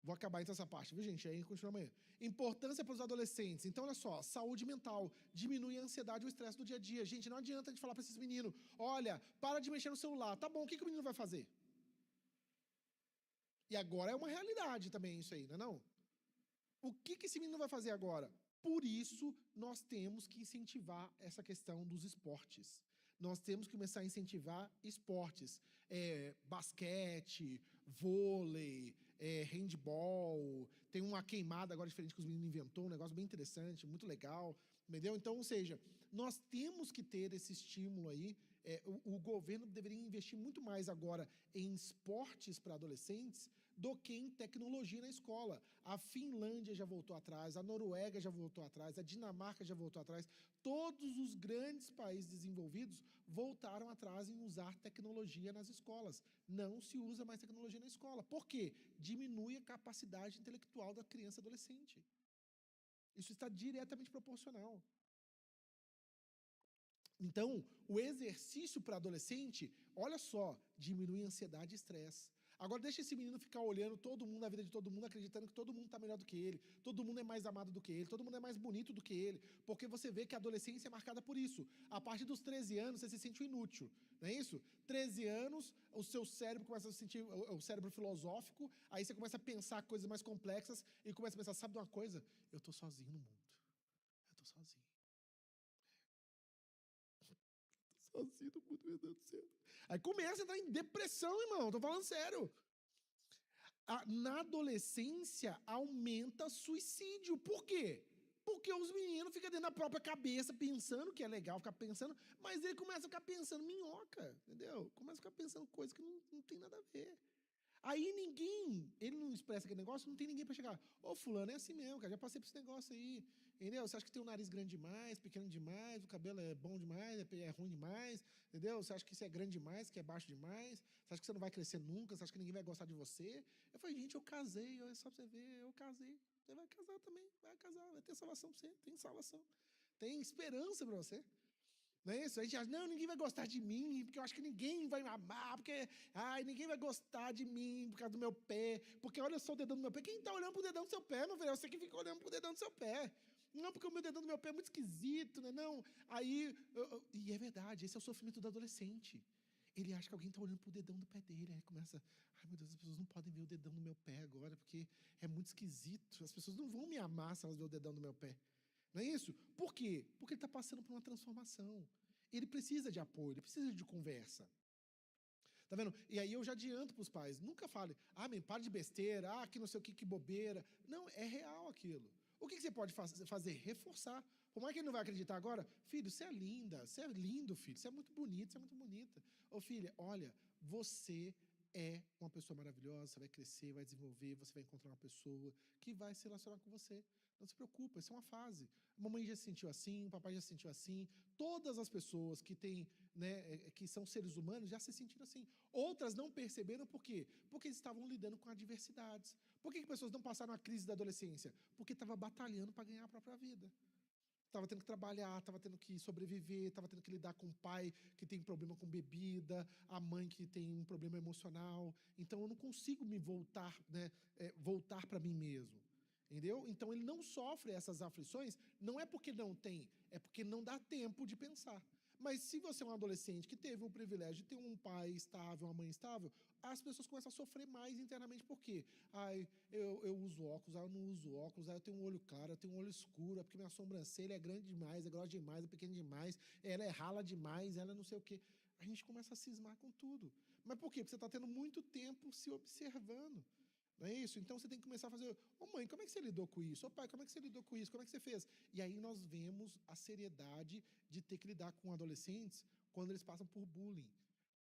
Vou acabar então essa parte, viu, gente? Aí continua amanhã. Importância para os adolescentes. Então, olha só, saúde mental, diminui a ansiedade e o estresse do dia a dia. Gente, não adianta a gente falar para esses meninos, olha, para de mexer no celular. Tá bom, o que o menino vai fazer? E agora é uma realidade também isso aí, não é não? O que esse menino vai fazer agora? Por isso, nós temos que incentivar essa questão dos esportes. Nós temos que começar a incentivar esportes. Basquete, vôlei, handball. Tem uma queimada agora diferente que os meninos inventou, um negócio bem interessante, muito legal. Entendeu? Então, ou seja, nós temos que ter esse estímulo aí. O governo deveria investir muito mais agora em esportes para adolescentes do que em tecnologia na escola. A Finlândia já voltou atrás, a Noruega já voltou atrás, a Dinamarca já voltou atrás. Todos os grandes países desenvolvidos voltaram atrás em usar tecnologia nas escolas. Não se usa mais tecnologia na escola. Por quê? Diminui a capacidade intelectual da criança e adolescente. Isso está diretamente proporcional. Então, o exercício para adolescente, olha só, diminui a ansiedade e estresse. Agora deixa esse menino ficar olhando todo mundo, a vida de todo mundo, acreditando que todo mundo está melhor do que ele, todo mundo é mais amado do que ele, todo mundo é mais bonito do que ele, porque você vê que a adolescência é marcada por isso. A partir dos 13 anos, você se sente inútil, não é isso? 13 anos, o seu cérebro começa a se sentir, o cérebro filosófico, aí você começa a pensar coisas mais complexas e começa a pensar, sabe de uma coisa? Eu estou sozinho no mundo. Eu estou sozinho. Sozinho no mundo, meu Deus do céu. Aí começa a entrar em depressão, irmão. Tô falando sério. Na adolescência, aumenta suicídio. Por quê? Porque os meninos ficam dentro da própria cabeça pensando que é legal ficar pensando, mas ele começa a ficar pensando minhoca, entendeu? Começa a ficar pensando coisas que não tem nada a ver. Aí ele não expressa aquele negócio, não tem ninguém pra chegar. Ô, fulano, é assim mesmo, cara, já passei por esse negócio aí, entendeu? Você acha que tem um nariz grande demais, pequeno demais, o cabelo é bom demais, é ruim demais, entendeu? Você acha que isso é grande demais, que é baixo demais, você acha que você não vai crescer nunca, você acha que ninguém vai gostar de você? Eu falei, gente, eu casei, só pra você ver, eu casei. Você vai casar também, vai casar, vai ter salvação pra você, tem salvação. Tem esperança pra você. Não é isso? A gente acha, não, ninguém vai gostar de mim, porque eu acho que ninguém vai me amar, porque, ninguém vai gostar de mim por causa do meu pé, porque olha só o dedão do meu pé. Quem tá olhando pro dedão do seu pé, meu filho? É você que fica olhando pro dedão do seu pé. Não, porque o meu dedão do meu pé é muito esquisito, né? Não, aí, e é verdade, esse é o sofrimento do adolescente. Ele acha que alguém tá olhando pro dedão do pé dele, aí começa, ai meu Deus, as pessoas não podem ver o dedão do meu pé agora, porque é muito esquisito, as pessoas não vão me amar se elas verem o dedão do meu pé. Não é isso? Por quê? Porque ele está passando por uma transformação. Ele precisa de apoio, ele precisa de conversa. Tá vendo? E aí eu já adianto para os pais, nunca fale, para de besteira, que não sei o que bobeira. Não, é real aquilo. O que você pode fazer? Reforçar. Por mais que ele não vai acreditar agora, filho, você é linda, você é lindo, filho, você é muito bonito, você é muito bonita. Ô filha, olha, você é uma pessoa maravilhosa, você vai crescer, vai desenvolver, você vai encontrar uma pessoa que vai se relacionar com você. Não se preocupa, isso é uma fase. A mamãe já se sentiu assim, o papai já se sentiu assim. Todas as pessoas que têm, que são seres humanos já se sentiram assim. Outras não perceberam por quê? Porque eles estavam lidando com adversidades. Por que pessoas não passaram a crise da adolescência? Porque estavam batalhando para ganhar a própria vida. Estava tendo que trabalhar, estava tendo que sobreviver, estava tendo que lidar com o pai que tem problema com bebida, a mãe que tem um problema emocional. Então eu não consigo me voltar, voltar para mim mesmo. Entendeu? Então ele não sofre essas aflições, não é porque não tem, é porque não dá tempo de pensar. Mas se você é um adolescente que teve o privilégio de ter um pai estável, uma mãe estável, as pessoas começam a sofrer mais internamente. Por quê? Eu uso óculos, eu não uso óculos, eu tenho um olho claro, eu tenho um olho escuro, porque minha sobrancelha é grande demais, é grossa demais, é pequena demais, ela é rala demais, ela não sei o quê. A gente começa a cismar com tudo. Mas por quê? Porque você está tendo muito tempo se observando. Não é isso? Então você tem que começar a fazer, ô mãe, como é que você lidou com isso? Ô pai, como é que você lidou com isso? Como é que você fez? E aí nós vemos a seriedade de ter que lidar com adolescentes quando eles passam por bullying.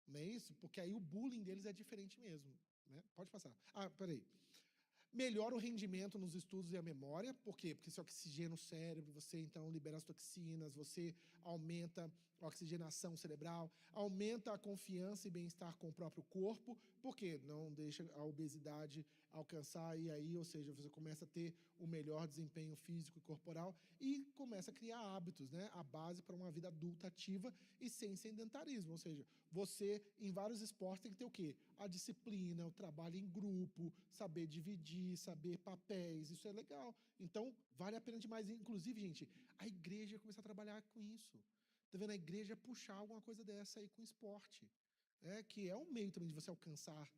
Não é isso? Porque aí o bullying deles é diferente mesmo. Né? Pode passar. Ah, peraí. Melhora o rendimento nos estudos e a memória. Por quê? Porque você oxigena o cérebro, você então libera as toxinas, você aumenta a oxigenação cerebral, aumenta a confiança e bem-estar com o próprio corpo, porque não deixa a obesidade alcançar, e aí, ou seja, você começa a ter o melhor desempenho físico e corporal e começa a criar hábitos, né? A base para uma vida adulta ativa e sem sedentarismo, ou seja, você, em vários esportes, tem que ter o quê? A disciplina, o trabalho em grupo, saber dividir, saber papéis, isso é legal. Então, vale a pena demais. Inclusive, gente, a igreja começar a trabalhar com isso. Tá vendo? A igreja puxar alguma coisa dessa aí com esporte. Que é um meio também de você alcançar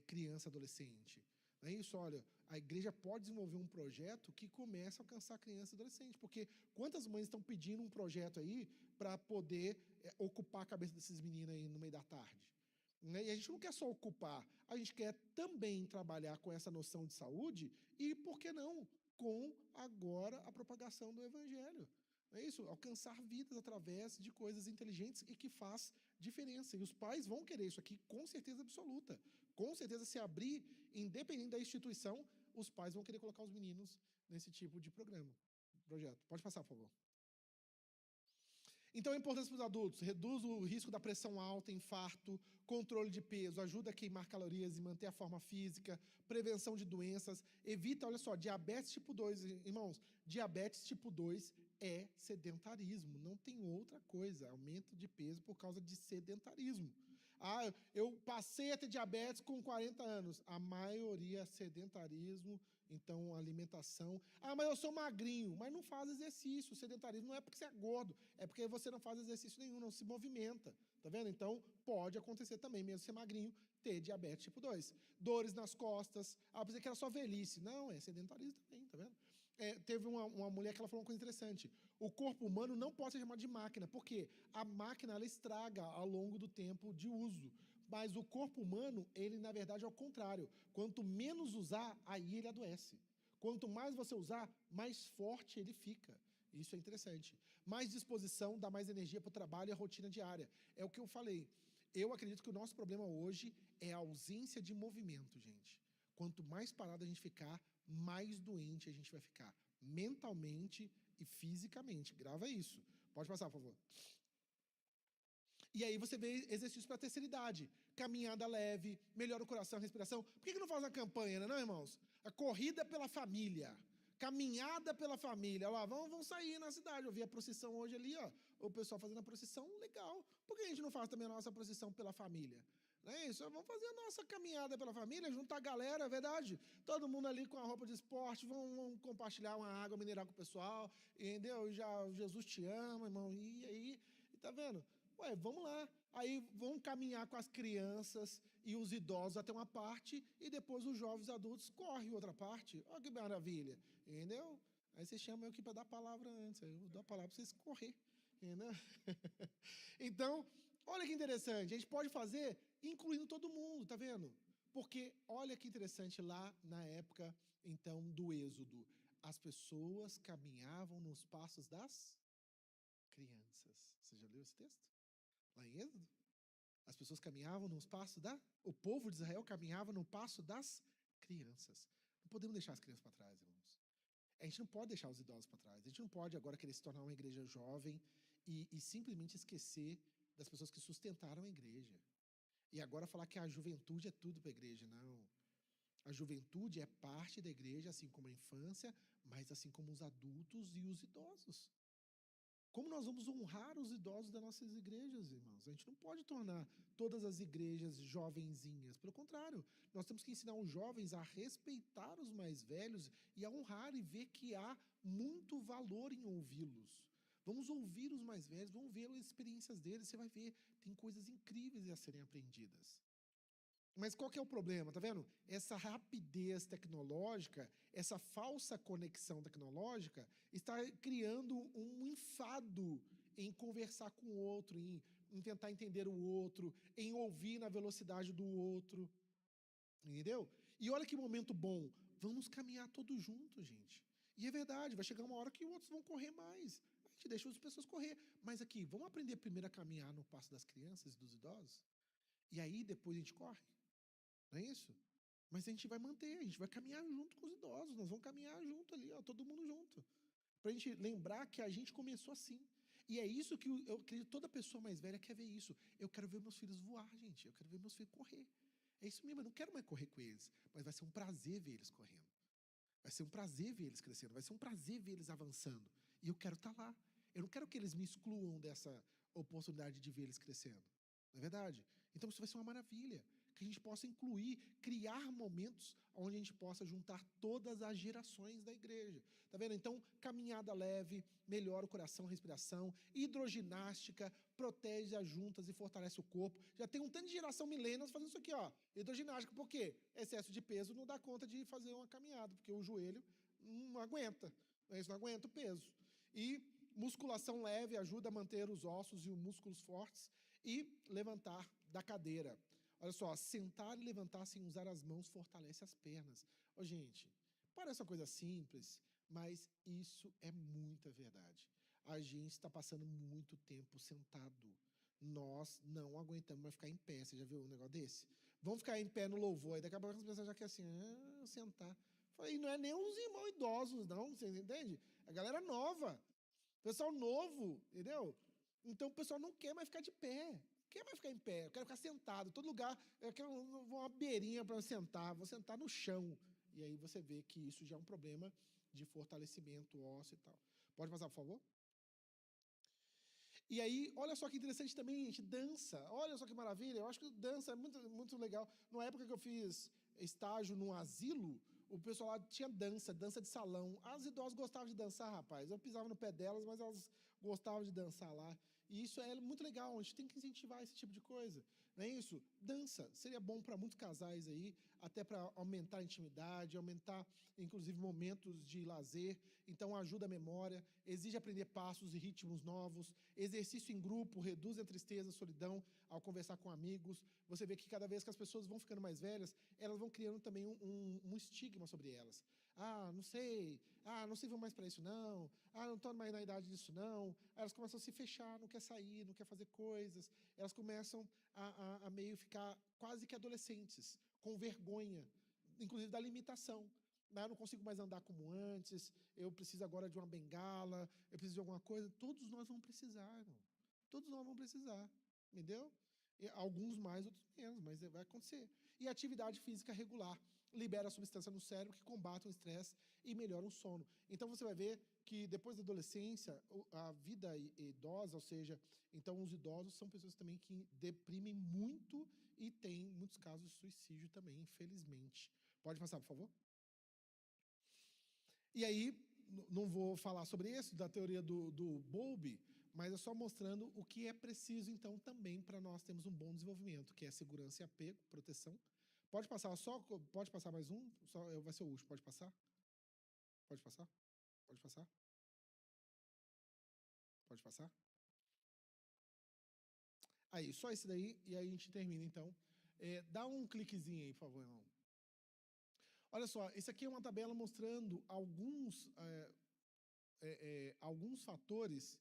criança, adolescente. Não é isso? Olha, a igreja pode desenvolver um projeto que comece a alcançar criança e adolescente. Porque quantas mães estão pedindo um projeto aí para poder ocupar a cabeça desses meninos aí no meio da tarde? Né? E a gente não quer só ocupar, a gente quer também trabalhar com essa noção de saúde e, por que não, com agora a propagação do evangelho. É isso, alcançar vidas através de coisas inteligentes e que faz diferença. E os pais vão querer isso aqui com certeza absoluta. Com certeza, se abrir, independente da instituição, os pais vão querer colocar os meninos nesse tipo de projeto. Pode passar, por favor. Então, a importância para os adultos: reduz o risco da pressão alta, infarto, controle de peso, ajuda a queimar calorias e manter a forma física, prevenção de doenças, evita, olha só, diabetes tipo 2, irmãos, diabetes tipo 2 é sedentarismo, não tem outra coisa, aumento de peso por causa de sedentarismo. Ah, eu passei a ter diabetes com 40 anos, a maioria é sedentarismo. Então, alimentação. Ah, mas eu sou magrinho, mas não faz exercício. O sedentarismo não é porque você é gordo, é porque você não faz exercício nenhum, não se movimenta. Tá vendo? Então, pode acontecer também, mesmo ser magrinho, ter diabetes tipo 2. Dores nas costas. Ah, pensei que era só velhice. Não, é sedentarismo também, tá vendo? Teve uma mulher que ela falou uma coisa interessante. O corpo humano não pode ser chamado de máquina, porque a máquina ela estraga ao longo do tempo de uso. Mas o corpo humano, ele na verdade é o contrário. Quanto menos usar, aí ele adoece. Quanto mais você usar, mais forte ele fica. Isso é interessante. Mais disposição, dá mais energia para o trabalho e a rotina diária. É o que eu falei. Eu acredito que o nosso problema hoje é a ausência de movimento, gente. Quanto mais parado a gente ficar, mais doente a gente vai ficar. Mentalmente e fisicamente. Grava isso. Pode passar, por favor. E aí você vê exercícios para a terceira idade. Caminhada leve, melhora o coração, a respiração. Por que não faz uma campanha, não, irmãos? A corrida pela família. Caminhada pela família. Lá, vamos sair na cidade. Eu vi a procissão hoje ali, ó. O pessoal fazendo a procissão, legal. Por que a gente não faz também a nossa procissão pela família? Não é isso? Vamos fazer a nossa caminhada pela família, juntar a galera, é verdade? Todo mundo ali com a roupa de esporte, vamos compartilhar uma água mineral com o pessoal, entendeu? Já Jesus te ama, irmão. E aí, tá vendo? Ué, vamos lá. Aí vão caminhar com as crianças e os idosos até uma parte e depois os jovens adultos correm outra parte. Olha que maravilha, entendeu? Aí vocês chamam eu aqui para dar a palavra antes, aí eu dou a palavra para vocês correr, entendeu? Então, olha que interessante, a gente pode fazer incluindo todo mundo, tá vendo? Porque olha que interessante lá na época, então, do Êxodo. As pessoas caminhavam nos passos das crianças. Você já leu esse texto? Lá em Êxodo, as pessoas caminhavam nos passos o povo de Israel caminhava no passo das crianças. Não podemos deixar as crianças para trás, irmãos. A gente não pode deixar os idosos para trás. A gente não pode agora querer se tornar uma igreja jovem e simplesmente esquecer das pessoas que sustentaram a igreja. E agora falar que a juventude é tudo para a igreja. Não. A juventude é parte da igreja, assim como a infância, mas assim como os adultos e os idosos. Como nós vamos honrar os idosos das nossas igrejas, irmãos? A gente não pode tornar todas as igrejas jovenzinhas. Pelo contrário, nós temos que ensinar os jovens a respeitar os mais velhos e a honrar e ver que há muito valor em ouvi-los. Vamos ouvir os mais velhos, vamos ver as experiências deles, você vai ver, tem coisas incríveis a serem aprendidas. Mas qual que é o problema, tá vendo? Essa rapidez tecnológica, essa falsa conexão tecnológica está criando um enfado em conversar com o outro, em tentar entender o outro, em ouvir na velocidade do outro, entendeu? E olha que momento bom. Vamos caminhar todos juntos, gente. E é verdade, vai chegar uma hora que outros vão correr mais. A gente deixa as pessoas correr. Mas aqui, vamos aprender primeiro a caminhar no passo das crianças e dos idosos? E aí depois a gente corre? Não é isso? Mas a gente vai manter, a gente vai caminhar junto com os idosos. Nós vamos caminhar junto ali, ó, todo mundo junto. Para a gente lembrar que a gente começou assim. E é isso que eu acredito, toda pessoa mais velha quer ver isso. Eu quero ver meus filhos voar, gente. Eu quero ver meus filhos correr. É isso mesmo, eu não quero mais correr com eles. Mas vai ser um prazer ver eles correndo. Vai ser um prazer ver eles crescendo. Vai ser um prazer ver eles avançando. E eu quero estar lá. Eu não quero que eles me excluam dessa oportunidade de ver eles crescendo. Não é verdade? Então isso vai ser uma maravilha. Que a gente possa incluir, criar momentos onde a gente possa juntar todas as gerações da igreja. Tá vendo? Então, caminhada leve, melhora o coração, a respiração, hidroginástica, protege as juntas e fortalece o corpo. Já tem um tanto de geração milênios fazendo isso aqui, ó. Hidroginástica, por quê? Excesso de peso não dá conta de fazer uma caminhada, porque o joelho não aguenta, não aguenta o peso. E musculação leve ajuda a manter os ossos e os músculos fortes e levantar da cadeira. Olha só, sentar e levantar sem usar as mãos fortalece as pernas. Ô, gente, parece uma coisa simples, mas isso é muita verdade. A gente está passando muito tempo sentado. Nós não aguentamos mais ficar em pé. Você já viu um negócio desse? Vamos ficar em pé no louvor, e daqui a pouco as pessoas já querem assim, sentar. E não é nem os irmãos idosos, não, vocês entendem? A galera nova. Pessoal novo, entendeu? Então o pessoal não quer mais ficar de pé. Quem vai ficar em pé? Eu quero ficar sentado. Todo lugar, eu quero uma beirinha para sentar. Vou sentar no chão. E aí você vê que isso já é um problema de fortalecimento ósseo e tal. Pode passar, por favor? E aí, olha só que interessante também, gente, dança. Olha só que maravilha. Eu acho que dança é muito, muito legal. Na época que eu fiz estágio num asilo, o pessoal lá tinha dança de salão. As idosas gostavam de dançar, rapaz. Eu pisava no pé delas, mas elas gostavam de dançar lá. E isso é muito legal, a gente tem que incentivar esse tipo de coisa. Não é isso? Dança seria bom para muitos casais aí, até para aumentar a intimidade, aumentar, inclusive, momentos de lazer. Então, ajuda a memória, exige aprender passos e ritmos novos. Exercício em grupo reduz a tristeza, a solidão ao conversar com amigos. Você vê que cada vez que as pessoas vão ficando mais velhas, elas vão criando também um estigma sobre elas. Não sei, não sirvo mais para isso não, não estou mais na idade disso não. Elas começam a se fechar, não quer sair, não quer fazer coisas. Elas começam a meio ficar quase que adolescentes, com vergonha, inclusive da limitação. Eu não consigo mais andar como antes, eu preciso agora de uma bengala, eu preciso de alguma coisa. Todos nós vamos precisar, irmão. Todos nós vamos precisar, entendeu? E alguns mais, outros menos, mas vai acontecer. E atividade física regular libera substância no cérebro que combate o estresse e melhora o sono. Então você vai ver que depois da adolescência, a vida idosa, ou seja, então os idosos são pessoas também que deprimem muito e tem muitos casos de suicídio também, infelizmente. Pode passar, por favor? E aí, não vou falar sobre isso, da teoria do Bowlby, mas é só mostrando o que é preciso, então, também para nós termos um bom desenvolvimento, que é segurança e apego, proteção. Pode passar pode passar mais um? Vai ser o último, pode passar? Pode passar? Pode passar? Pode passar? Aí, só esse daí, e aí a gente termina, então. Dá um cliquezinho aí, por favor, irmão. Olha só, esse aqui é uma tabela mostrando alguns fatores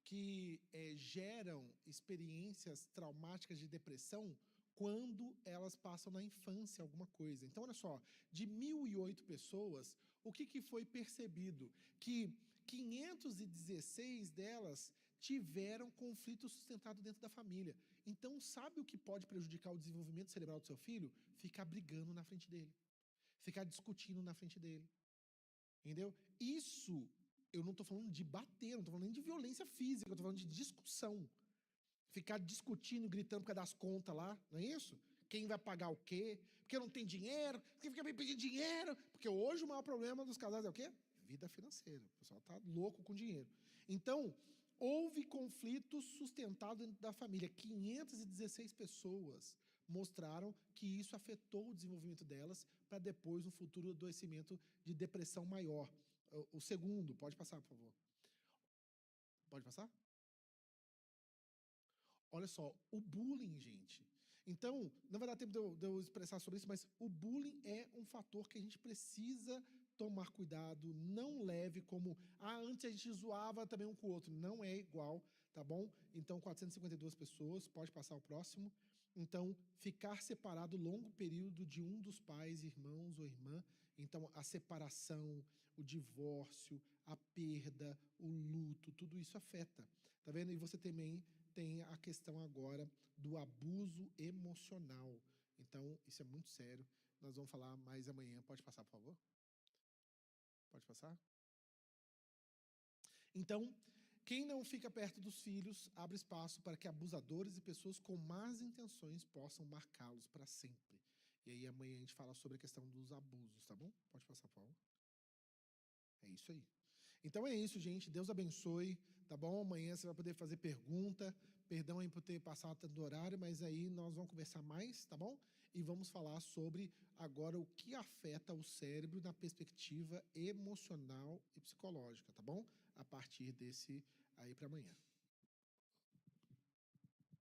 que geram experiências traumáticas de depressão quando elas passam na infância alguma coisa. Então, olha só, de 1.008 pessoas, o que foi percebido? Que 516 delas tiveram conflito sustentado dentro da família. Então, sabe o que pode prejudicar o desenvolvimento cerebral do seu filho? Ficar brigando na frente dele. Ficar discutindo na frente dele. Entendeu? Isso, eu não estou falando de bater, não estou falando nem de violência física, eu estou falando de discussão. Ficar discutindo, gritando por causa das contas lá, não é isso? Quem vai pagar o quê? Porque não tem dinheiro, porque fica me pedindo dinheiro. Porque hoje o maior problema dos casais é o quê? Vida financeira. O pessoal está louco com dinheiro. Então, houve conflitos sustentados dentro da família. 516 pessoas mostraram que isso afetou o desenvolvimento delas para depois, no futuro, adoecimento de depressão maior. O segundo, pode passar, por favor. Pode passar? Olha só, o bullying, gente. Então, não vai dar tempo de eu expressar sobre isso, mas o bullying é um fator que a gente precisa tomar cuidado, não leve como, antes a gente zoava também um com o outro, não é igual, tá bom? Então, 452 pessoas, pode passar o próximo. Então, ficar separado longo período de um dos pais, irmãos ou irmã, então a separação, o divórcio, a perda, o luto, tudo isso afeta, tá vendo? E você também tem a questão agora do abuso emocional. Então, isso é muito sério. Nós vamos falar mais amanhã. Pode passar, por favor? Pode passar? Então, quem não fica perto dos filhos abre espaço para que abusadores e pessoas com más intenções possam marcá-los para sempre. E aí amanhã a gente fala sobre a questão dos abusos, tá bom? Pode passar, por favor. É isso aí. Então é isso, gente. Deus abençoe, tá bom? Amanhã você vai poder fazer pergunta. Perdão aí por ter passado tanto do horário, mas aí nós vamos conversar mais, tá bom? E vamos falar sobre agora o que afeta o cérebro na perspectiva emocional e psicológica, tá bom? A partir desse aí para amanhã.